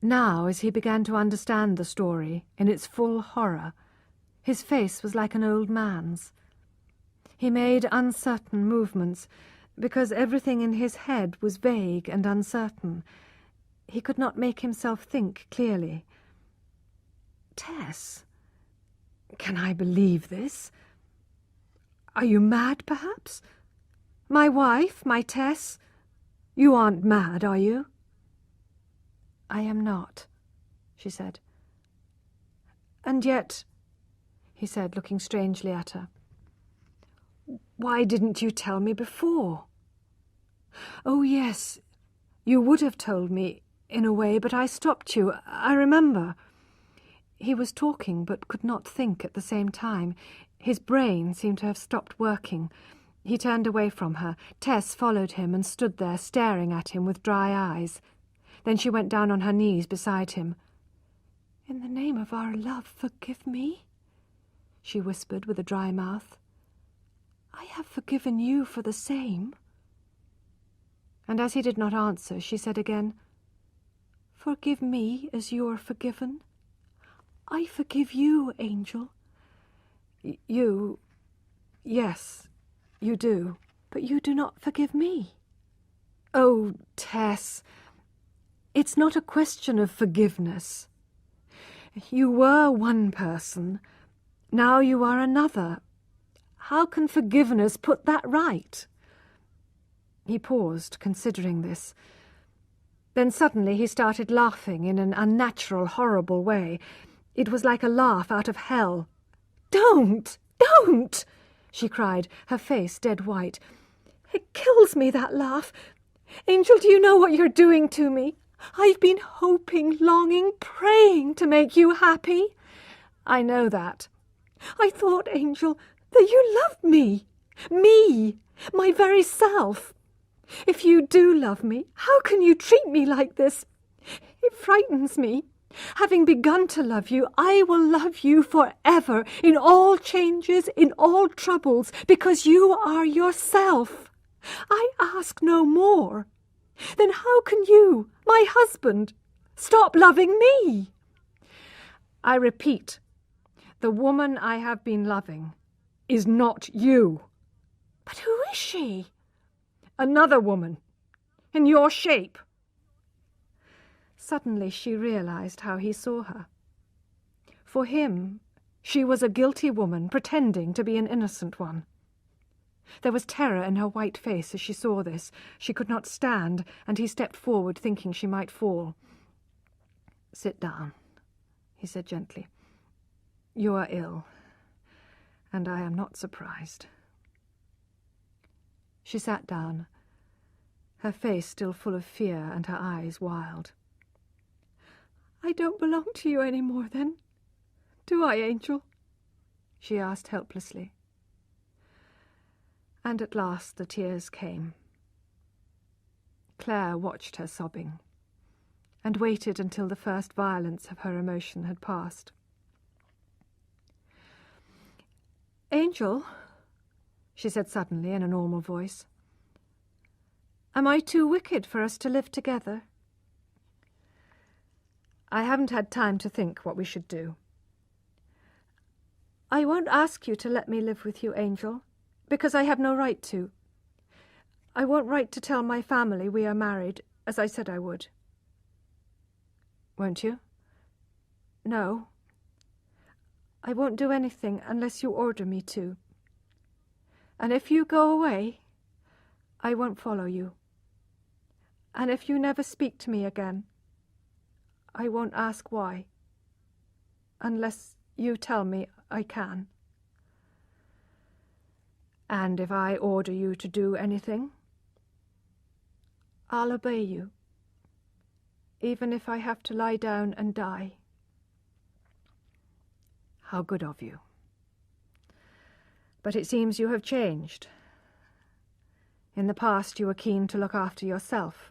Now, as he began to understand the story in its full horror, his face was like an old man's. He made uncertain movements, because everything in his head was vague and uncertain. He could not make himself think clearly. Tess, can I believe this? Are you mad, perhaps? My wife, my Tess? You aren't mad, are you? I am not, she said. And yet, he said, looking strangely at her, why didn't you tell me before? Oh, yes, you would have told me, in a way, but I stopped you, I remember. He was talking, but could not think at the same time. His brain seemed to have stopped working. He turned away from her. Tess followed him and stood there staring at him with dry eyes. Then she went down on her knees beside him. In the name of our love, forgive me, she whispered with a dry mouth. I have forgiven you for the same. And as he did not answer, she said again, forgive me as you are forgiven. I forgive you, Angel. You... yes, you do. But you do not forgive me. Oh, Tess, it's not a question of forgiveness. You were one person. Now you are another. How can forgiveness put that right? He paused, considering this. Then suddenly he started laughing in an unnatural, horrible way. It was like a laugh out of hell. Don't! Don't! She cried, her face dead white. It kills me, that laugh. Angel, do you know what you're doing to me? I've been hoping, longing, praying to make you happy. I know that. I thought, Angel, that you loved me. Me, my very self. If you do love me, how can you treat me like this? It frightens me. Having begun to love you, I will love you forever, in all changes, in all troubles, because you are yourself. I ask no more. Then how can you, my husband, Stop loving me! I repeat, the woman I have been loving is not you. But who is she? Another woman, in your shape. Suddenly she realized how he saw her. For him, she was a guilty woman pretending to be an innocent one. There was terror in her white face as she saw this. She could not stand, and he stepped forward, thinking she might fall. "Sit down," he said gently. "You are ill, and I am not surprised." She sat down, her face still full of fear and her eyes wild. "I don't belong to you any more, then, do I, Angel?" she asked helplessly. And at last the tears came. Claire watched her sobbing, and waited until the first violence of her emotion had passed. "Angel," she said suddenly in a normal voice, "am I too wicked for us to live together?" "I haven't had time to think what we should do." "I won't ask you to let me live with you, Angel, because I have no right to. I won't write to tell my family we are married, as I said I would." "Won't you?" "No. I won't do anything unless you order me to. And if you go away, I won't follow you. And if you never speak to me again, I won't ask why, unless you tell me I can." "And if I order you to do anything?" "I'll obey you, even if I have to lie down and die." "How good of you. But it seems you have changed. In the past you were keen to look after yourself.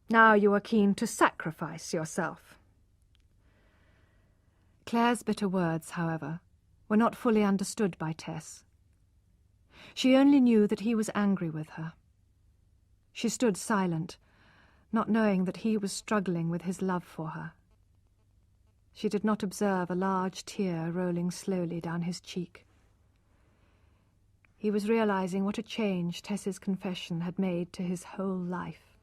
Now you are keen to sacrifice yourself." Claire's bitter words, however, were not fully understood by Tess. She only knew that he was angry with her. She stood silent, not knowing that he was struggling with his love for her. She did not observe a large tear rolling slowly down his cheek. He was realizing what a change Tess's confession had made to his whole life.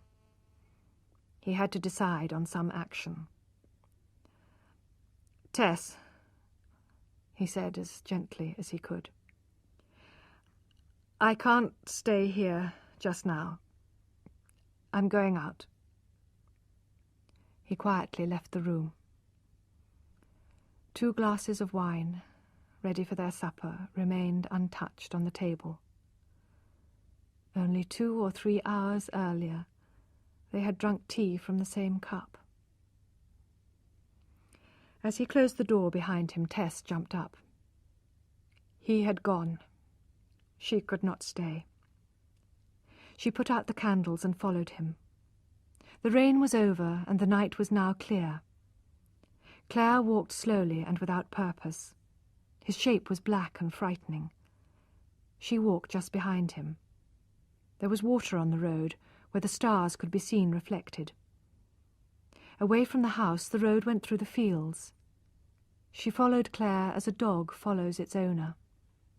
He had to decide on some action. "Tess," he said as gently as he could, "I can't stay here just now. I'm going out." He quietly left the room. 2 glasses of wine, ready for their supper, remained untouched on the table. Only 2 or 3 hours earlier, they had drunk tea from the same cup. As he closed the door behind him, Tess jumped up. He had gone. She could not stay. She put out the candles and followed him. The rain was over, and the night was now clear. Claire walked slowly and without purpose. His shape was black and frightening. She walked just behind him. There was water on the road, where the stars could be seen reflected. Away from the house, the road went through the fields. She followed Claire as a dog follows its owner.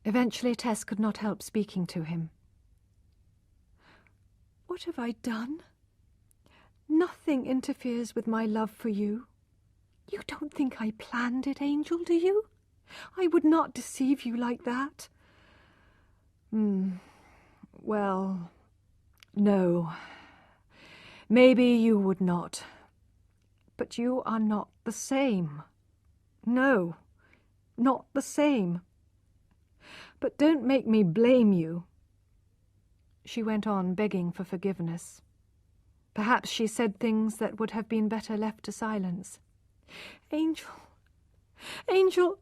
Eventually, Tess could not help speaking to him. "What have I done? Nothing interferes with my love for you. You don't think I planned it, Angel, do you? I would not deceive you like that." Well, no. Maybe you would not. But you are not the same. No, not the same. But don't make me blame you." She went on, begging for forgiveness. Perhaps she said things that would have been better left to silence. "Angel, Angel,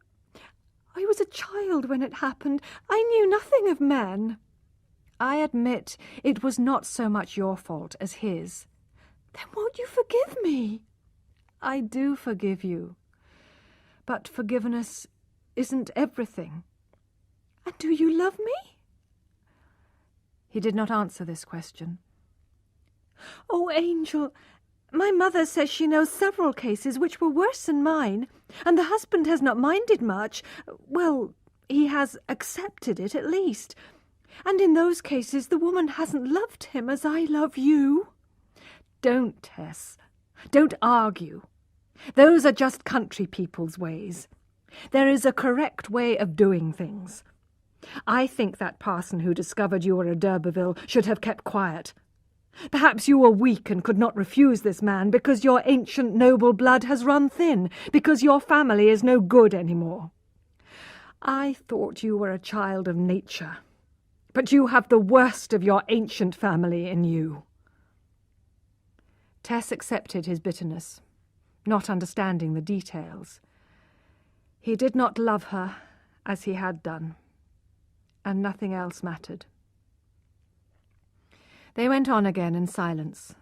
I was a child when it happened. I knew nothing of men." "I admit it was not so much your fault as his." "Then won't you forgive me?" "I do forgive you. But forgiveness isn't everything." "And do you love me?" He did not answer this question. "Oh, Angel, My mother says she knows several cases which were worse than mine, and the husband has not minded much. Well, he has accepted it, at least. And in those cases the woman hasn't loved him as I love you. Don't, Tess. Don't argue. Those are just country people's ways. There is a correct way of doing things. I think that parson who discovered you were a d'Urberville should have kept quiet. Perhaps you were weak and could not refuse this man because your ancient noble blood has run thin, because your family is no good any more. I thought you were a child of nature, but you have the worst of your ancient family in you. Tess accepted his bitterness, not understanding the details. He did not love her as he had done, and nothing else mattered. They went on again in silence.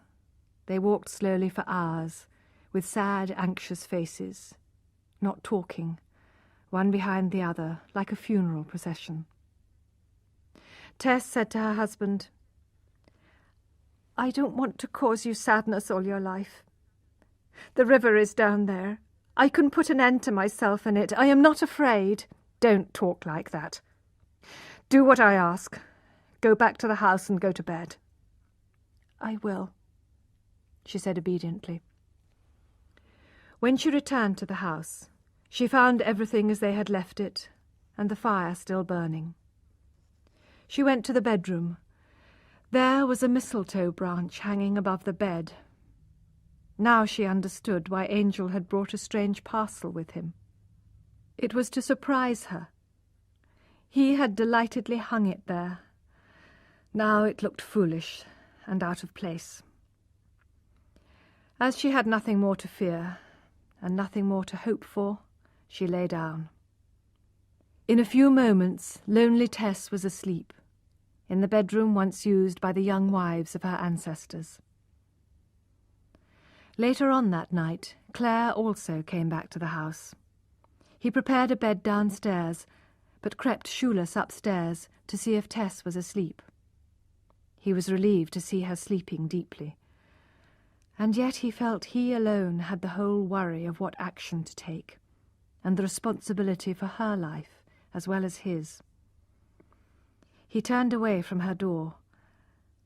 They walked slowly for hours, with sad, anxious faces, not talking, one behind the other, like a funeral procession. Tess said to her husband, "I don't want to cause you sadness all your life. The river is down there. I can put an end to myself in it. I am not afraid." "Don't talk like that. Do what I ask. Go back to the house and go to bed." "I will," she said obediently. When she returned to the house, she found everything as they had left it, and the fire still burning. She went to the bedroom. There was a mistletoe branch hanging above the bed. Now she understood why Angel had brought a strange parcel with him. It was to surprise her. He had delightedly hung it there. Now it looked foolish and out of place. As she had nothing more to fear, and nothing more to hope for, she lay down. In a few moments, lonely Tess was asleep, in the bedroom once used by the young wives of her ancestors. Later on that night, Claire also came back to the house. He prepared a bed downstairs, but crept shoeless upstairs to see if Tess was asleep. He was relieved to see her sleeping deeply, and yet he felt he alone had the whole worry of what action to take, and the responsibility for her life as well as his. He turned away from her door,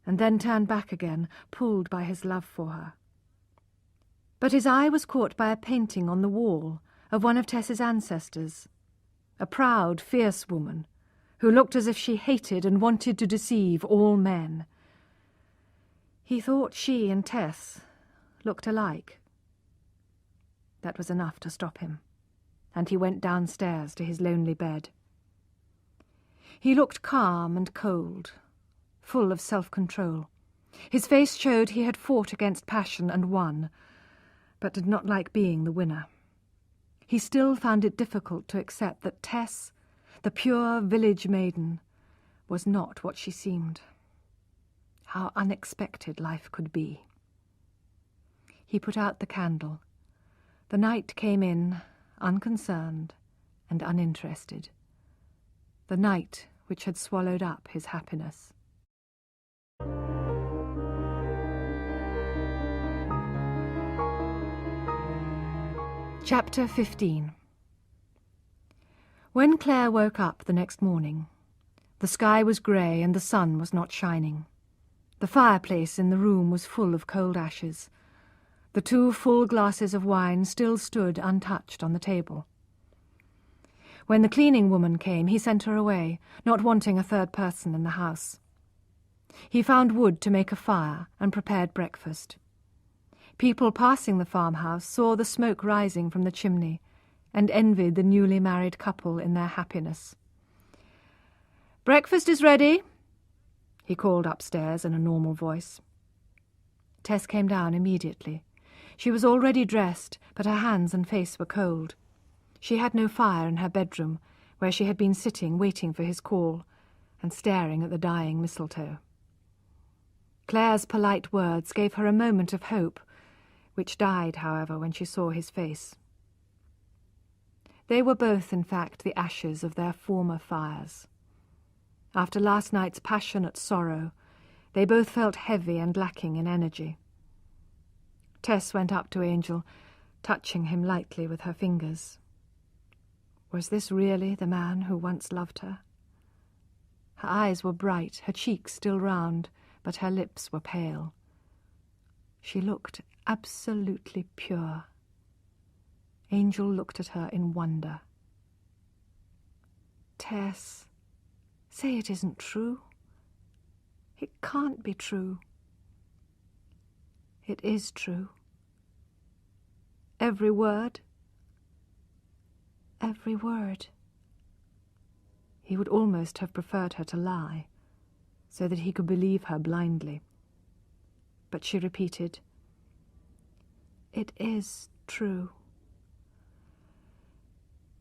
and then turned back again, pulled by his love for her. But his eye was caught by a painting on the wall of one of Tess's ancestors, a proud, fierce woman, who looked as if she hated and wanted to deceive all men. He thought she and Tess looked alike. That was enough to stop him, and he went downstairs to his lonely bed. He looked calm and cold, full of self-control. His face showed he had fought against passion and won, but did not like being the winner. He still found it difficult to accept that Tess, the pure village maiden, was not what she seemed. How unexpected life could be. He put out the candle. The night came in, unconcerned and uninterested. The night which had swallowed up his happiness. Chapter 15. When Claire woke up the next morning, the sky was grey and the sun was not shining. The fireplace in the room was full of cold ashes. The 2 full glasses of wine still stood untouched on the table. When the cleaning woman came, he sent her away, not wanting a third person in the house. He found wood to make a fire and prepared breakfast. People passing the farmhouse saw the smoke rising from the chimney and envied the newly married couple in their happiness. "Breakfast is ready," he called upstairs in a normal voice. Tess came down immediately. She was already dressed, but her hands and face were cold. She had no fire in her bedroom, where she had been sitting waiting for his call and staring at the dying mistletoe. Claire's polite words gave her a moment of hope, which died, however, when she saw his face. They were both, in fact, the ashes of their former fires. After last night's passionate sorrow, they both felt heavy and lacking in energy. Tess went up to Angel, touching him lightly with her fingers. Was this really the man who once loved her? Her eyes were bright, her cheeks still round, but her lips were pale. She looked absolutely pure. Angel looked at her in wonder. Tess, say it isn't true. It can't be true. It is true. Every word. Every word. He would almost have preferred her to lie, so that he could believe her blindly. But she repeated, "It is true."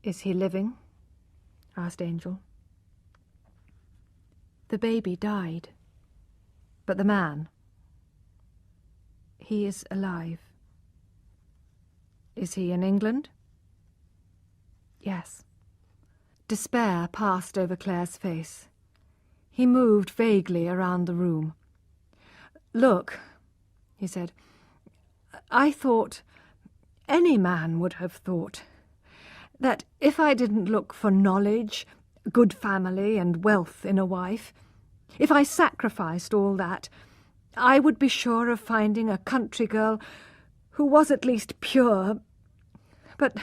"Is he living?" asked Angel. "The baby died. But the man, he is alive." "Is he in England?" "Yes." Despair passed over Claire's face. He moved vaguely around the room. "Look," he said, "I thought, any man would have thought, that if I didn't look for knowledge, good family and wealth in a wife, if I sacrificed all that, I would be sure of finding a country girl who was at least pure, but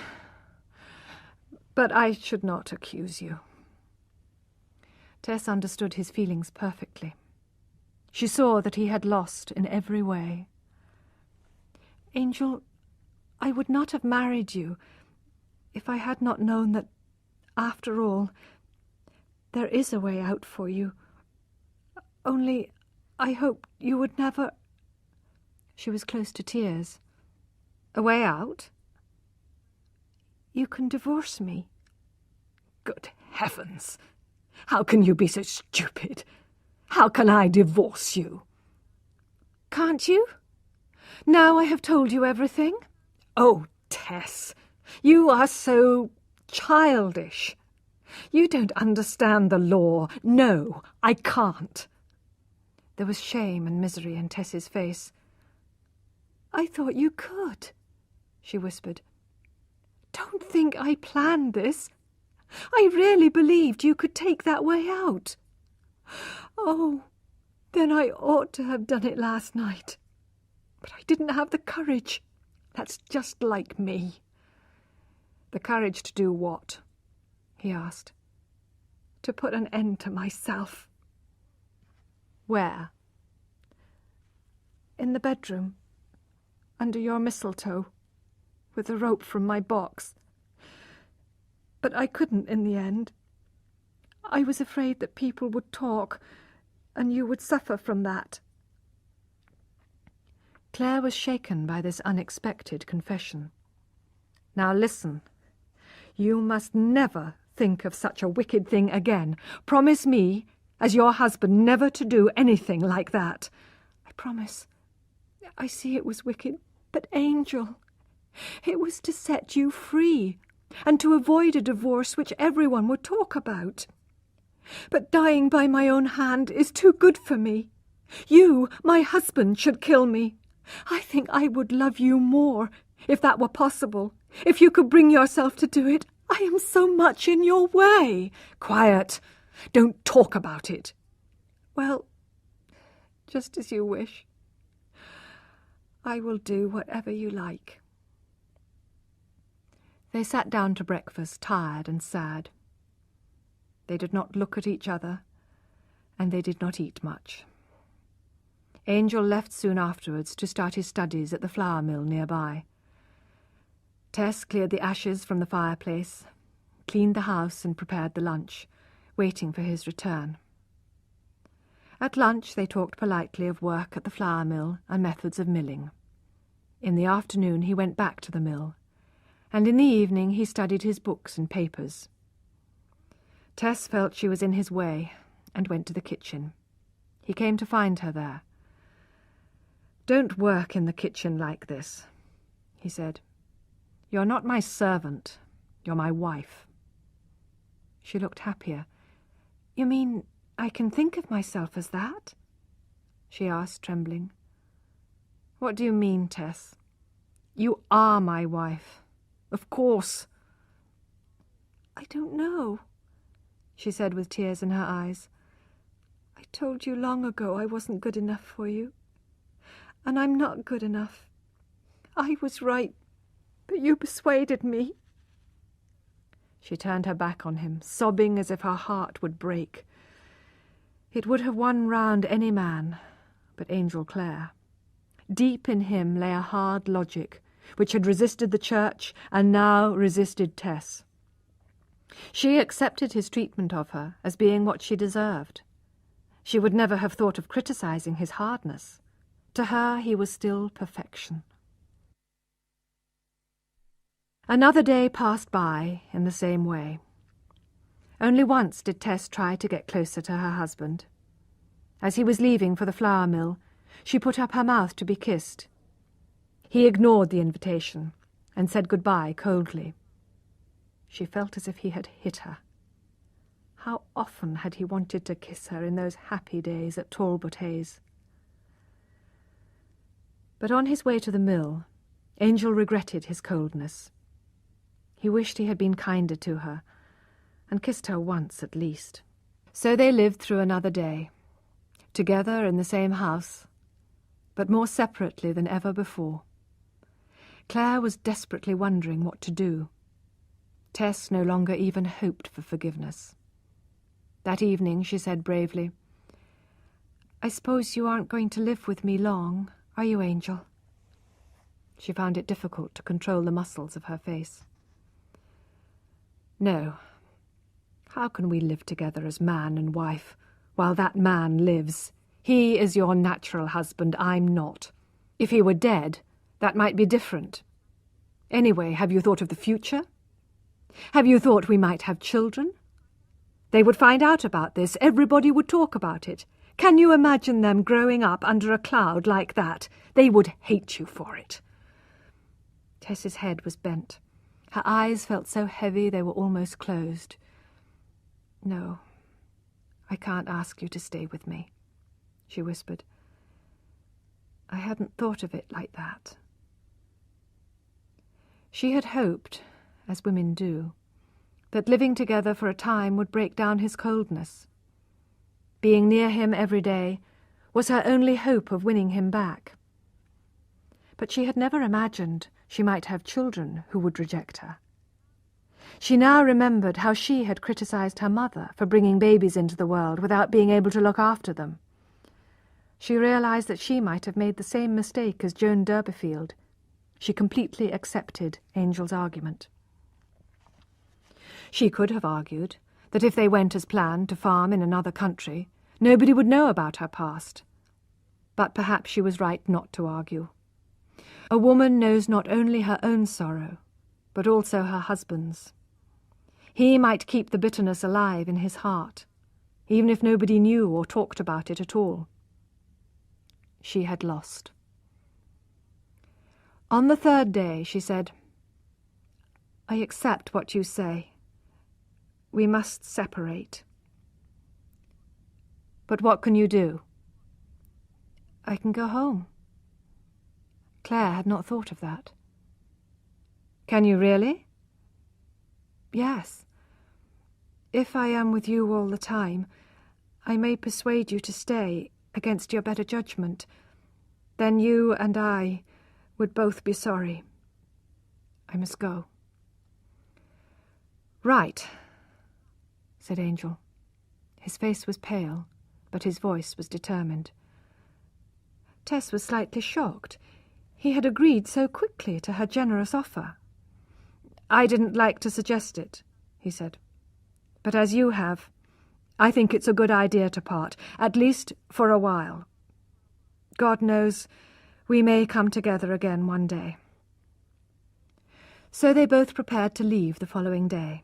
I should not accuse you." Tess understood his feelings perfectly. She saw that he had lost in every way. "Angel, I would not have married you if I had not known that, after all, there is a way out for you. Only I hoped you would never—" She was close to tears. "A way out?" "You can divorce me." "Good heavens! How can you be so stupid? How can I divorce you?" "Can't you? Now I have told you everything?" "Oh, Tess, you are so childish. You don't understand the law. No, I can't." There was shame and misery in Tess's face. "I thought you could," she whispered. "Don't think I planned this. I really believed you could take that way out. Oh, then I ought to have done it last night. But I didn't have the courage. That's just like me." "The courage to do what?" he asked. "To put an end to myself." "Where?" "In the bedroom, under your mistletoe, with the rope from my box. But I couldn't in the end. I was afraid that people would talk, and you would suffer from that." Claire was shaken by this unexpected confession. "Now listen. You must never think of such a wicked thing again. Promise me, as your husband, never to do anything like that." "I promise. I see it was wicked, but Angel, it was to set you free, and to avoid a divorce which everyone would talk about. But dying by my own hand is too good for me. You, my husband, should kill me. I think I would love you more, if that were possible, if you could bring yourself to do it. I am so much in your way." "Quiet. Don't talk about it." "Well, just as you wish. I will do whatever you like." They sat down to breakfast, tired and sad. They did not look at each other, and they did not eat much. Angel left soon afterwards to start his studies at the flour mill nearby. Tess cleared the ashes from the fireplace, cleaned the house and prepared the lunch, waiting for his return. At lunch they talked politely of work at the flour mill and methods of milling. In the afternoon he went back to the mill, and in the evening he studied his books and papers. Tess felt she was in his way, and went to the kitchen. He came to find her there. "Don't work in the kitchen like this," he said. "You're not my servant. You're my wife." She looked happier. "You mean I can think of myself as that?" she asked, trembling. "What do you mean, Tess?" You are my wife. Of course. I don't know, she said with tears in her eyes. I told you long ago I wasn't good enough for you. And I'm not good enough. I was right, but you persuaded me. She turned her back on him, sobbing as if her heart would break. It would have won round any man but Angel Clare. Deep in him lay a hard logic, which had resisted the church and now resisted Tess. She accepted his treatment of her as being what she deserved. She would never have thought of criticizing his hardness. To her he was still perfection. Another day passed by in the same way. Only once did Tess try to get closer to her husband. As he was leaving for the flour mill, she put up her mouth to be kissed. He ignored the invitation and said goodbye coldly. She felt as if he had hit her. How often had he wanted to kiss her in those happy days at Talbot Hayes? But on his way to the mill, Angel regretted his coldness. He wished he had been kinder to her, and kissed her once at least. So they lived through another day, together in the same house, but more separately than ever before. Clare was desperately wondering what to do. Tess no longer even hoped for forgiveness. That evening she said bravely, "I suppose you aren't going to live with me long, are you, Angel?" She found it difficult to control the muscles of her face. "No. How can we live together as man and wife, while that man lives? He is your natural husband, I'm not. If he were dead, that might be different. Anyway, have you thought of the future? Have you thought we might have children? They would find out about this. Everybody would talk about it. Can you imagine them growing up under a cloud like that? They would hate you for it." Tess's head was bent. Her eyes felt so heavy they were almost closed. "No, I can't ask you to stay with me," she whispered. "I hadn't thought of it like that." She had hoped, as women do, that living together for a time would break down his coldness. Being near him every day was her only hope of winning him back. But she had never imagined she might have children who would reject her. She now remembered how she had criticized her mother for bringing babies into the world without being able to look after them. She realized that she might have made the same mistake as Joan d'Urbervilles. She completely accepted Angel's argument. She could have argued that if they went as planned to farm in another country, nobody would know about her past. But perhaps she was right not to argue. A woman knows not only her own sorrow, but also her husband's. He might keep the bitterness alive in his heart, even if nobody knew or talked about it at all. She had lost. On the third day she said, "I accept what you say. We must separate." "But what can you do?" "I can go home." Clare had not thought of that. "Can you really?" "Yes. If I am with you all the time, I may persuade you to stay against your better judgment. Then you and I would both be sorry. I must go." "Right," said Angel. His face was pale, but his voice was determined. Tess was slightly shocked. He had agreed so quickly to her generous offer. "I didn't like to suggest it," he said. "But as you have, I think it's a good idea to part, at least for a while. God knows, we may come together again one day." So they both prepared to leave the following day.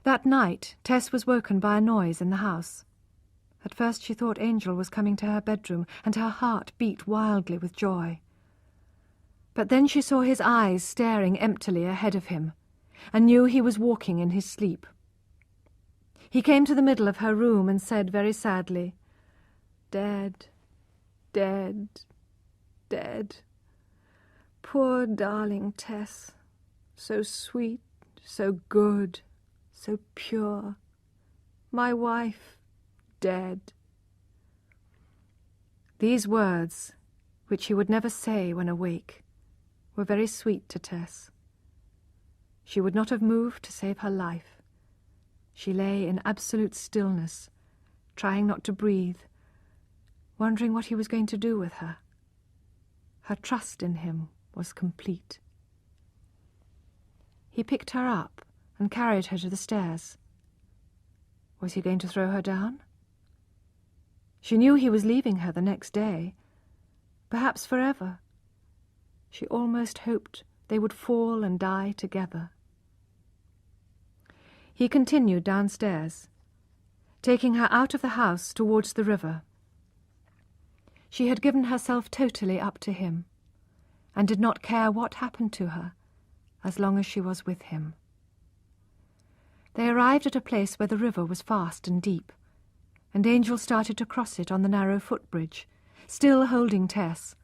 That night, Tess was woken by a noise in the house. At first she thought Angel was coming to her bedroom, and her heart beat wildly with joy. But then she saw his eyes staring emptily ahead of him, and knew he was walking in his sleep. He came to the middle of her room and said very sadly, "Dead, dead, dead. Poor darling Tess, so sweet, so good, so pure. My wife, dead. These words, which he would never say when awake, were very sweet to Tess. She would not have moved to save her life. She lay in absolute stillness, trying not to breathe, wondering what he was going to do with her. Her trust in him was complete. He picked her up and carried her to the stairs. Was he going to throw her down? She knew he was leaving her the next day, perhaps forever. She almost hoped they would fall and die together. He continued downstairs, taking her out of the house towards the river. She had given herself totally up to him, and did not care what happened to her, as long as she was with him. They arrived at a place where the river was fast and deep, and Angel started to cross it on the narrow footbridge, still holding Tess.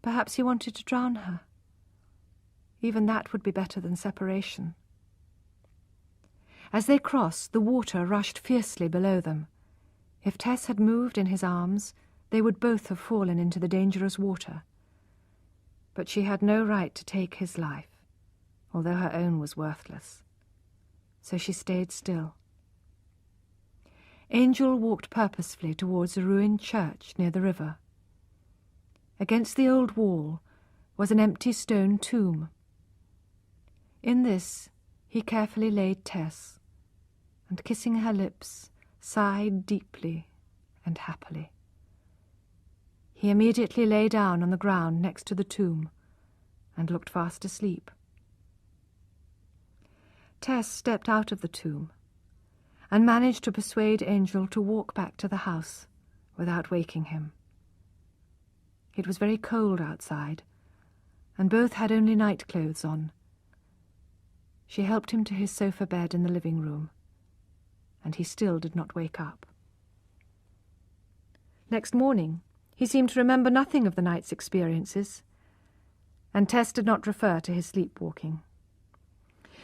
Perhaps he wanted to drown her. Even that would be better than separation. As they crossed, the water rushed fiercely below them. If Tess had moved in his arms, they would both have fallen into the dangerous water. But she had no right to take his life, although her own was worthless. So she stayed still. Angel walked purposefully towards a ruined church near the river. Against the old wall was an empty stone tomb. In this he carefully laid Tess, and kissing her lips, sighed deeply and happily. He immediately lay down on the ground next to the tomb and looked fast asleep. Tess stepped out of the tomb and managed to persuade Angel to walk back to the house without waking him. It was very cold outside, and both had only night clothes on. She helped him to his sofa bed in the living room, and he still did not wake up. Next morning, he seemed to remember nothing of the night's experiences, and Tess did not refer to his sleepwalking.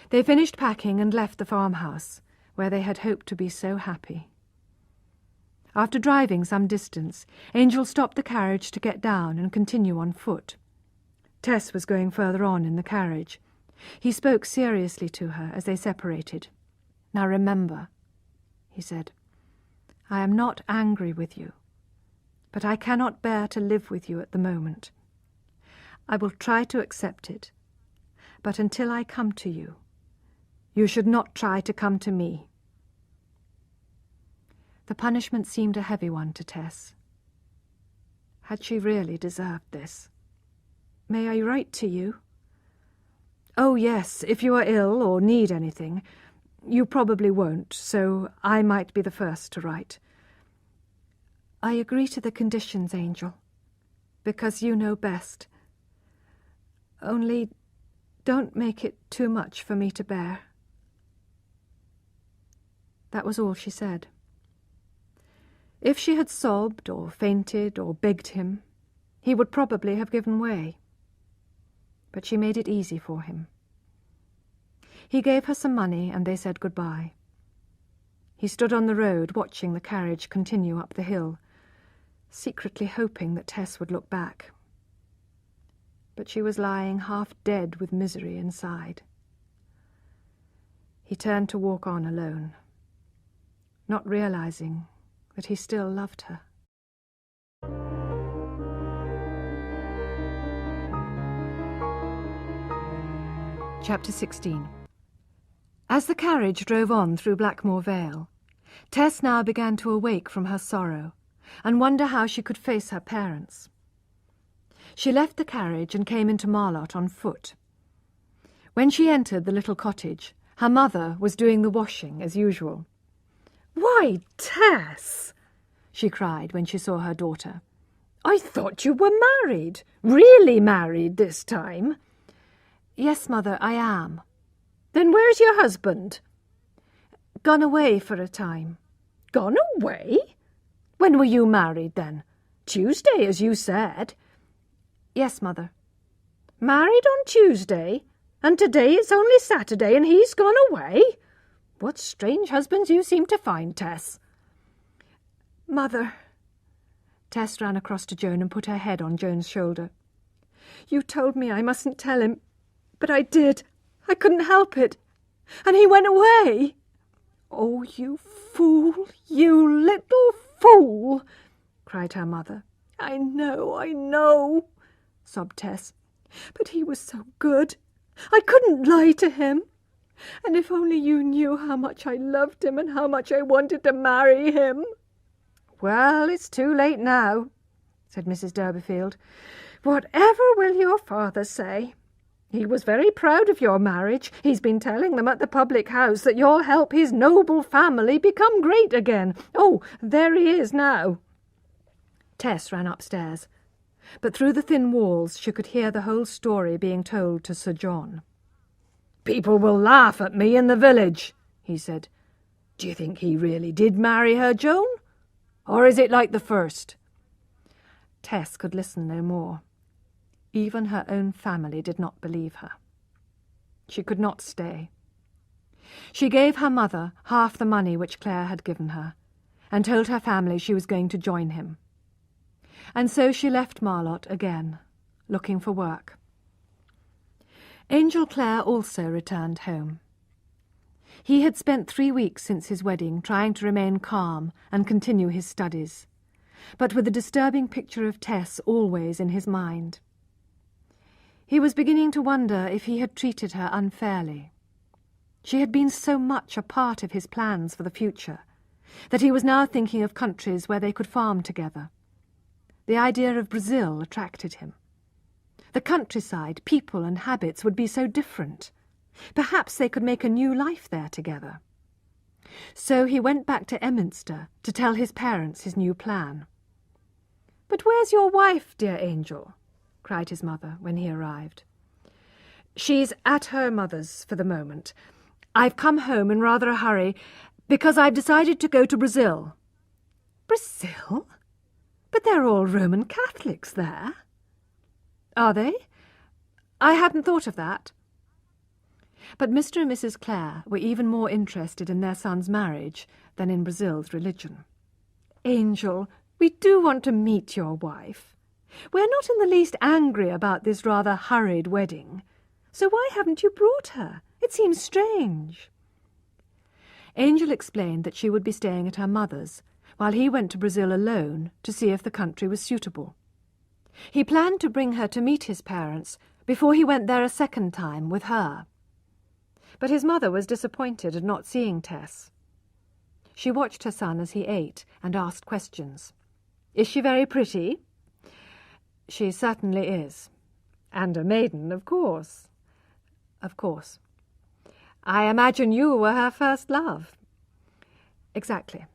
They finished packing and left the farmhouse, where they had hoped to be so happy. After driving some distance, Angel stopped the carriage to get down and continue on foot. Tess was going further on in the carriage. He spoke seriously to her as they separated. "Now remember," he said, "I am not angry with you, but I cannot bear to live with you at the moment. I will try to accept it, but until I come to you, you should not try to come to me." The punishment seemed a heavy one to Tess. Had she really deserved this? "May I write to you?" "Oh, yes, if you are ill or need anything. You probably won't, so I might be the first to write." "I agree to the conditions, Angel, because you know best. Only don't make it too much for me to bear." That was all she said. If she had sobbed or fainted or begged him, he would probably have given way. But she made it easy for him. He gave her some money and they said goodbye. He stood on the road watching the carriage continue up the hill, secretly hoping that Tess would look back. But she was lying half dead with misery inside. He turned to walk on alone, not realizing that he still loved her. Chapter 16. As the carriage drove on through Blackmore Vale, Tess now began to awake from her sorrow and wonder how she could face her parents. She left the carriage and came into Marlott on foot. When she entered the little cottage, her mother was doing the washing as usual. "Why, Tess!" she cried when she saw her daughter. "I thought you were married, really married this time." "Yes, Mother, I am." "Then where's your husband?" "Gone away for a time." "Gone away? When were you married, then? Tuesday, as you said." "Yes, Mother." Married on Tuesday, and today it's only Saturday and he's gone away? What strange husbands you seem to find, Tess. Mother. Tess ran across to Joan and put her head on Joan's shoulder. You told me I mustn't tell him, but I did. I couldn't help it. And he went away. Oh, you fool, you little fool, cried her mother. I know, sobbed Tess. But he was so good. I couldn't lie to him. And if only you knew how much I loved him and how much I wanted to marry him. Well, it's too late now, said Mrs. D'Urberville. Whatever will your father say? He was very proud of your marriage. He's been telling them at the public house that you'll help his noble family become great again. Oh, there he is now. Tess ran upstairs, but through the thin walls she could hear the whole story being told to Sir John. People will laugh at me in the village, he said. Do you think he really did marry her, Joan? Or is it like the first? Tess could listen no more. Even her own family did not believe her. She could not stay. She gave her mother half the money which Claire had given her, and told her family she was going to join him. And so she left Marlott again, looking for work. Angel Clare also returned home. He had spent 3 weeks since his wedding trying to remain calm and continue his studies, but with the disturbing picture of Tess always in his mind. He was beginning to wonder if he had treated her unfairly. She had been so much a part of his plans for the future that he was now thinking of countries where they could farm together. The idea of Brazil attracted him. The countryside, people and habits would be so different. Perhaps they could make a new life there together. So he went back to Emminster to tell his parents his new plan. "But where's your wife, dear Angel?" cried his mother when he arrived. "She's at her mother's for the moment. I've come home in rather a hurry because I've decided to go to Brazil." "Brazil? But they're all Roman Catholics there." "Are they? I hadn't thought of that." But Mr. and Mrs. Clare were even more interested in their son's marriage than in Brazil's religion. "Angel, we do want to meet your wife. We're not in the least angry about this rather hurried wedding. So why haven't you brought her? It seems strange." Angel explained that she would be staying at her mother's, while he went to Brazil alone to see if the country was suitable. He planned to bring her to meet his parents before he went there a second time with her. But his mother was disappointed at not seeing Tess. She watched her son as he ate and asked questions. "Is she very pretty?" "She certainly is." "And a maiden, of course." "Of course." "I imagine you were her first love." "Exactly."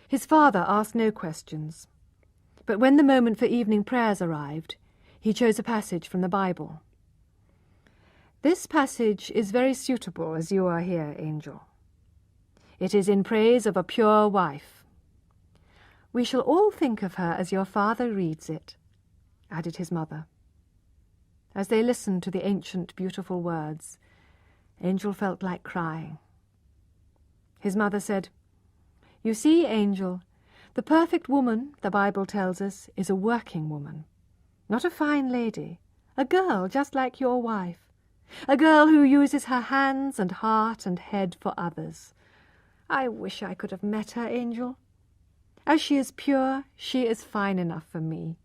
His father asked no questions, but when the moment for evening prayers arrived, he chose a passage from the Bible. "This passage is very suitable as you are here, Angel. It is in praise of a pure wife. We shall all think of her as your father reads it," added his mother. As they listened to the ancient, beautiful words, Angel felt like crying. His mother said, "You see, Angel, the perfect woman, the Bible tells us, is a working woman. Not a fine lady, a girl just like your wife. A girl who uses her hands and heart and head for others. I wish I could have met her, Angel. As she is pure, she is fine enough for me."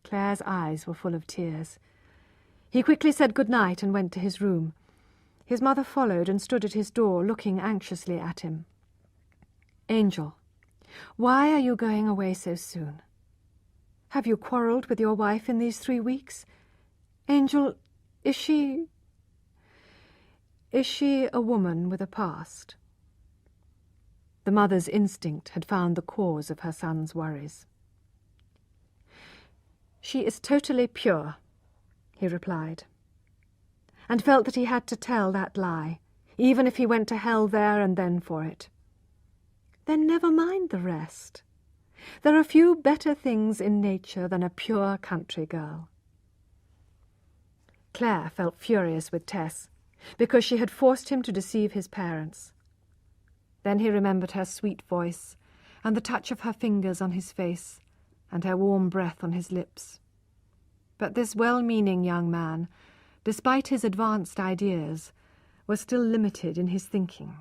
Claire's eyes were full of tears. He quickly said good night and went to his room. His mother followed and stood at his door, looking anxiously at him. "Angel, why are you going away so soon? Have you quarrelled with your wife in these 3 weeks? Angel, is she a woman with a past?" The mother's instinct had found the cause of her son's worries. "She is totally pure," he replied, and felt that he had to tell that lie, even if he went to hell there and then for it. "Then never mind the rest. There are few better things in nature than a pure country girl. Claire felt furious with Tess, because she had forced him to deceive his parents. Then he remembered her sweet voice, and the touch of her fingers on his face, and her warm breath on his lips. But this well-meaning young man, despite his advanced ideas, was still limited in his thinking.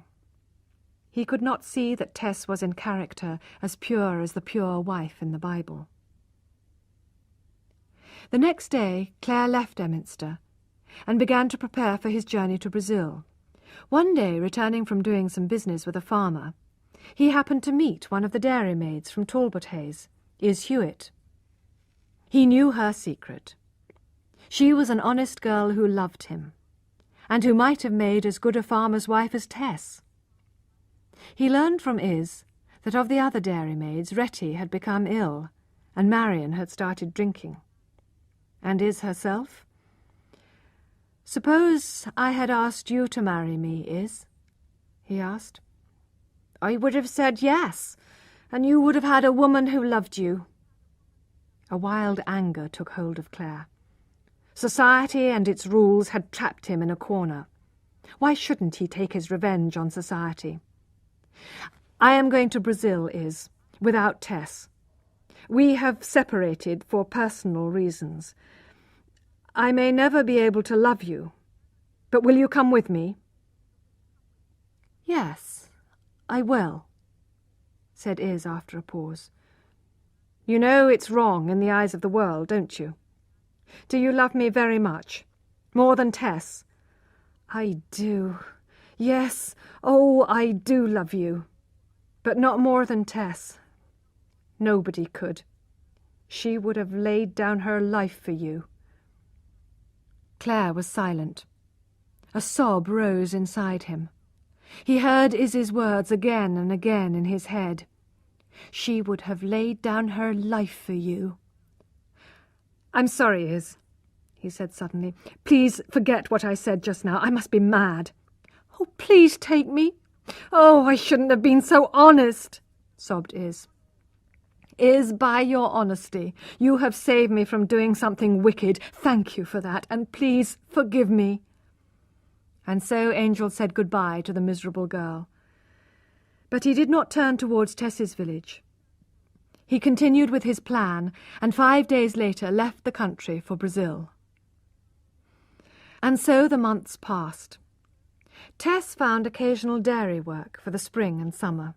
He could not see that Tess was in character as pure as the pure wife in the Bible. The next day Claire left Emminster and began to prepare for his journey to Brazil. One day, returning from doing some business with a farmer, he happened to meet one of the dairymaids from Talbothays, Is Hewitt. He knew her secret. She was an honest girl who loved him, and who might have made as good a farmer's wife as Tess. He learned from Is that of the other dairymaids, Retty had become ill, and Marion had started drinking. And Is herself? "Suppose I had asked you to marry me, Is?" he asked. "I would have said yes, and you would have had a woman who loved you." A wild anger took hold of Claire. Society and its rules had trapped him in a corner. Why shouldn't he take his revenge on society? "I am going to Brazil, Is, without Tess. We have separated for personal reasons. I may never be able to love you, but will you come with me?" "Yes, I will," said Is after a pause. "You know it's wrong in the eyes of the world, don't you? Do you love me very much? More than Tess?" "I do. Yes, oh, I do love you. But not more than Tess. Nobody could. She would have laid down her life for you." Claire was silent. A sob rose inside him. He heard Izzy's words again and again in his head. She would have laid down her life for you. "I'm sorry, Iz," he said suddenly. "Please forget what I said just now. I must be mad." "Oh, please take me. Oh, I shouldn't have been so honest," sobbed Iz. "Iz, by your honesty, you have saved me from doing something wicked. Thank you for that, and please forgive me." And so Angel said goodbye to the miserable girl. But he did not turn towards Tess's village. He continued with his plan, and 5 days later left the country for Brazil. And so the months passed. Tess found occasional dairy work for the spring and summer.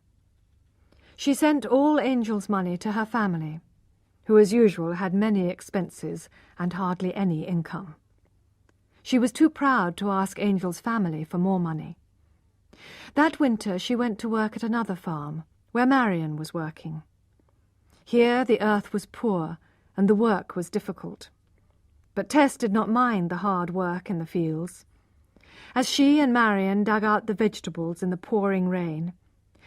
She sent all Angel's money to her family, who as usual had many expenses and hardly any income. She was too proud to ask Angel's family for more money. That winter she went to work at another farm, where Marion was working. Here the earth was poor, and the work was difficult. But Tess did not mind the hard work in the fields. As she and Marion dug out the vegetables in the pouring rain,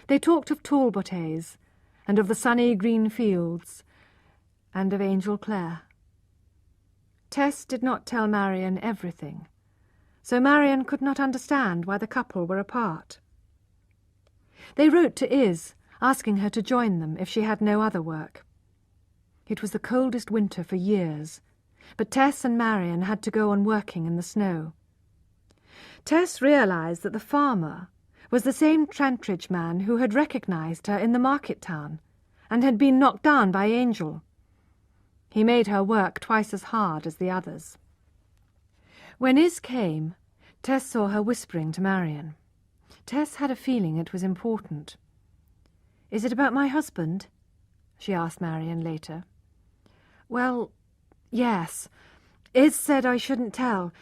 they talked of Talbothays, and of the sunny green fields, and of Angel Clare. Tess did not tell Marion everything, so Marion could not understand why the couple were apart. They wrote to Iz, asking her to join them if she had no other work. It was the coldest winter for years, but Tess and Marion had to go on working in the snow. Tess realized that the farmer was the same Trantridge man who had recognized her in the market town and had been knocked down by Angel. He made her work twice as hard as the others. When Iz came, Tess saw her whispering to Marion. Tess had a feeling it was important. "Is it about my husband?" she asked Marion later. "Well, yes. Iz said I shouldn't tell,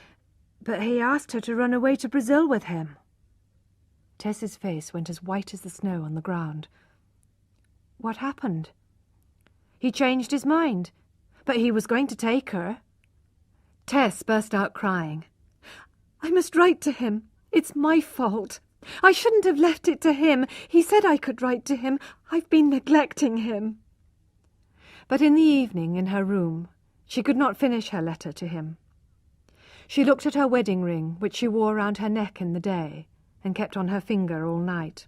but he asked her to run away to Brazil with him." Tess's face went as white as the snow on the ground. "What happened?" "He changed his mind, but he was going to take her." Tess burst out crying. "I must write to him. It's my fault. I shouldn't have left it to him. He said I could write to him. I've been neglecting him." But in the evening, in her room, she could not finish her letter to him. She looked at her wedding ring, which she wore round her neck in the day, and kept on her finger all night.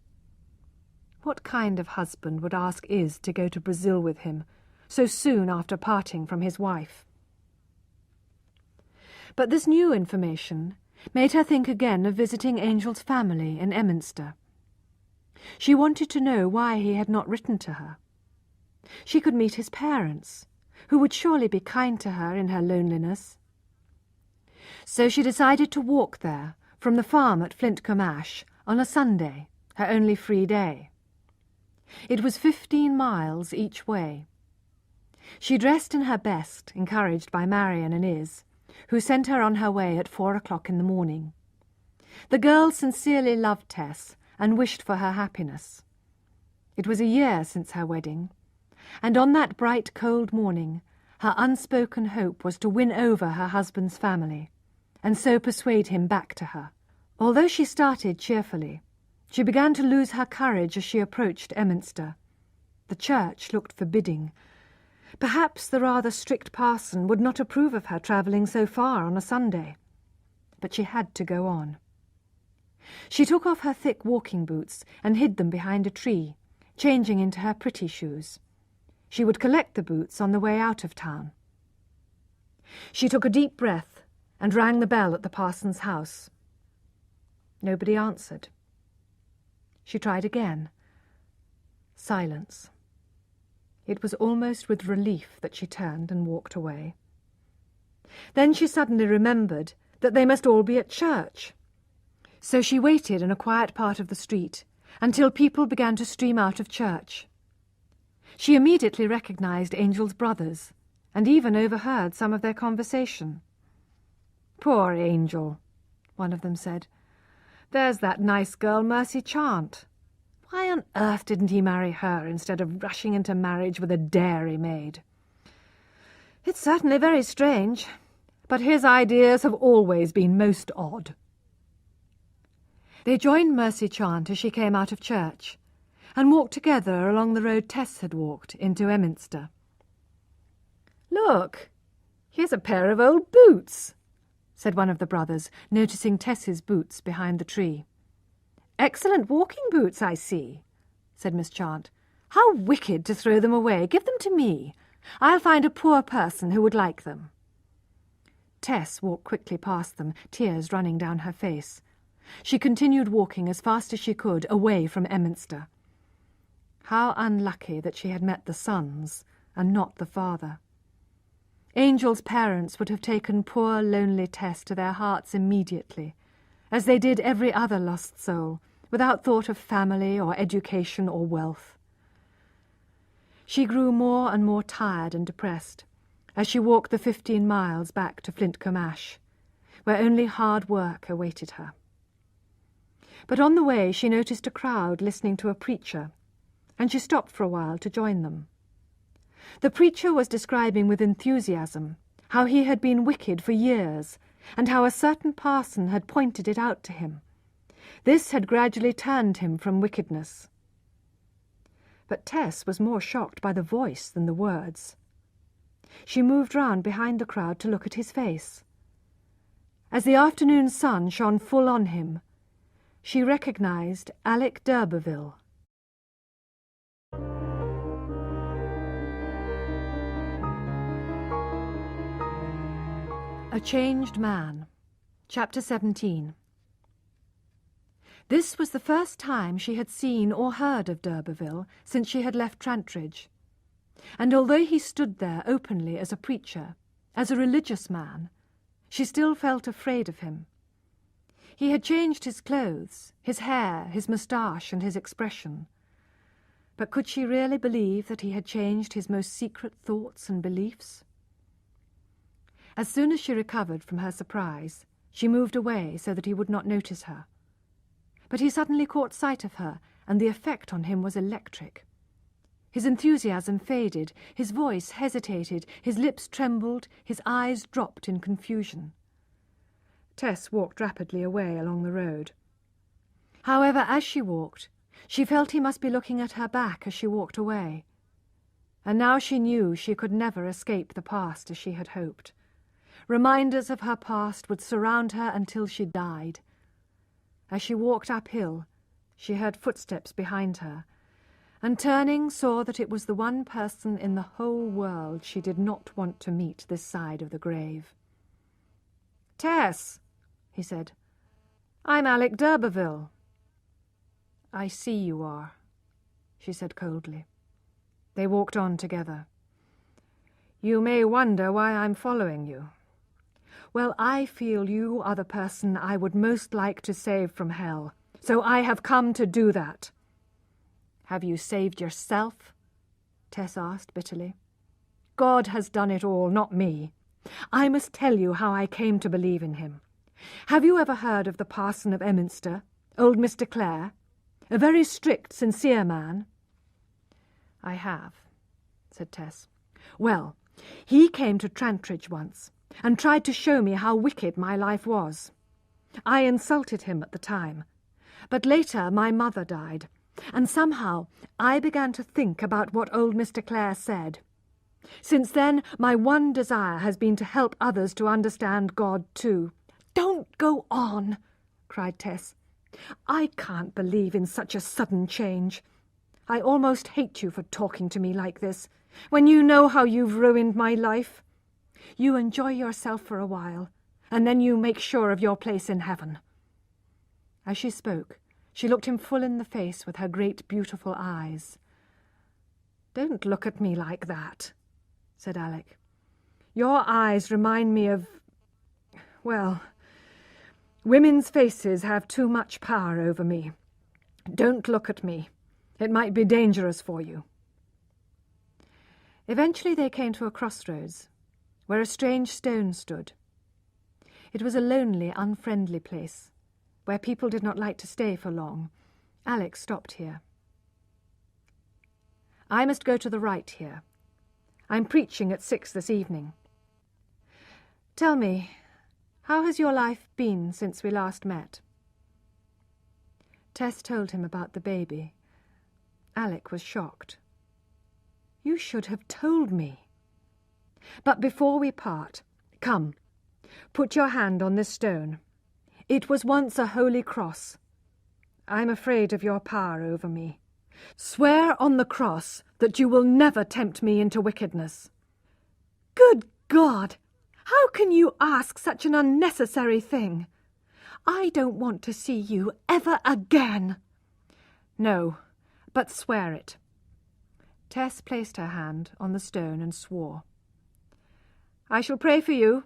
What kind of husband would ask Iz to go to Brazil with him, so soon after parting from his wife? But this new information made her think again of visiting Angel's family in Emminster. She wanted to know why he had not written to her. She could meet his parents, who would surely be kind to her in her loneliness. So she decided to walk there from the farm at Flintcombe Ash on a Sunday, her only free day. It was 15 miles each way. She dressed in her best, encouraged by Marion and Iz, who sent her on her way at 4 o'clock in the morning. The girl sincerely loved Tess and wished for her happiness. It was a year since her wedding, and on that bright, cold morning her unspoken hope was to win over her husband's family, and so persuade him back to her. Although she started cheerfully, she began to lose her courage as she approached Emminster. The church looked forbidding. Perhaps the rather strict parson would not approve of her travelling so far on a Sunday. But she had to go on. She took off her thick walking boots and hid them behind a tree, changing into her pretty shoes. She would collect the boots on the way out of town. She took a deep breath and rang the bell at the parson's house. Nobody answered. She tried again. Silence. It was almost with relief that she turned and walked away. Then she suddenly remembered that they must all be at church. So she waited in a quiet part of the street until people began to stream out of church. She immediately recognized Angel's brothers and even overheard some of their conversation. "Poor Angel," one of them said. "There's that nice girl Mercy Chant. Why on earth didn't he marry her instead of rushing into marriage with a dairymaid? It's certainly very strange, but his ideas have always been most odd." They joined Mercy Chant as she came out of church, and walked together along the road Tess had walked into Emminster. "Look, here's a pair of old boots," said one of the brothers, noticing Tess's boots behind the tree. "Excellent walking boots, I see," said Miss Chant. "How wicked to throw them away. Give them to me. I'll find a poor person who would like them." Tess walked quickly past them, tears running down her face. She continued walking as fast as she could, away from Emminster. How unlucky that she had met the sons, and not the father. Angel's parents would have taken poor lonely Tess to their hearts immediately, as they did every other lost soul, without thought of family or education or wealth. She grew more and more tired and depressed as she walked the 15 miles back to Flintcombe Ash, where only hard work awaited her. But on the way she noticed a crowd listening to a preacher, and she stopped for a while to join them. The preacher was describing with enthusiasm how he had been wicked for years, and how a certain parson had pointed it out to him. This had gradually turned him from wickedness. But Tess was more shocked by the voice than the words. She moved round behind the crowd to look at his face. As the afternoon sun shone full on him, she recognized Alec d'Urberville. A Changed Man. Chapter 17. This was the first time she had seen or heard of d'Urberville since she had left Trantridge, and although he stood there openly as a preacher, as a religious man, she still felt afraid of him. He had changed his clothes, his hair, his moustache, and his expression. But could she really believe that he had changed his most secret thoughts and beliefs? As soon as she recovered from her surprise, she moved away so that he would not notice her. But he suddenly caught sight of her, and the effect on him was electric. His enthusiasm faded, his voice hesitated, his lips trembled, his eyes dropped in confusion. Tess walked rapidly away along the road. However, as she walked, she felt he must be looking at her back as she walked away. And now she knew she could never escape the past as she had hoped. Reminders of her past would surround her until she died. As she walked uphill, she heard footsteps behind her, and turning saw that it was the one person in the whole world she did not want to meet this side of the grave. "Tess," he said, "I'm Alec d'Urberville." "I see you are," she said coldly. They walked on together. "You may wonder why I'm following you. Well, I feel you are the person I would most like to save from hell, so I have come to do that." "Have you saved yourself?" Tess asked bitterly. "God has done it all, not me. I must tell you how I came to believe in him. Have you ever heard of the parson of Emminster, old Mr. Clare? A very strict, sincere man." "I have," said Tess. "Well, he came to Trantridge once and tried to show me how wicked my life was. I insulted him at the time, but later my mother died, and somehow I began to think about what old Mr. Clare said. Since then, my one desire has been to help others to understand God too." "Don't go on," cried Tess. "I can't believe in such a sudden change. I almost hate you for talking to me like this, when you know how you've ruined my life. You enjoy yourself for a while, and then you make sure of your place in heaven." As she spoke, she looked him full in the face with her great beautiful eyes. "Don't look at me like that," said Alec. "Your eyes remind me of... well, women's faces have too much power over me. Don't look at me. It might be dangerous for you." Eventually they came to a crossroads, where a strange stone stood. It was a lonely, unfriendly place, where people did not like to stay for long. Alec stopped here. "I must go to the right here. I'm preaching at 6 this evening. Tell me, how has your life been since we last met?" Tess told him about the baby. Alec was shocked. "You should have told me. But before we part, come, put your hand on this stone. It was once a holy cross. I'm afraid of your power over me. Swear on the cross that you will never tempt me into wickedness." "Good God! How can you ask such an unnecessary thing? I don't want to see you ever again." "No, but swear it." Tess placed her hand on the stone and swore. "I shall pray for you,"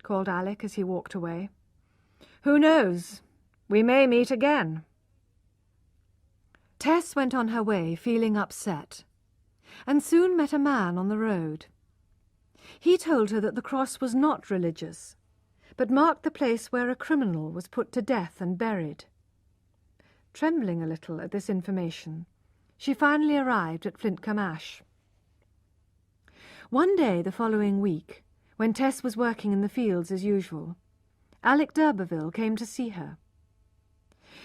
called Alec as he walked away. "Who knows? We may meet again." Tess went on her way feeling upset, and soon met a man on the road. He told her that the cross was not religious, but marked the place where a criminal was put to death and buried. Trembling a little at this information, she finally arrived at Flintcomb Ash. One day the following week, when Tess was working in the fields as usual, Alec d'Urberville came to see her.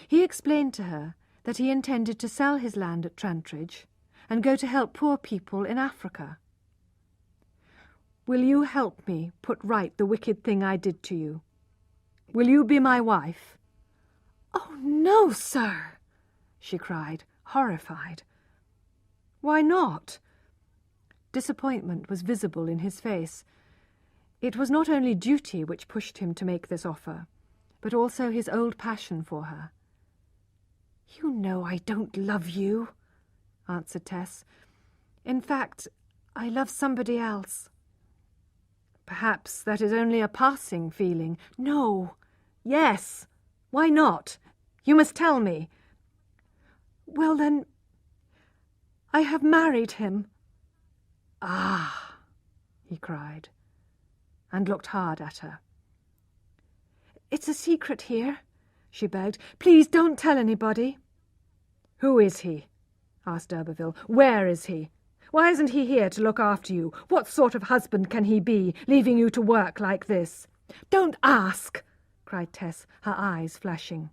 He explained to her that he intended to sell his land at Trantridge and go to help poor people in Africa. "Will you help me put right the wicked thing I did to you? Will you be my wife?" "Oh, no, sir!" she cried, horrified. "Why not?" Disappointment was visible in his face. It was not only duty which pushed him to make this offer, but also his old passion for her. "You know I don't love you," answered Tess. "In fact, I love somebody else." "Perhaps that is only a passing feeling." "No. Yes. Why not? You must tell me." "Well, then, I have married him." "Ah!" he cried, and looked hard at her. "It's a secret here," she begged. "Please don't tell anybody." "Who is he?" asked d'Urberville. "Where is he? Why isn't he here to look after you? What sort of husband can he be, leaving you to work like this?" "Don't ask!" cried Tess, her eyes flashing.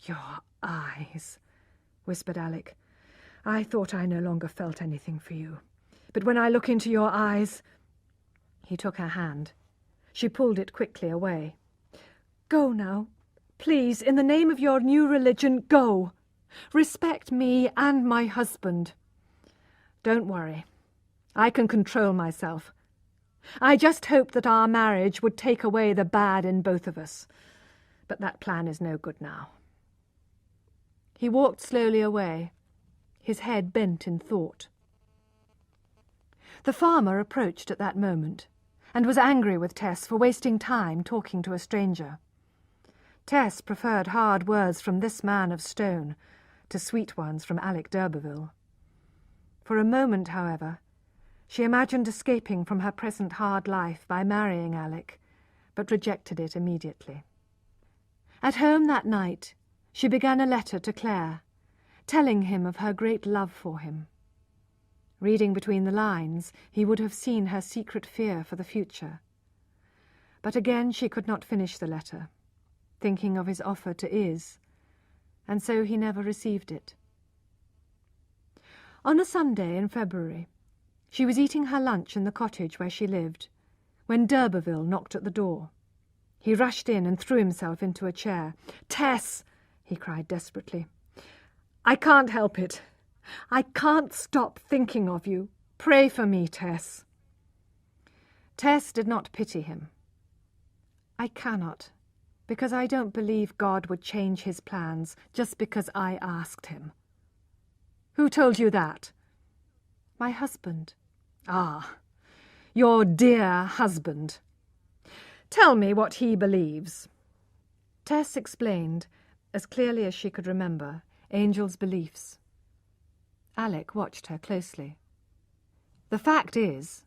"Your eyes," whispered Alec. "I thought I no longer felt anything for you. But when I look into your eyes—" He took her hand. She pulled it quickly away. "Go now. Please, in the name of your new religion, go. Respect me and my husband." "Don't worry. I can control myself. I just hoped that our marriage would take away the bad in both of us. But that plan is no good now." He walked slowly away, his head bent in thought. The farmer approached at that moment, and was angry with Tess for wasting time talking to a stranger. Tess preferred hard words from this man of stone to sweet ones from Alec d'Urberville. For a moment, however, she imagined escaping from her present hard life by marrying Alec, but rejected it immediately. At home that night, she began a letter to Claire, telling him of her great love for him. Reading between the lines, he would have seen her secret fear for the future. But again she could not finish the letter, thinking of his offer to Iz, and so he never received it. On a Sunday in February, she was eating her lunch in the cottage where she lived, when d'Urberville knocked at the door. He rushed in and threw himself into a chair. "Tess!" he cried desperately. "I can't help it. I can't stop thinking of you. Pray for me, Tess." Tess did not pity him. "I cannot, because I don't believe God would change his plans just because I asked him." "Who told you that?" "My husband." "Ah, your dear husband. Tell me what he believes." Tess explained, as clearly as she could remember, Angel's beliefs. Alec watched her closely. "The fact is,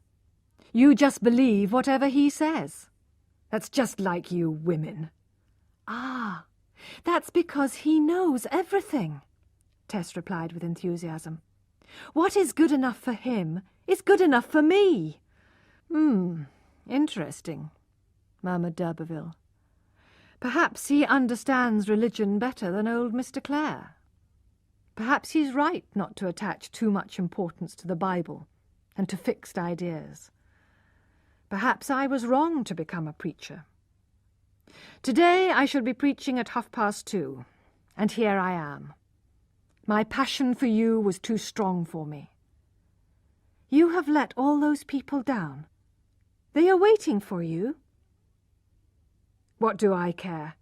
you just believe whatever he says. That's just like you women." "Ah, that's because he knows everything," Tess replied with enthusiasm. "What is good enough for him is good enough for me." Interesting," murmured d'Urberville. "Perhaps he understands religion better than old Mr. Clare. Perhaps he's right not to attach too much importance to the Bible and to fixed ideas. Perhaps I was wrong to become a preacher. Today I shall be preaching at 2:30, and here I am. My passion for you was too strong for me." "You have let all those people down. They are waiting for you." "What do I care?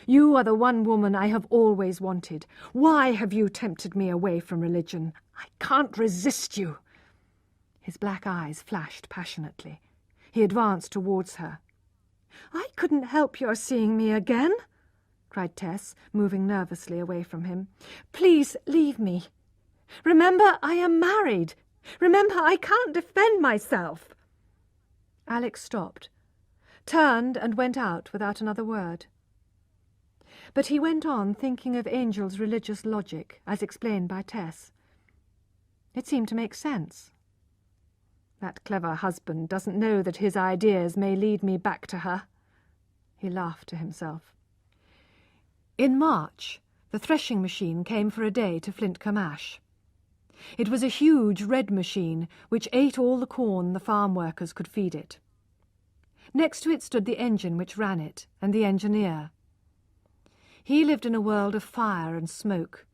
You are the one woman I have always wanted. Why have you tempted me away from religion? I can't resist you." His black eyes flashed passionately. He advanced towards her. "I couldn't help your seeing me again," cried Tess, moving nervously away from him. "Please leave me. Remember, I am married. Remember, I can't defend myself." Alex stopped, turned and went out without another word. But he went on thinking of Angel's religious logic, as explained by Tess. It seemed to make sense. That clever husband doesn't know that his ideas may lead me back to her. He laughed to himself. In March, the threshing machine came for a day to Flint Camash. It was a huge red machine which ate all the corn the farm workers could feed it. Next to it stood the engine which ran it, and the engineer. He lived in a world of fire and smoke,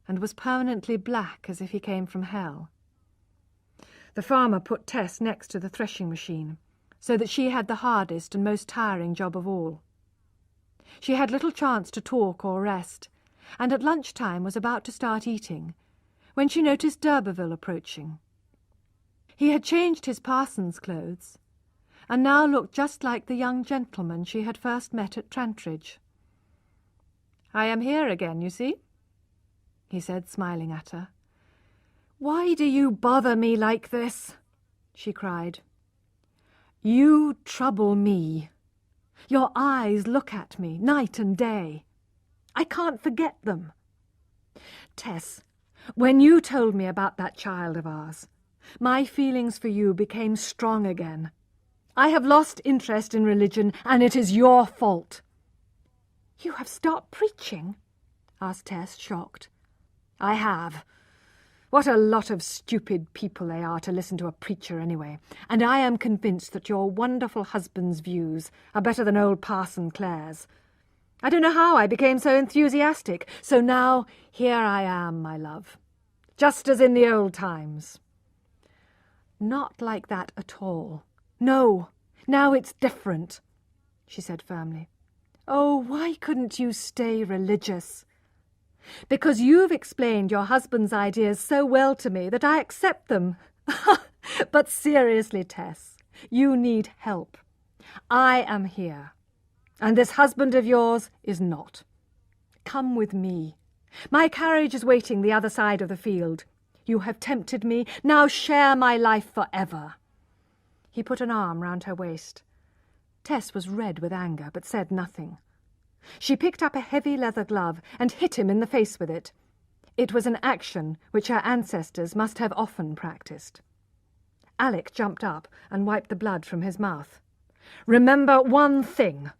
and was permanently black as if he came from hell. The farmer put Tess next to the threshing machine, so that she had the hardest and most tiring job of all. She had little chance to talk or rest, and at lunchtime was about to start eating, when she noticed d'Urberville approaching. He had changed his parson's clothes, and now looked just like the young gentleman she had first met at Trantridge. "I am here again, you see," he said, smiling at her. "Why do you bother me like this?" she cried. "You trouble me. Your eyes look at me night and day. I can't forget them. Tess, when you told me about that child of ours, my feelings for you became strong again. I have lost interest in religion, and it is your fault." "You have stopped preaching?" asked Tess, shocked. "I have. What a lot of stupid people they are to listen to a preacher anyway, and I am convinced that your wonderful husband's views are better than old Parson Clare's. I don't know how I became so enthusiastic, so now here I am, my love, just as in the old times." "Not like that at all," No, now it's different, she said firmly. Oh, why couldn't you stay religious? Because you've explained your husband's ideas so well to me that I accept them. But seriously, Tess, you need help. I am here, and this husband of yours is not. Come with me. My carriage is waiting the other side of the field. You have tempted me. Now share my life forever. He put an arm round her waist. Tess was red with anger, but said nothing. She picked up a heavy leather glove and hit him in the face with it. It was an action which her ancestors must have often practised. Alec jumped up and wiped the blood from his mouth. "Remember one thing,"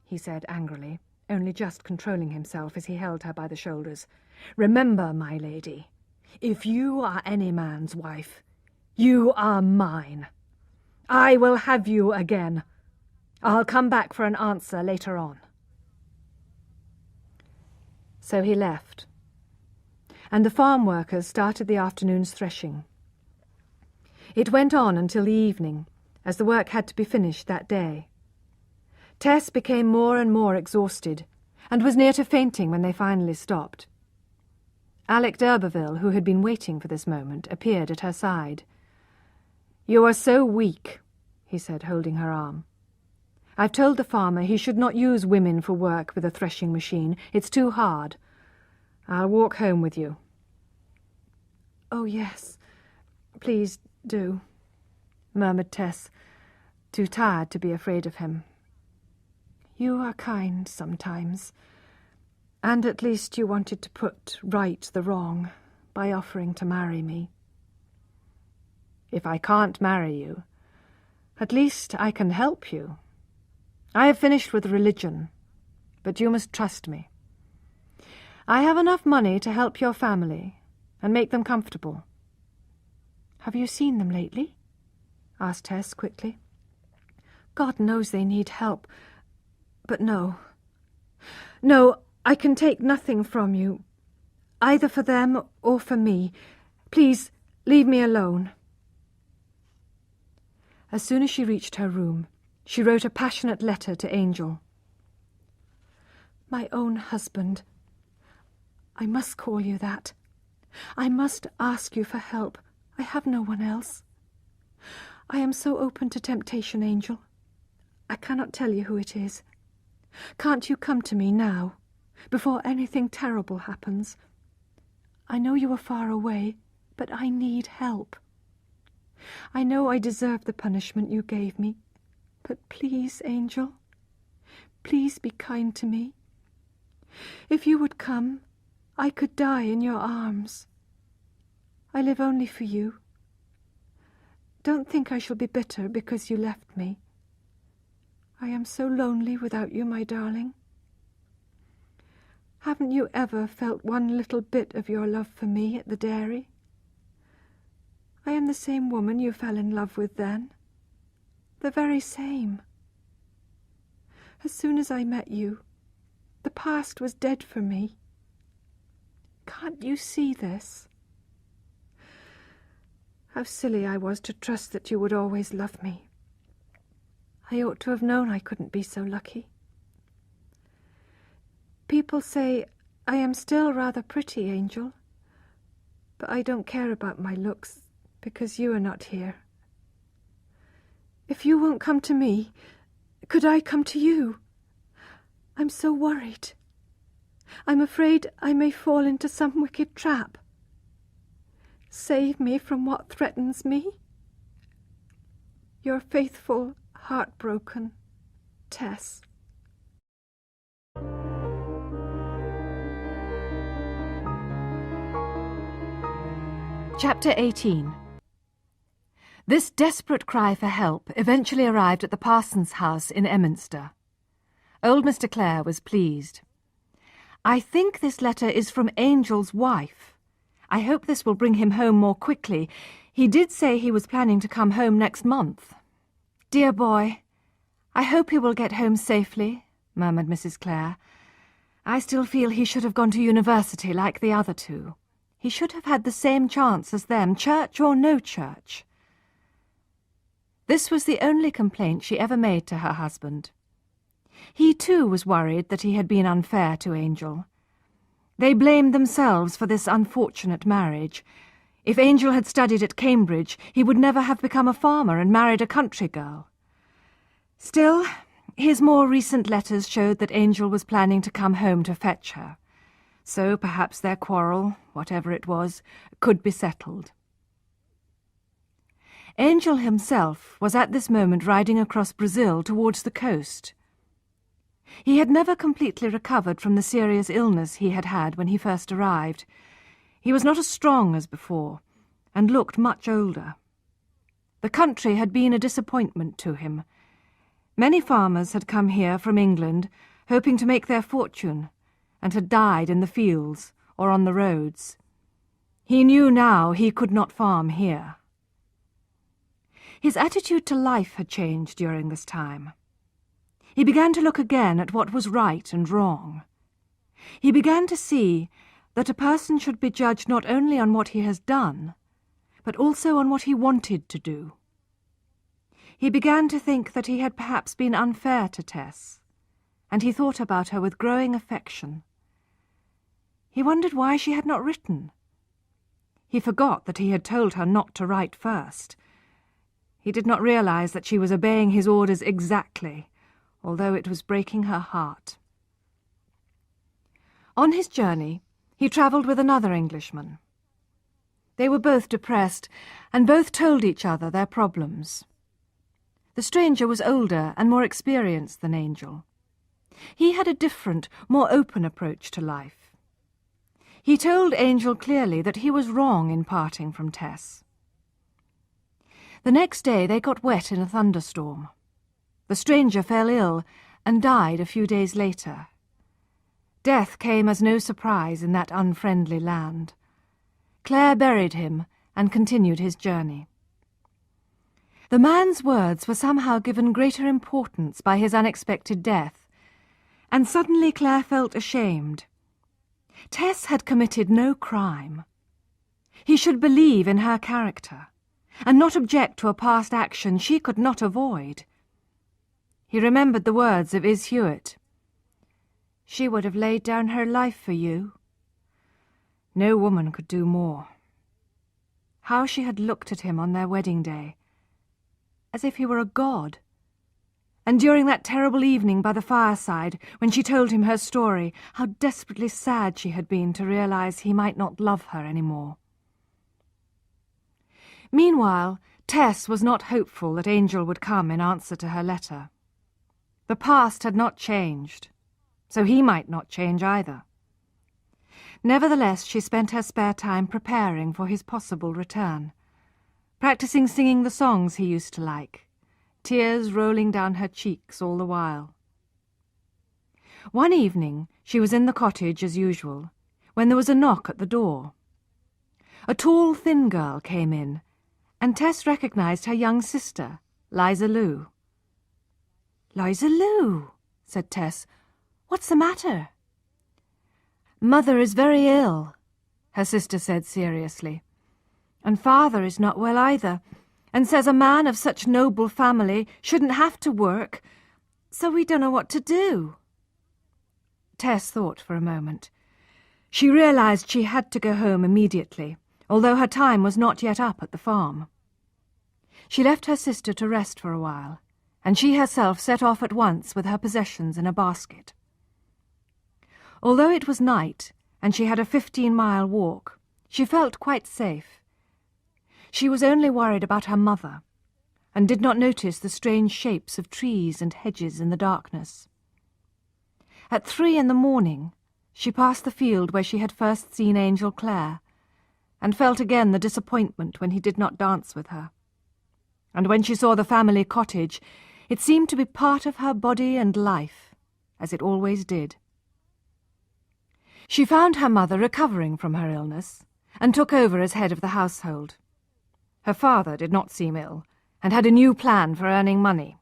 he said angrily, only just controlling himself as he held her by the shoulders. "Remember, my lady, if you are any man's wife, you are mine. I will have you again. I'll come back for an answer later on." So he left, and the farm workers started the afternoon's threshing. It went on until the evening, as the work had to be finished that day. Tess became more and more exhausted, and was near to fainting when they finally stopped. Alec d'Urberville, who had been waiting for this moment, appeared at her side. "You are so weak," he said, holding her arm. "I've told the farmer he should not use women for work with a threshing machine. It's too hard. I'll walk home with you." "Oh, yes, please do," murmured Tess, too tired to be afraid of him. "You are kind sometimes, and at least you wanted to put right the wrong by offering to marry me." "If I can't marry you, at least I can help you. I have finished with religion, but you must trust me. I have enough money to help your family and make them comfortable." "Have you seen them lately?" asked Tess quickly. "God knows they need help, but no, I can take nothing from you, either for them or for me. Please, leave me alone." As soon as she reached her room, she wrote a passionate letter to Angel. "My own husband. I must call you that. I must ask you for help. I have no one else. I am so open to temptation, Angel. I cannot tell you who it is. Can't you come to me now, before anything terrible happens? I know you are far away, but I need help. I know I deserve the punishment you gave me, but please, Angel, please be kind to me. If you would come, I could die in your arms. I live only for you. Don't think I shall be bitter because you left me. I am so lonely without you, my darling. Haven't you ever felt one little bit of your love for me at the dairy? I am the same woman you fell in love with then. The very same. As soon as I met you, the past was dead for me. Can't you see this? How silly I was to trust that you would always love me. I ought to have known I couldn't be so lucky. People say I am still rather pretty, Angel, but I don't care about my looks because you are not here. If you won't come to me, could I come to you? I'm so worried. I'm afraid I may fall into some wicked trap. Save me from what threatens me. Your faithful, heartbroken Tess. Chapter 18. This desperate cry for help eventually arrived at the parson's house in Emminster. Old Mr. Clare was pleased. "I think this letter is from Angel's wife. I hope this will bring him home more quickly. He did say he was planning to come home next month." "Dear boy, I hope he will get home safely," murmured Mrs. Clare. "I still feel he should have gone to university like the other two. He should have had the same chance as them, church or no church." This was the only complaint she ever made to her husband. He too was worried that he had been unfair to Angel. They blamed themselves for this unfortunate marriage. If Angel had studied at Cambridge, he would never have become a farmer and married a country girl. Still, his more recent letters showed that Angel was planning to come home to fetch her. So perhaps their quarrel, whatever it was, could be settled. Angel himself was at this moment riding across Brazil towards the coast. He had never completely recovered from the serious illness he had had when he first arrived. He was not as strong as before, and looked much older. The country had been a disappointment to him. Many farmers had come here from England, hoping to make their fortune, and had died in the fields or on the roads. He knew now he could not farm here. His attitude to life had changed during this time. He began to look again at what was right and wrong. He began to see that a person should be judged not only on what he has done, but also on what he wanted to do. He began to think that he had perhaps been unfair to Tess, and he thought about her with growing affection. He wondered why she had not written. He forgot that he had told her not to write first. He did not realize that she was obeying his orders exactly, although it was breaking her heart. On his journey, he travelled with another Englishman. They were both depressed, and both told each other their problems. The stranger was older and more experienced than Angel. He had a different, more open approach to life. He told Angel clearly that he was wrong in parting from Tess. The next day they got wet in a thunderstorm. The stranger fell ill and died a few days later. Death came as no surprise in that unfriendly land. Claire buried him and continued his journey. The man's words were somehow given greater importance by his unexpected death, and suddenly Claire felt ashamed. Tess had committed no crime. He should believe in her character, and not object to a past action she could not avoid. He remembered the words of Is Hewitt. She would have laid down her life for you. No woman could do more. How she had looked at him on their wedding day, as if he were a god. And during that terrible evening by the fireside, when she told him her story, how desperately sad she had been to realize he might not love her any more. Meanwhile, Tess was not hopeful that Angel would come in answer to her letter. The past had not changed, so he might not change either. Nevertheless, she spent her spare time preparing for his possible return, practicing singing the songs he used to like, tears rolling down her cheeks all the while. One evening she was in the cottage as usual, when there was a knock at the door. A tall, thin girl came in, and Tess recognized her young sister, Liza Lou. "Liza Lou," said Tess. "What's the matter?" "Mother is very ill," her sister said seriously. "And father is not well either, and says a man of such noble family shouldn't have to work, so we don't know what to do." Tess thought for a moment. She realized she had to go home immediately, although her time was not yet up at the farm. She left her sister to rest for a while, and she herself set off at once with her possessions in a basket. Although it was night, and she had a 15-mile walk, she felt quite safe. She was only worried about her mother, and did not notice the strange shapes of trees and hedges in the darkness. At 3 a.m, she passed the field where she had first seen Angel Clare, and felt again the disappointment when he did not dance with her. And when she saw the family cottage, it seemed to be part of her body and life, as it always did. She found her mother recovering from her illness, and took over as head of the household. Her father did not seem ill, and had a new plan for earning money.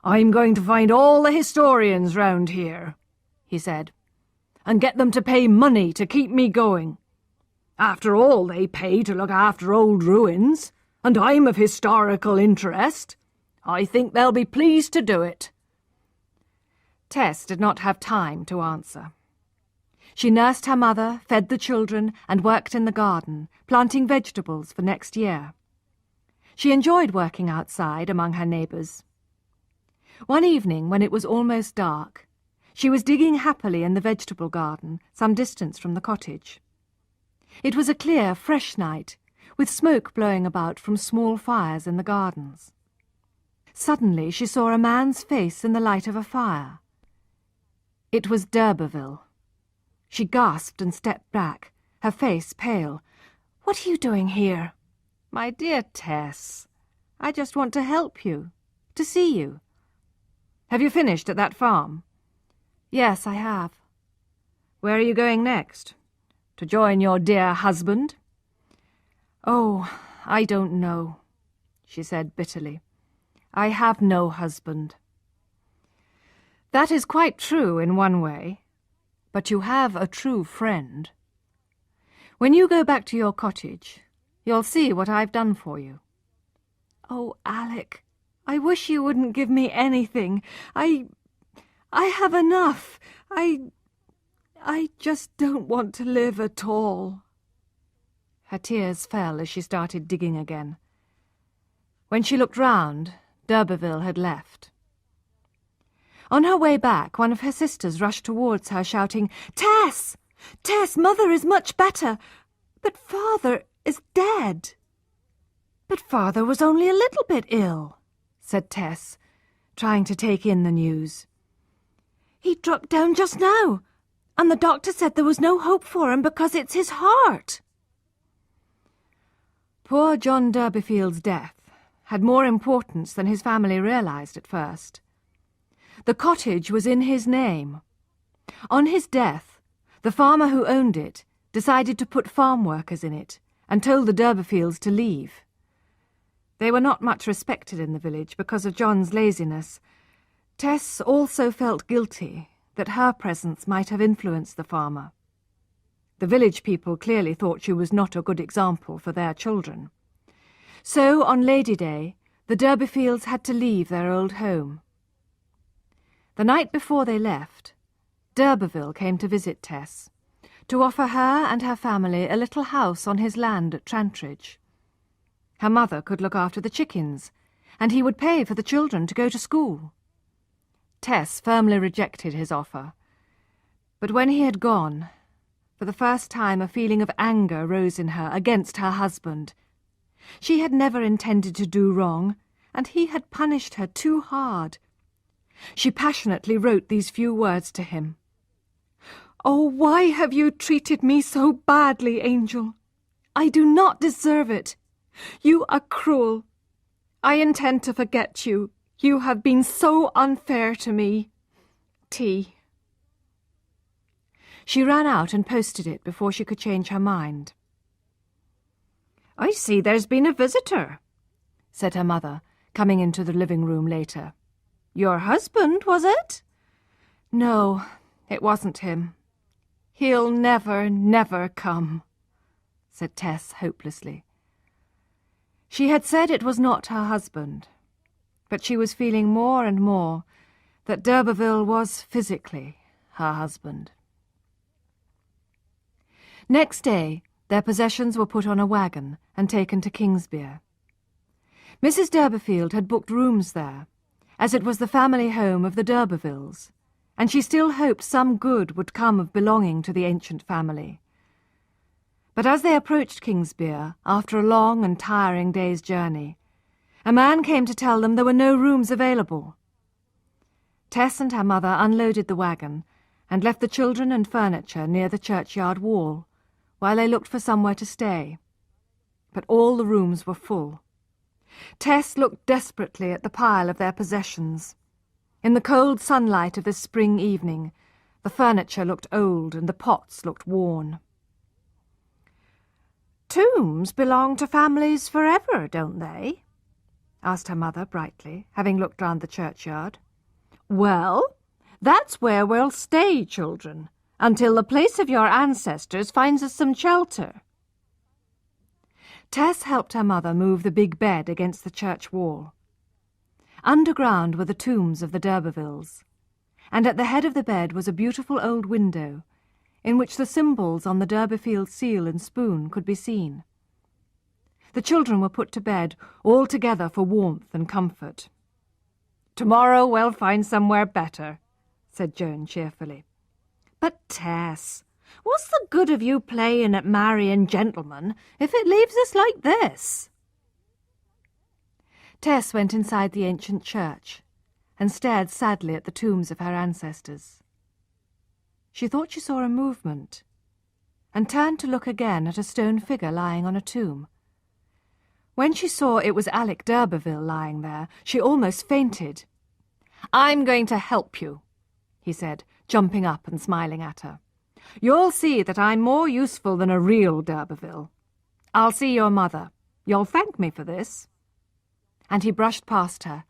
"I'm going to find all the historians round here," he said, "and get them to pay money to keep me going. After all, they pay to look after old ruins. and I'm of historical interest. I think they'll be pleased to do it." Tess did not have time to answer. She nursed her mother, fed the children, and worked in the garden, planting vegetables for next year. She enjoyed working outside among her neighbours. One evening, when it was almost dark, she was digging happily in the vegetable garden some distance from the cottage. It was a clear, fresh night, with smoke blowing about from small fires in the gardens. Suddenly she saw a man's face in the light of a fire. It was d'Urberville. She gasped and stepped back, her face pale. "What are you doing here?" "My dear Tess, I just want to help you, to see you." "Have you finished at that farm?" "Yes, I have." "Where are you going next? To join your dear husband?" "Oh, I don't know," she said bitterly. "I have no husband." "That is quite true in one way, but you have a true friend. When you go back to your cottage, you'll see what I've done for you." "Oh, Alec, I wish you wouldn't give me anything. I have enough. I just don't want to live at all." Her tears fell as she started digging again. When she looked round, d'Urberville had left. On her way back, one of her sisters rushed towards her, shouting, "Tess! Tess, Mother is much better, but Father is dead." "But Father was only a little bit ill," said Tess, trying to take in the news. "He dropped down just now, and the doctor said there was no hope for him because it's his heart." Poor John d'Urberville's death had more importance than his family realized at first. The cottage was in his name. On his death, the farmer who owned it decided to put farm workers in it and told the d'Urbervilles to leave. They were not much respected in the village because of John's laziness. Tess also felt guilty that her presence might have influenced the farmer. The village people clearly thought she was not a good example for their children. So, on Lady Day, the d'Urbervilles had to leave their old home. The night before they left, d'Urberville came to visit Tess, to offer her and her family a little house on his land at Trantridge. Her mother could look after the chickens, and he would pay for the children to go to school. Tess firmly rejected his offer, but when he had gone, for the first time a feeling of anger rose in her against her husband. She had never intended to do wrong, and he had punished her too hard. She passionately wrote these few words to him. "Oh, why have you treated me so badly, Angel? I do not deserve it. You are cruel. I intend to forget you. You have been so unfair to me. T." She ran out and posted it before she could change her mind. "I see there's been a visitor," said her mother, coming into the living room later. "Your husband, was it?" "No, it wasn't him. He'll never, never come," said Tess hopelessly. She had said it was not her husband, but she was feeling more and more that d'Urberville was physically her husband. Next day, their possessions were put on a wagon and taken to Kingsbere. Mrs. d'Urberville had booked rooms there, as it was the family home of the d'Urbervilles, and she still hoped some good would come of belonging to the ancient family. But as they approached Kingsbere, after a long and tiring day's journey, a man came to tell them there were no rooms available. Tess and her mother unloaded the wagon and left the children and furniture near the churchyard wall, while they looked for somewhere to stay. But all the rooms were full. Tess looked desperately at the pile of their possessions. In the cold sunlight of this spring evening, the furniture looked old and the pots looked worn. "Tombs belong to families forever, don't they?" asked her mother brightly, having looked round the churchyard. "Well, that's where we'll stay, children, until the place of your ancestors finds us some shelter." Tess helped her mother move the big bed against the church wall. Underground were the tombs of the d'Urbervilles, and at the head of the bed was a beautiful old window, in which the symbols on the d'Urberville seal and spoon could be seen. The children were put to bed, all together for warmth and comfort. "Tomorrow we'll find somewhere better," said Joan cheerfully. "But, Tess, what's the good of you playing at marrying gentlemen if it leaves us like this?" Tess went inside the ancient church and stared sadly at the tombs of her ancestors. She thought she saw a movement, and turned to look again at a stone figure lying on a tomb. When she saw it was Alec d'Urberville lying there, she almost fainted. "I'm going to help you," he said, jumping up and smiling at her. "You'll see that I'm more useful than a real d'Urberville. I'll see your mother. You'll thank me for this." And he brushed past her.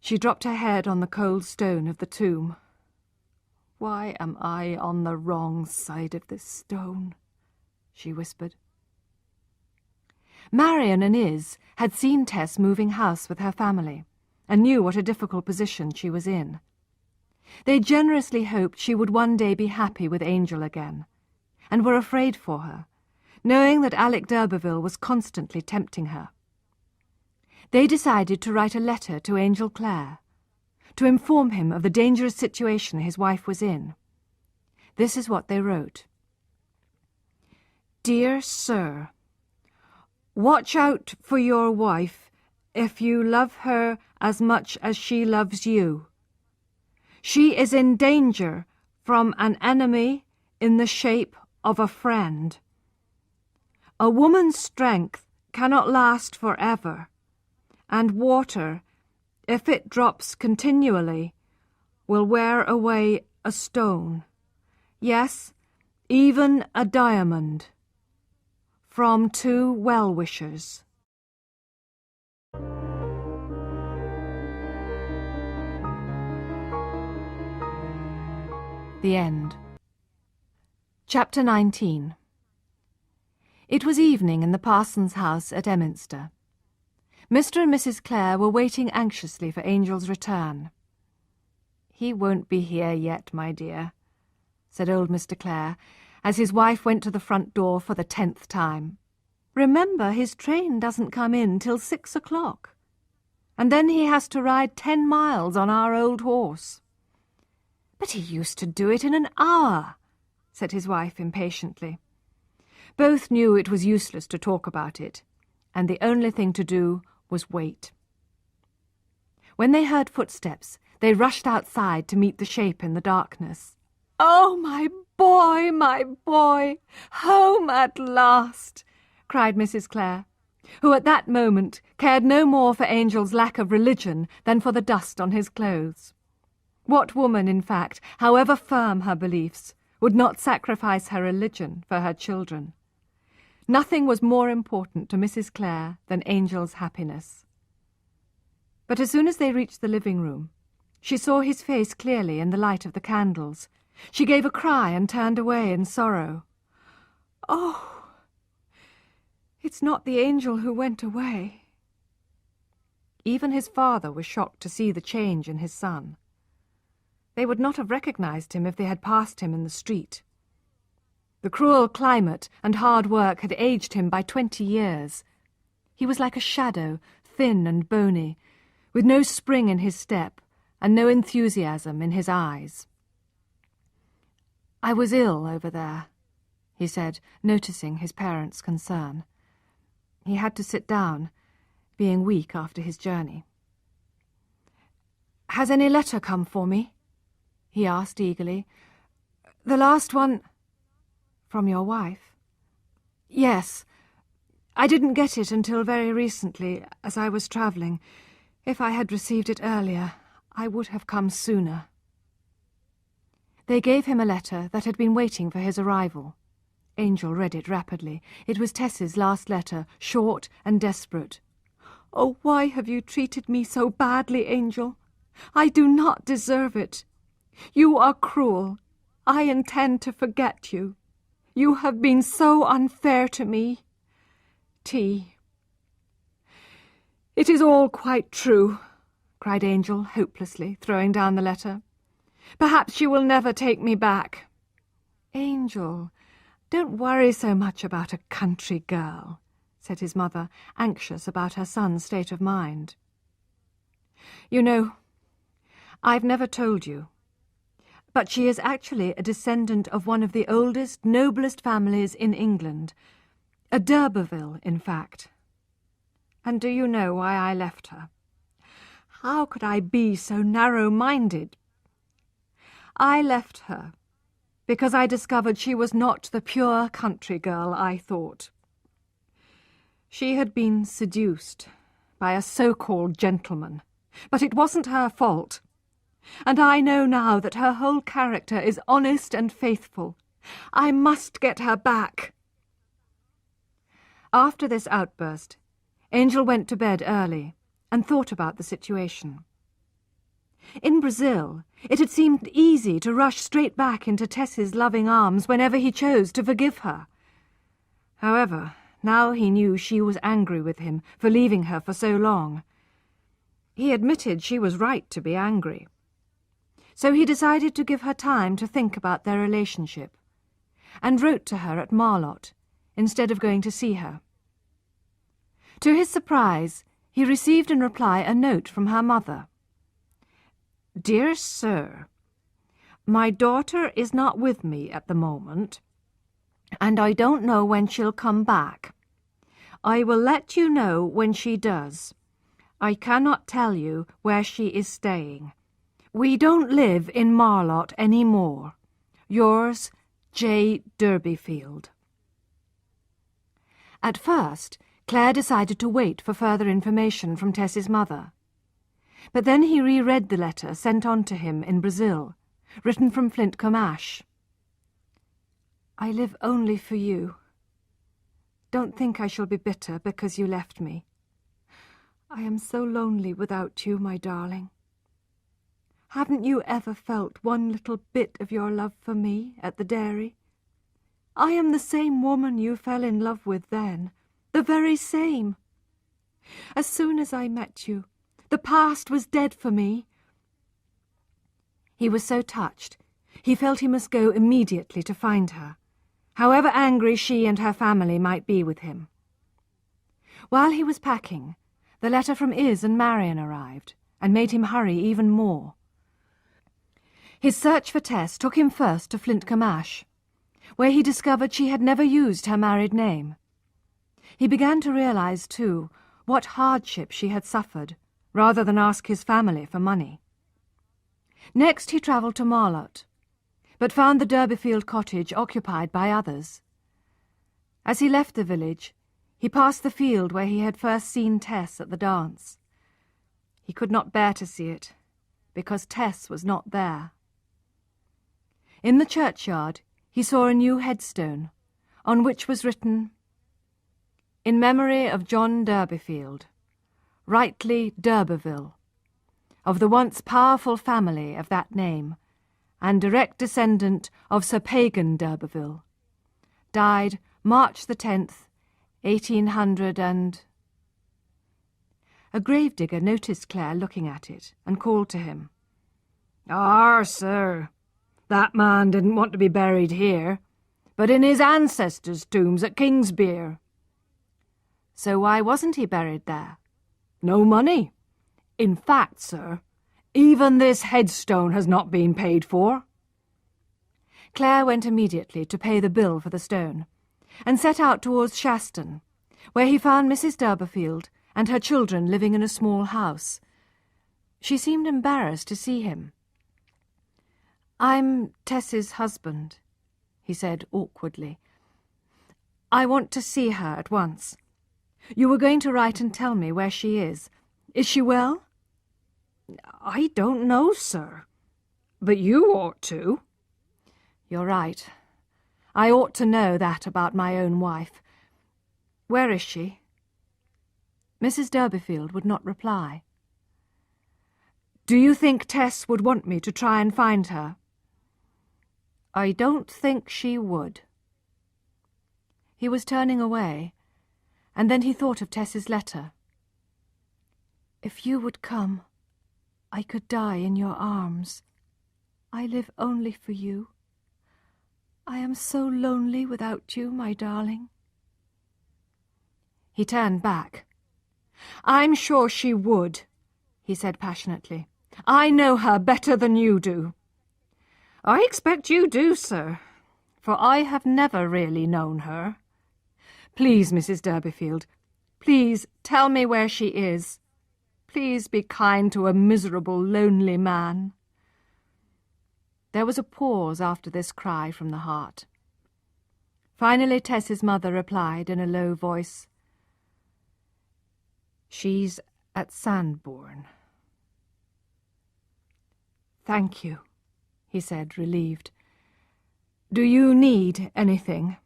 She dropped her head on the cold stone of the tomb. "Why am I on the wrong side of this stone?" she whispered. Marion and Iz had seen Tess moving house with her family, and knew what a difficult position she was in. They generously hoped she would one day be happy with Angel again, and were afraid for her, knowing that Alec d'Urberville was constantly tempting her. They decided to write a letter to Angel Clare, to inform him of the dangerous situation his wife was in. This is what they wrote. "Dear Sir, watch out for your wife if you love her as much as she loves you. She is in danger from an enemy in the shape of a friend. A woman's strength cannot last forever, and water, if it drops continually, will wear away a stone. Yes, even a diamond. From 2 well-wishers." The End. Chapter 19. It was evening in the parson's house at Emminster. Mr. and Mrs. Clare were waiting anxiously for Angel's return. "He won't be here yet, my dear," said old Mr. Clare, as his wife went to the front door for the 10th time. "Remember, his train doesn't come in till 6 o'clock, and then he has to ride 10 miles on our old horse." "But he used to do it in an hour," said his wife impatiently. Both knew it was useless to talk about it, and the only thing to do was wait. When they heard footsteps, they rushed outside to meet the shape in the darkness. "Oh, my boy, home at last!" cried Mrs. Clare, who at that moment cared no more for Angel's lack of religion than for the dust on his clothes. What woman, in fact, however firm her beliefs, would not sacrifice her religion for her children? Nothing was more important to Mrs. Clare than Angel's happiness. But as soon as they reached the living room, she saw his face clearly in the light of the candles. She gave a cry and turned away in sorrow. "Oh, it's not the Angel who went away." Even his father was shocked to see the change in his son. They would not have recognized him if they had passed him in the street. The cruel climate and hard work had aged him by 20 years. He was like a shadow, thin and bony, with no spring in his step and no enthusiasm in his eyes. "I was ill over there," he said, noticing his parents' concern. He had to sit down, being weak after his journey. "Has any letter come for me?" he asked eagerly. "The last one—" "From your wife?" "Yes. I didn't get it until very recently, as I was travelling. If I had received it earlier, I would have come sooner." They gave him a letter that had been waiting for his arrival. Angel read it rapidly. It was Tess's last letter, short and desperate. "Oh, why have you treated me so badly, Angel? I do not deserve it. You are cruel. I intend to forget you. You have been so unfair to me. tea." "It is all quite true," cried Angel hopelessly, throwing down the letter. "Perhaps she will never take me back." "Angel, don't worry so much about a country girl," said his mother, anxious about her son's state of mind. "You know, I've never told you, but she is actually a descendant of one of the oldest, noblest families in England, a d'Urberville, in fact. And do you know why I left her? How could I be so narrow-minded? I left her because I discovered she was not the pure country girl I thought. She had been seduced by a so-called gentleman, but it wasn't her fault. And I know now that her whole character is honest and faithful. I must get her back." After this outburst, Angel went to bed early and thought about the situation. In Brazil, it had seemed easy to rush straight back into Tess's loving arms whenever he chose to forgive her. However, now he knew she was angry with him for leaving her for so long. He admitted she was right to be angry. So he decided to give her time to think about their relationship, and wrote to her at Marlott instead of going to see her. To his surprise, he received in reply a note from her mother. "Dear Sir, my daughter is not with me at the moment, and I don't know when she'll come back. I will let you know when she does. I cannot tell you where she is staying. We don't live in Marlott any more. Yours, J. Durbeyfield." At first, Claire decided to wait for further information from Tess's mother. But then he reread the letter sent on to him in Brazil, written from Flintcomb Ash. "I live only for you. Don't think I shall be bitter because you left me. I am so lonely without you, my darling. Haven't you ever felt one little bit of your love for me at the dairy? I am the same woman you fell in love with then, the very same. As soon as I met you, the past was dead for me." He was so touched, he felt he must go immediately to find her, however angry she and her family might be with him. While he was packing, the letter from Iz and Marion arrived, and made him hurry even more. His search for Tess took him first to Flintcomb Ash, where he discovered she had never used her married name. He began to realize, too, what hardship she had suffered, rather than ask his family for money. Next he travelled to Marlott, but found the Durbeyfield cottage occupied by others. As he left the village, he passed the field where he had first seen Tess at the dance. He could not bear to see it, because Tess was not there. In the churchyard, he saw a new headstone, on which was written, "In memory of John Durbeyfield, rightly d'Urberville, of the once powerful family of that name, and direct descendant of Sir Pagan d'Urberville, died March the 10th, 1800 and—" A gravedigger noticed Claire looking at it, and called to him. "Ah, sir, that man didn't want to be buried here, but in his ancestors' tombs at Kingsbere." "So why wasn't he buried there?" "No money. In fact, sir, even this headstone has not been paid for." Claire went immediately to pay the bill for the stone, and set out towards Shaston, where he found Mrs. Durbeyfield and her children living in a small house. She seemed embarrassed to see him. "I'm Tess's husband," he said awkwardly. "I want to see her at once. You were going to write and tell me where she is. Is she well?" "I don't know, sir, but you ought to." "You're right. I ought to know that about my own wife. Where is she?" Mrs. Durbeyfield would not reply. "Do you think Tess would want me to try and find her?" "I don't think she would." He was turning away, and then he thought of Tess's letter. "If you would come, I could die in your arms. I live only for you. I am so lonely without you, my darling." He turned back. "I'm sure she would," he said passionately. "I know her better than you do." "I expect you do, sir, for I have never really known her. Please, Mrs. D'Urberville, please tell me where she is. Please be kind to a miserable, lonely man." There was a pause after this cry from the heart. Finally Tess's mother replied in a low voice, "She's at Sandbourne." "Thank you," he said, relieved. "Do you need anything?"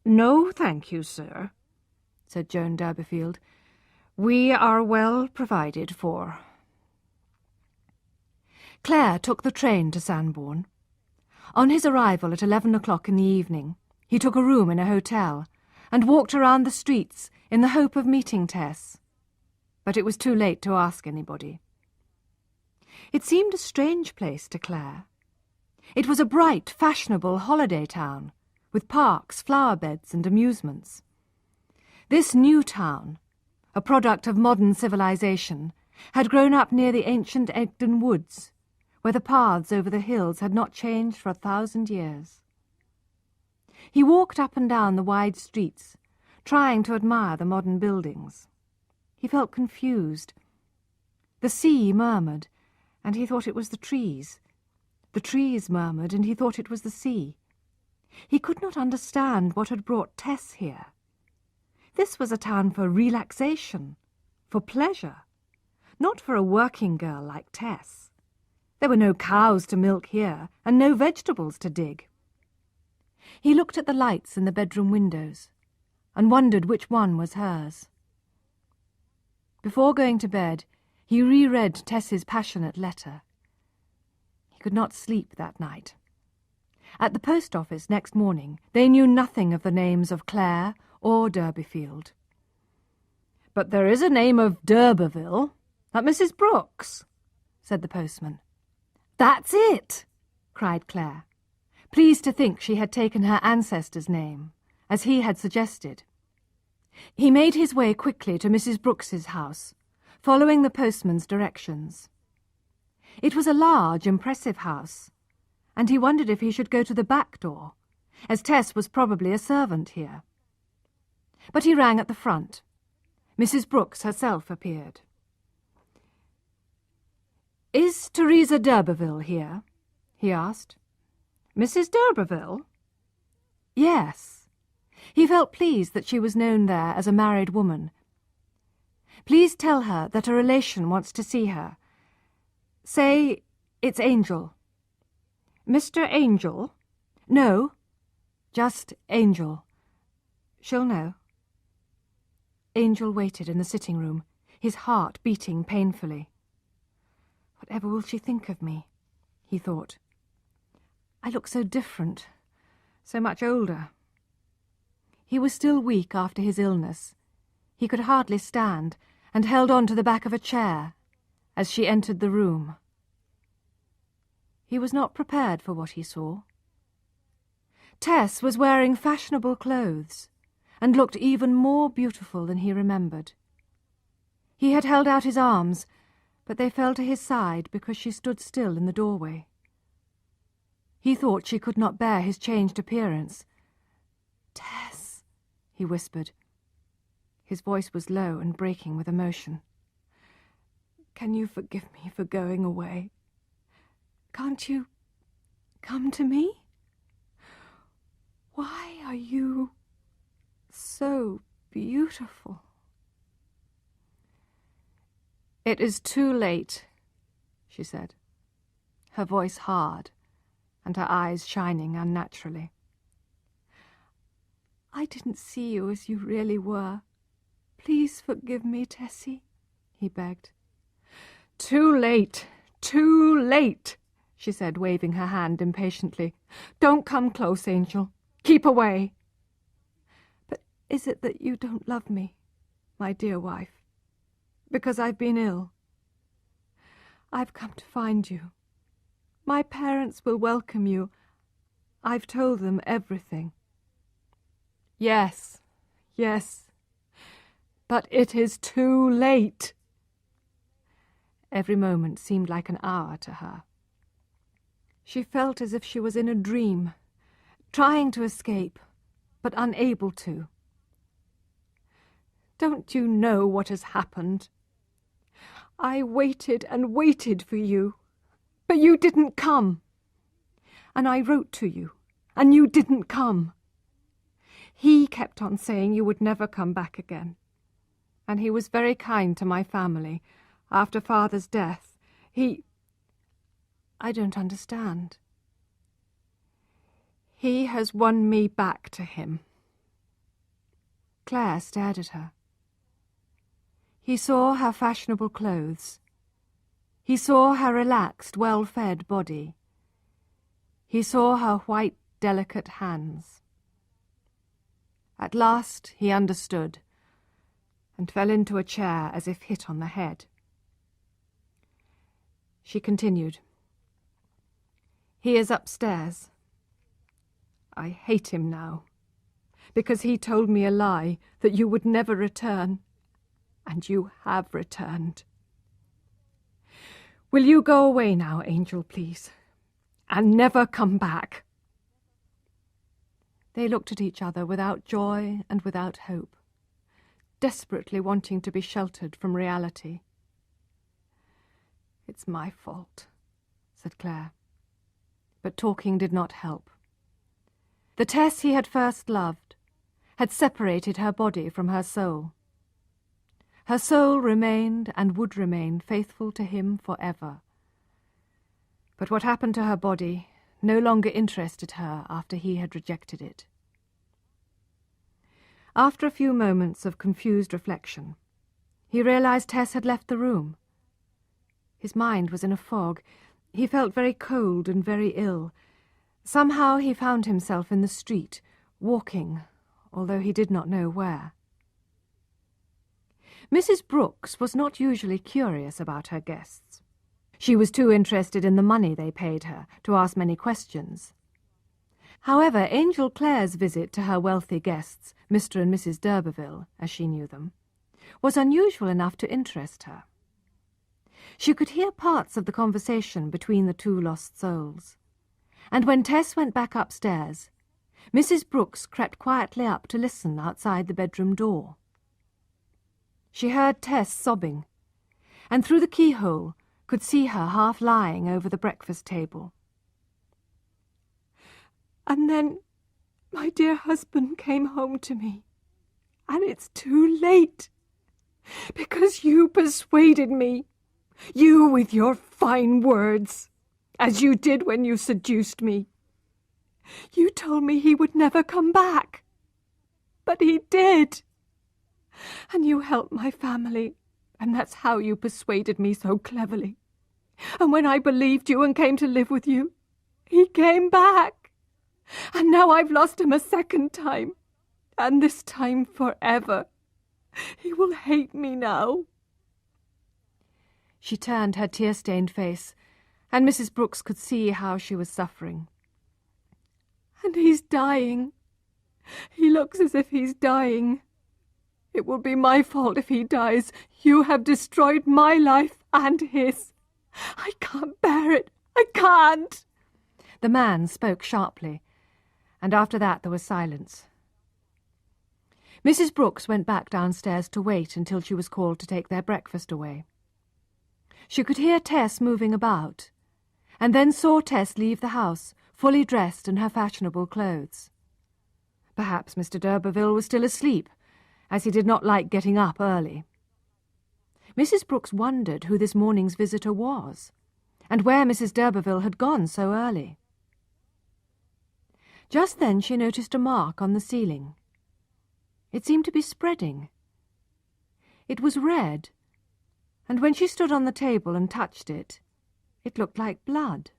"No, thank you, sir," said Joan D'Urberville. "We are well provided for." Clare took the train to Sandbourne. On his arrival at 11 o'clock in the evening, he took a room in a hotel and walked around the streets in the hope of meeting Tess. But it was too late to ask anybody. It seemed a strange place to Clare. It was a bright, fashionable holiday town, with parks, flower beds, and amusements. This new town, a product of modern civilization, had grown up near the ancient Egdon Woods, where the paths over the hills had not changed for 1,000 years. He walked up and down the wide streets, trying to admire the modern buildings. He felt confused. The sea murmured, and he thought it was the trees. The trees murmured, and he thought it was the sea. He could not understand what had brought Tess here. This was a town for relaxation, for pleasure, not for a working girl like Tess. There were no cows to milk here, and no vegetables to dig. He looked at the lights in the bedroom windows, and wondered which one was hers. Before going to bed, he reread Tess's passionate letter. He could not sleep that night. At the post office next morning, they knew nothing of the names of Clare or D'Urberville. "But there is a name of D'Urberville, at Mrs. Brooks," said the postman. "That's it!" cried Clare, pleased to think she had taken her ancestor's name, as he had suggested. He made his way quickly to Mrs. Brooks's house, following the postman's directions. It was a large, impressive house, and he wondered if he should go to the back door, as Tess was probably a servant here. But he rang at the front. Mrs. Brooks herself appeared. "Is Teresa d'Urberville here?" he asked. "Mrs. d'Urberville?" "Yes." He felt pleased that she was known there as a married woman. "Please tell her that a relation wants to see her. Say it's Angel." "Mr. Angel?" "No, just Angel. She'll know." Angel waited in the sitting room, his heart beating painfully. "Whatever will she think of me?" he thought. "I look so different, so much older." He was still weak after his illness. He could hardly stand, and held on to the back of a chair as she entered the room. He was not prepared for what he saw. Tess was wearing fashionable clothes, and looked even more beautiful than he remembered. He had held out his arms, but they fell to his side because she stood still in the doorway. He thought she could not bear his changed appearance. "Tess," he whispered. His voice was low and breaking with emotion. "Can you forgive me for going away? Can't you come to me? Why are you so beautiful?" "It is too late," she said, her voice hard and her eyes shining unnaturally. "I didn't see you as you really were. Please forgive me, Tessie," he begged. "Too late, too late," she said, waving her hand impatiently. "Don't come close, Angel. Keep away." "But is it that you don't love me, my dear wife? Because I've been ill. I've come to find you. My parents will welcome you. I've told them everything. Yes, yes, but it is too late. Every moment seemed like an hour to her. She felt as if she was in a dream, trying to escape, but unable to. Don't you know what has happened? I waited and waited for you, but you didn't come. And I wrote to you, and you didn't come. He kept on saying you would never come back again. And he was very kind to my family. After Father's death, I don't understand. He has won me back to him. Claire stared at her. He saw her fashionable clothes. He saw her relaxed, well-fed body. He saw her white, delicate hands. At last he understood, and fell into a chair as if hit on the head. She continued. He is upstairs. I hate him now, because he told me a lie that you would never return, and you have returned. Will you go away now, Angel, please, and never come back? They looked at each other without joy and without hope, desperately wanting to be sheltered from reality. It's my fault, said Claire. But talking did not help. The Tess he had first loved had separated her body from her soul. Her soul remained and would remain faithful to him forever. But what happened to her body no longer interested her after he had rejected it. After a few moments of confused reflection, he realized Tess had left the room. His mind was in a fog. He felt very cold and very ill. Somehow he found himself in the street, walking, although he did not know where. Mrs. Brooks was not usually curious about her guests. She was too interested in the money they paid her to ask many questions. However, Angel Clare's visit to her wealthy guests, Mr. and Mrs. d'Urberville, as she knew them, was unusual enough to interest her. She could hear parts of the conversation between the two lost souls. And when Tess went back upstairs, Mrs. Brooks crept quietly up to listen outside the bedroom door. She heard Tess sobbing, and through the keyhole could see her half lying over the breakfast table. And then my dear husband came home to me, and it's too late, because you persuaded me. You with your fine words, as you did when you seduced me. You told me he would never come back. But he did. And you helped my family, and that's how you persuaded me so cleverly. And when I believed you and came to live with you, he came back. And now I've lost him a second time, and this time forever. He will hate me now. She turned her tear-stained face, and Mrs. Brooks could see how she was suffering. And he's dying. He looks as if he's dying. It will be my fault if he dies. You have destroyed my life and his. I can't bear it. I can't. The man spoke sharply, and after that there was silence. Mrs. Brooks went back downstairs to wait until she was called to take their breakfast away. She could hear Tess moving about, and then saw Tess leave the house, fully dressed in her fashionable clothes. Perhaps Mr. d'Urberville was still asleep, as he did not like getting up early. Mrs. Brooks wondered who this morning's visitor was, and where Mrs. d'Urberville had gone so early. Just then she noticed a mark on the ceiling. It seemed to be spreading. It was red, and when she stood on the table and touched it, it looked like blood.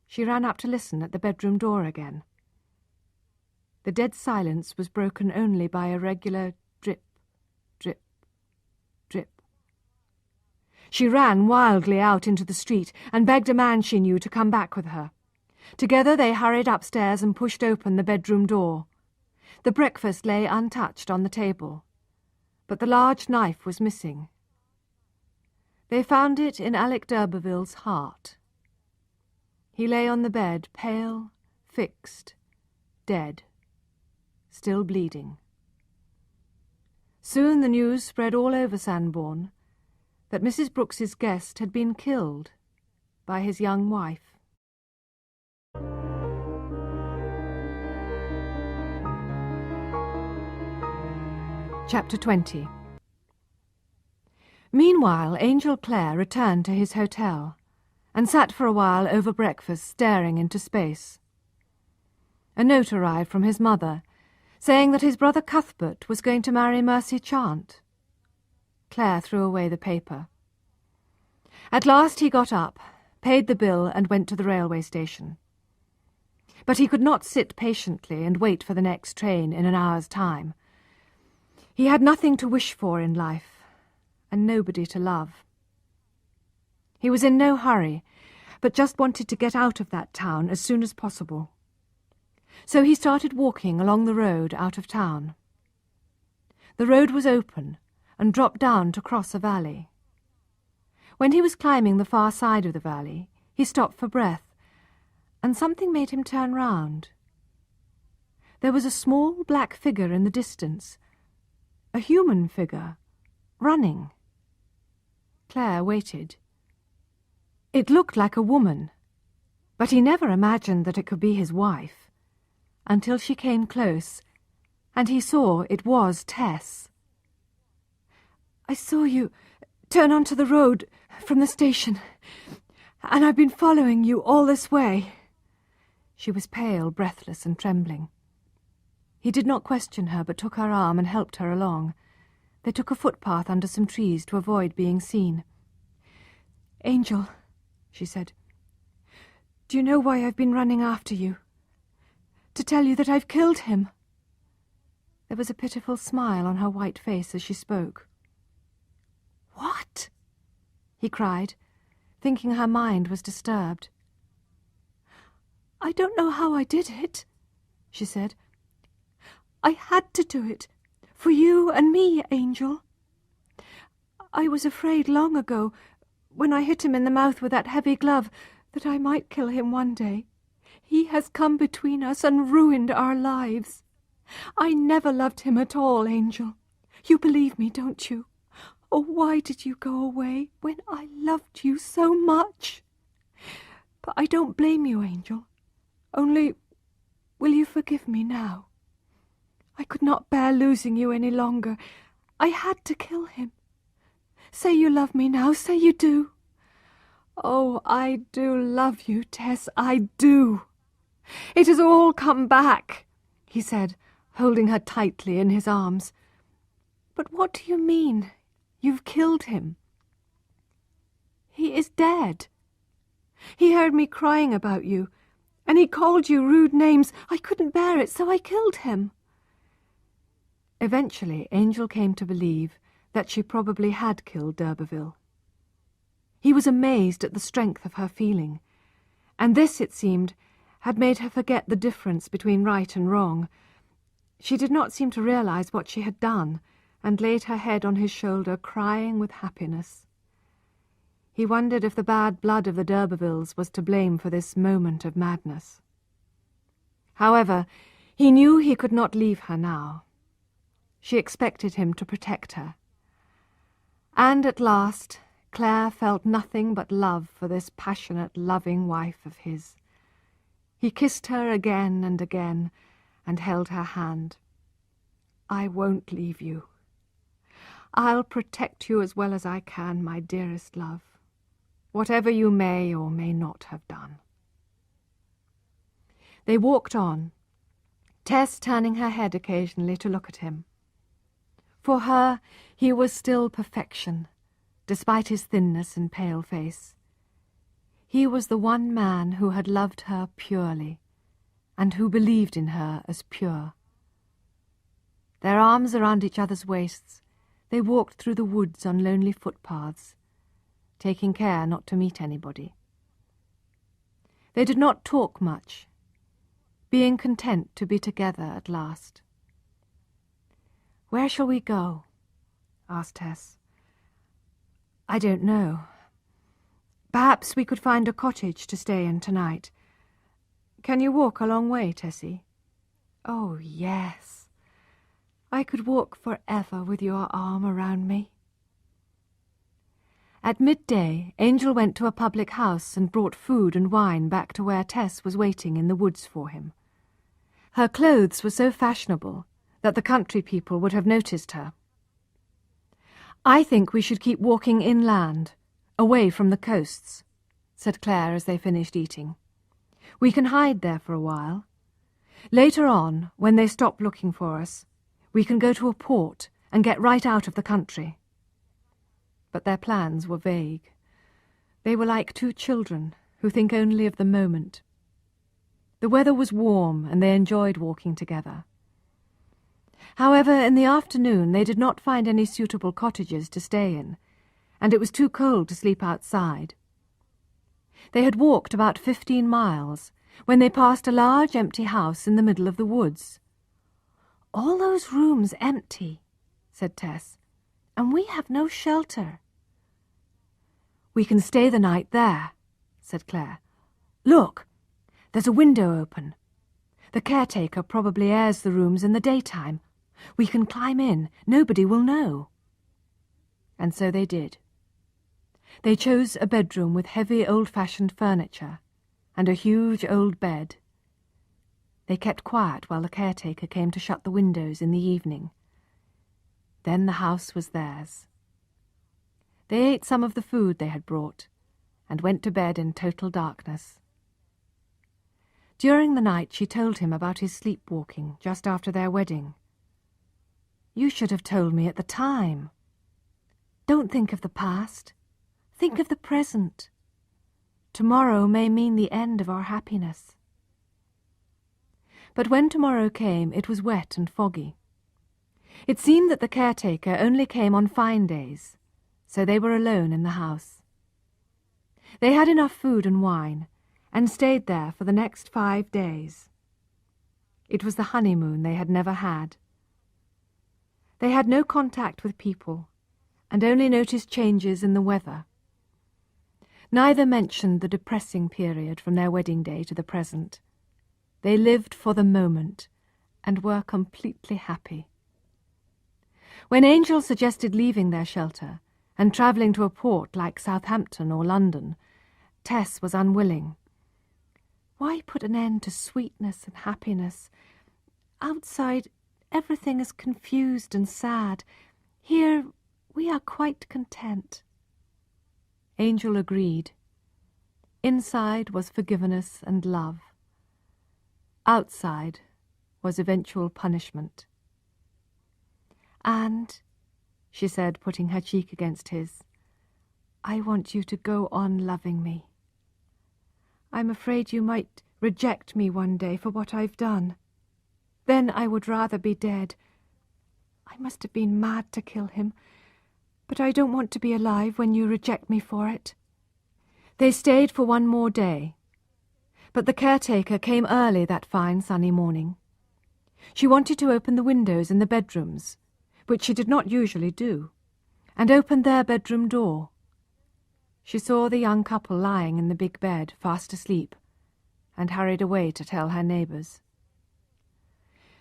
She ran up to listen at the bedroom door again. The dead silence was broken only by a regular drip, drip, drip. She ran wildly out into the street and begged a man she knew to come back with her. Together they hurried upstairs and pushed open the bedroom door. The breakfast lay untouched on the table, but the large knife was missing. They found it in Alec d'Urberville's heart. He lay on the bed, pale, fixed, dead, still bleeding. Soon the news spread all over Sanborn that Mrs. Brooks's guest had been killed by his young wife. Chapter 20. Meanwhile, Angel Clare returned to his hotel and sat for a while over breakfast staring into space. A note arrived from his mother, saying that his brother Cuthbert was going to marry Mercy Chant. Clare threw away the paper. At last he got up, paid the bill, and went to the railway station. But he could not sit patiently and wait for the next train in an hour's time. He had nothing to wish for in life, and nobody to love. He was in no hurry, but just wanted to get out of that town as soon as possible. So he started walking along the road out of town. The road was open and dropped down to cross a valley. When he was climbing the far side of the valley, he stopped for breath, and something made him turn round. There was a small black figure in the distance, a human figure, running. Clare waited. It looked like a woman, but he never imagined that it could be his wife, until she came close, and he saw it was Tess. "I saw you turn onto the road from the station, and I've been following you all this way." She was pale, breathless, and trembling. He did not question her, but took her arm and helped her along. They took a footpath under some trees to avoid being seen. "Angel," she said, "do you know why I've been running after you? To tell you that I've killed him." There was a pitiful smile on her white face as she spoke. "What?" he cried, thinking her mind was disturbed. "I don't know how I did it," she said. "I had to do it, for you and me, Angel. I was afraid long ago, when I hit him in the mouth with that heavy glove, that I might kill him one day. He has come between us and ruined our lives. I never loved him at all, Angel. You believe me, don't you? Oh, why did you go away when I loved you so much? But I don't blame you, Angel. Only, will you forgive me now? I could not bear losing you any longer. I had to kill him. Say you love me now. Say you do." "Oh, I do love you, Tess. I do. It has all come back," he said, holding her tightly in his arms. "But what do you mean? You've killed him." "He is dead. He heard me crying about you, and he called you rude names. I couldn't bear it, so I killed him." Eventually, Angel came to believe that she probably had killed d'Urberville. He was amazed at the strength of her feeling, and this, it seemed, had made her forget the difference between right and wrong. She did not seem to realize what she had done, and laid her head on his shoulder, crying with happiness. He wondered if the bad blood of the d'Urbervilles was to blame for this moment of madness. However, he knew he could not leave her now. She expected him to protect her. And at last, Clare felt nothing but love for this passionate, loving wife of his. He kissed her again and again, and held her hand. "I won't leave you. I'll protect you as well as I can, my dearest love, whatever you may or may not have done." They walked on, Tess turning her head occasionally to look at him. For her, he was still perfection, despite his thinness and pale face. He was the one man who had loved her purely, and who believed in her as pure. Their arms around each other's waists, they walked through the woods on lonely footpaths, taking care not to meet anybody. They did not talk much, being content to be together at last. "Where shall we go?" asked Tess. "I don't know. Perhaps we could find a cottage to stay in tonight. Can you walk a long way, Tessie?" "Oh, yes. I could walk forever with your arm around me." At midday, Angel went to a public house and brought food and wine back to where Tess was waiting in the woods for him. Her clothes were so fashionable that the country people would have noticed her. "I think we should keep walking inland, away from the coasts," said Claire as they finished eating. "We can hide there for a while. Later on, when they stop looking for us, we can go to a port and get right out of the country." But their plans were vague. They were like two children who think only of the moment. The weather was warm and they enjoyed walking together. However, in the afternoon they did not find any suitable cottages to stay in, and it was too cold to sleep outside. They had walked about 15 miles when they passed a large empty house in the middle of the woods. "All those rooms empty," said Tess, "and we have no shelter." "We can stay the night there," said Claire. "Look, there's a window open. The caretaker probably airs the rooms in the daytime. We can climb in. Nobody will know." And so they did. They chose a bedroom with heavy old-fashioned furniture and a huge old bed. They kept quiet while the caretaker came to shut the windows in the evening. Then the house was theirs. They ate some of the food they had brought and went to bed in total darkness. During the night she told him about his sleepwalking just after their wedding. "You should have told me at the time. Don't think of the past. Think of the present. Tomorrow may mean the end of our happiness." But when tomorrow came, it was wet and foggy. It seemed that the caretaker only came on fine days, so they were alone in the house. They had enough food and wine, and stayed there for the next 5 days. It was the honeymoon they had never had. They had no contact with people, and only noticed changes in the weather. Neither mentioned the depressing period from their wedding day to the present. They lived for the moment, and were completely happy. When Angel suggested leaving their shelter and travelling to a port like Southampton or London, Tess was unwilling. Why put an end to sweetness and happiness? Outside, everything is confused and sad. Here, we are quite content. Angel agreed. Inside was forgiveness and love. Outside was eventual punishment. "And," she said, putting her cheek against his, "I want you to go on loving me. I'm afraid you might reject me one day for what I've done. Then I would rather be dead. I must have been mad to kill him, but I don't want to be alive when you reject me for it." They stayed for one more day, but the caretaker came early that fine sunny morning. She wanted to open the windows in the bedrooms, which she did not usually do, and opened their bedroom door. She saw the young couple lying in the big bed, fast asleep, and hurried away to tell her neighbours.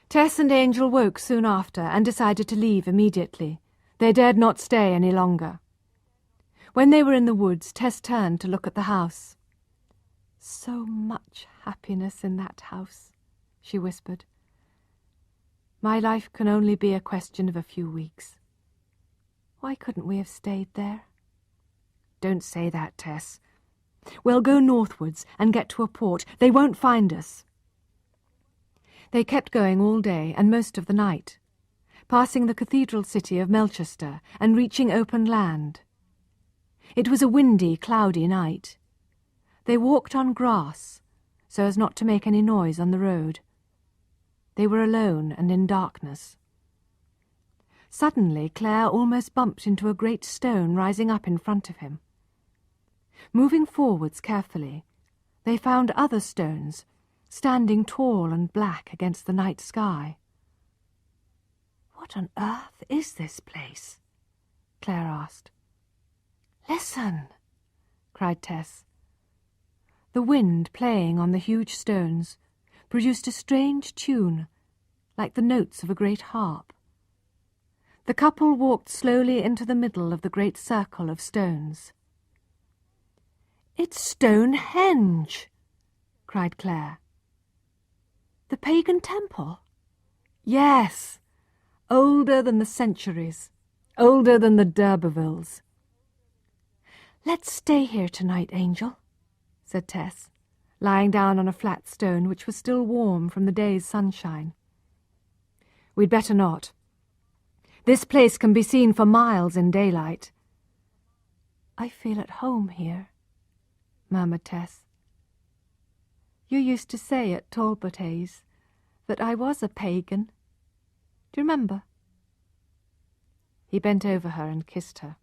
Tess and Angel woke soon after and decided to leave immediately. They dared not stay any longer. When they were in the woods, Tess turned to look at the house. "So much happiness in that house," she whispered. "My life can only be a question of a few weeks. Why couldn't we have stayed there?" "Don't say that, Tess. We'll go northwards and get to a port. They won't find us." They kept going all day and most of the night, passing the cathedral city of Melchester and reaching open land. It was a windy, cloudy night. They walked on grass, so as not to make any noise on the road. They were alone and in darkness. Suddenly, Claire almost bumped into a great stone rising up in front of him. Moving forwards carefully, they found other stones, standing tall and black against the night sky. "What on earth is this place?" Claire asked. "Listen!" cried Tess. The wind playing on the huge stones produced a strange tune, like the notes of a great harp. The couple walked slowly into the middle of the great circle of stones. "It's Stonehenge!" cried Claire. "The pagan temple?" "Yes, older than the centuries, older than the Urbervilles." "Let's stay here tonight, Angel," said Tess, lying down on a flat stone which was still warm from the day's sunshine. "We'd better not. This place can be seen for miles in daylight." "I feel at home here," murmured Tess. "You used to say at Talbot's that I was a pagan. Do you remember?" He bent over her and kissed her.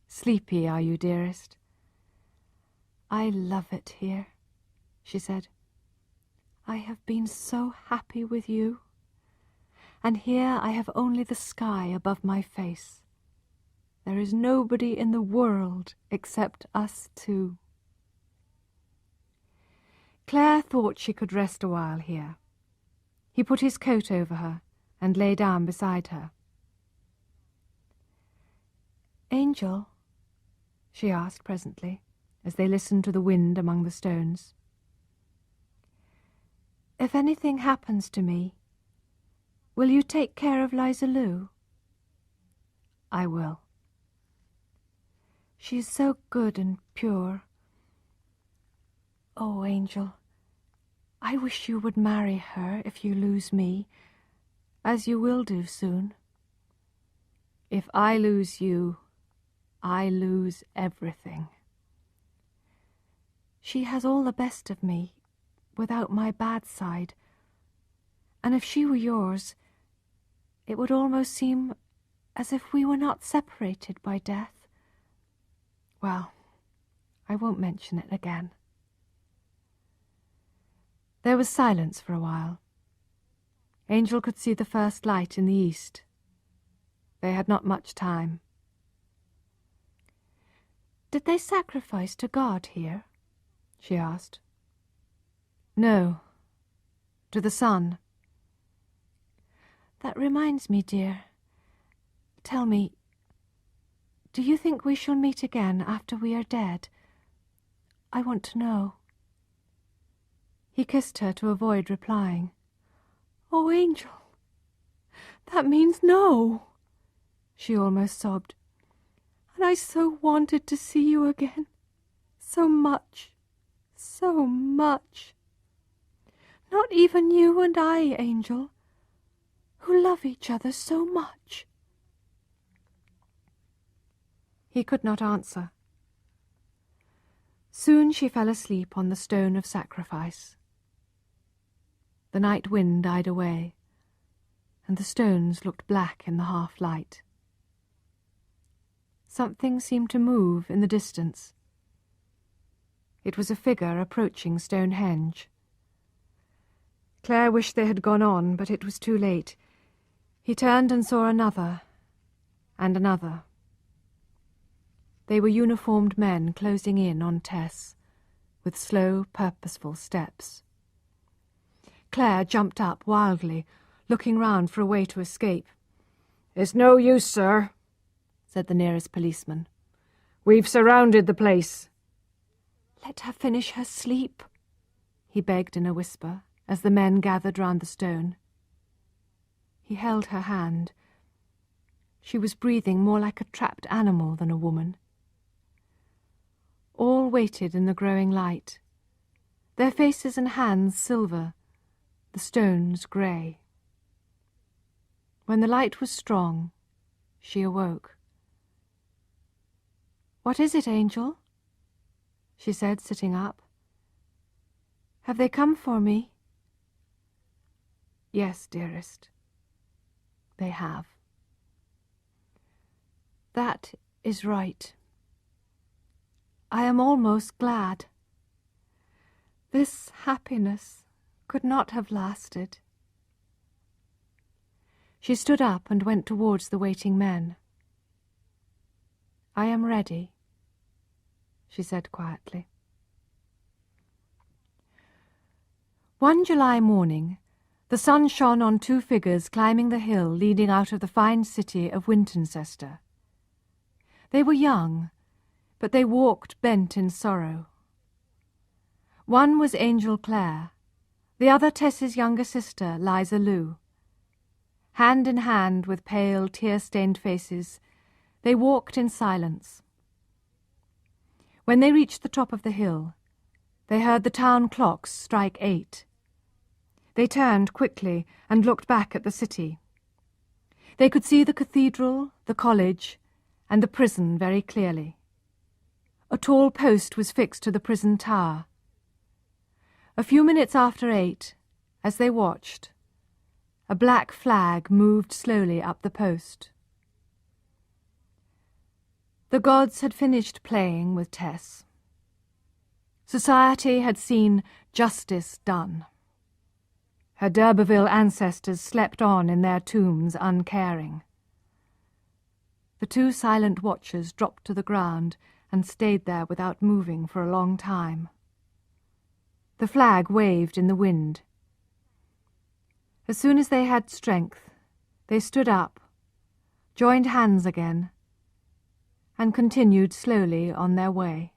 "Sleepy, are you, dearest?" "I love it here," she said. "I have been so happy with you. And here I have only the sky above my face. There is nobody in the world except us two." Claire thought she could rest a while here. He put his coat over her and lay down beside her. "Angel," she asked presently, as they listened to the wind among the stones, "if anything happens to me, will you take care of Liza Lou?" "I will." "She is so good and pure. Oh, Angel, I wish you would marry her if you lose me, as you will do soon." "If I lose you, I lose everything." "She has all the best of me, without my bad side. And if she were yours, it would almost seem as if we were not separated by death. Well, I won't mention it again." There was silence for a while. Angel could see the first light in the east. They had not much time. "Did they sacrifice to God here?" she asked. "No, to the sun." "That reminds me, dear. Tell me, do you think we shall meet again after we are dead? I want to know." He kissed her to avoid replying. "Oh, Angel, that means no," she almost sobbed. "And I so wanted to see you again. So much, so much. Not even you and I, Angel, who love each other so much." He could not answer. Soon she fell asleep on the stone of sacrifice. The night wind died away, and the stones looked black in the half-light. Something seemed to move in the distance. It was a figure approaching Stonehenge. Claire wished they had gone on, but it was too late. He turned and saw another, and another. They were uniformed men closing in on Tess, with slow, purposeful steps. Claire jumped up wildly, looking round for a way to escape. "It's no use, sir," said the nearest policeman. "We've surrounded the place." "Let her finish her sleep," he begged in a whisper, as the men gathered round the stone. He held her hand. She was breathing more like a trapped animal than a woman. All waited in the growing light, their faces and hands silver, the stones grey. When the light was strong, she awoke. "What is it, Angel?" she said, sitting up. "Have they come for me?" "Yes, dearest." They have. That is right. I am almost glad. This happiness could not have lasted. She stood up and went towards the waiting men. I am ready, she said quietly. One July morning, the sun shone on two figures climbing the hill leading out of the fine city of Wintoncester. They were young, but they walked bent in sorrow. One was Angel Clare, the other Tess's younger sister, Liza Lou. Hand in hand with pale, tear-stained faces, they walked in silence. When they reached the top of the hill, they heard the town clocks strike 8. They turned quickly and looked back at the city. They could see the cathedral, the college, and the prison very clearly. A tall post was fixed to the prison tower. A few minutes after 8, as they watched, a black flag moved slowly up the post. The gods had finished playing with Tess. Society had seen justice done. Her d'Urberville ancestors slept on in their tombs uncaring. The two silent watchers dropped to the ground and stayed there without moving for a long time. The flag waved in the wind. As soon as they had strength, they stood up, joined hands again, and continued slowly on their way.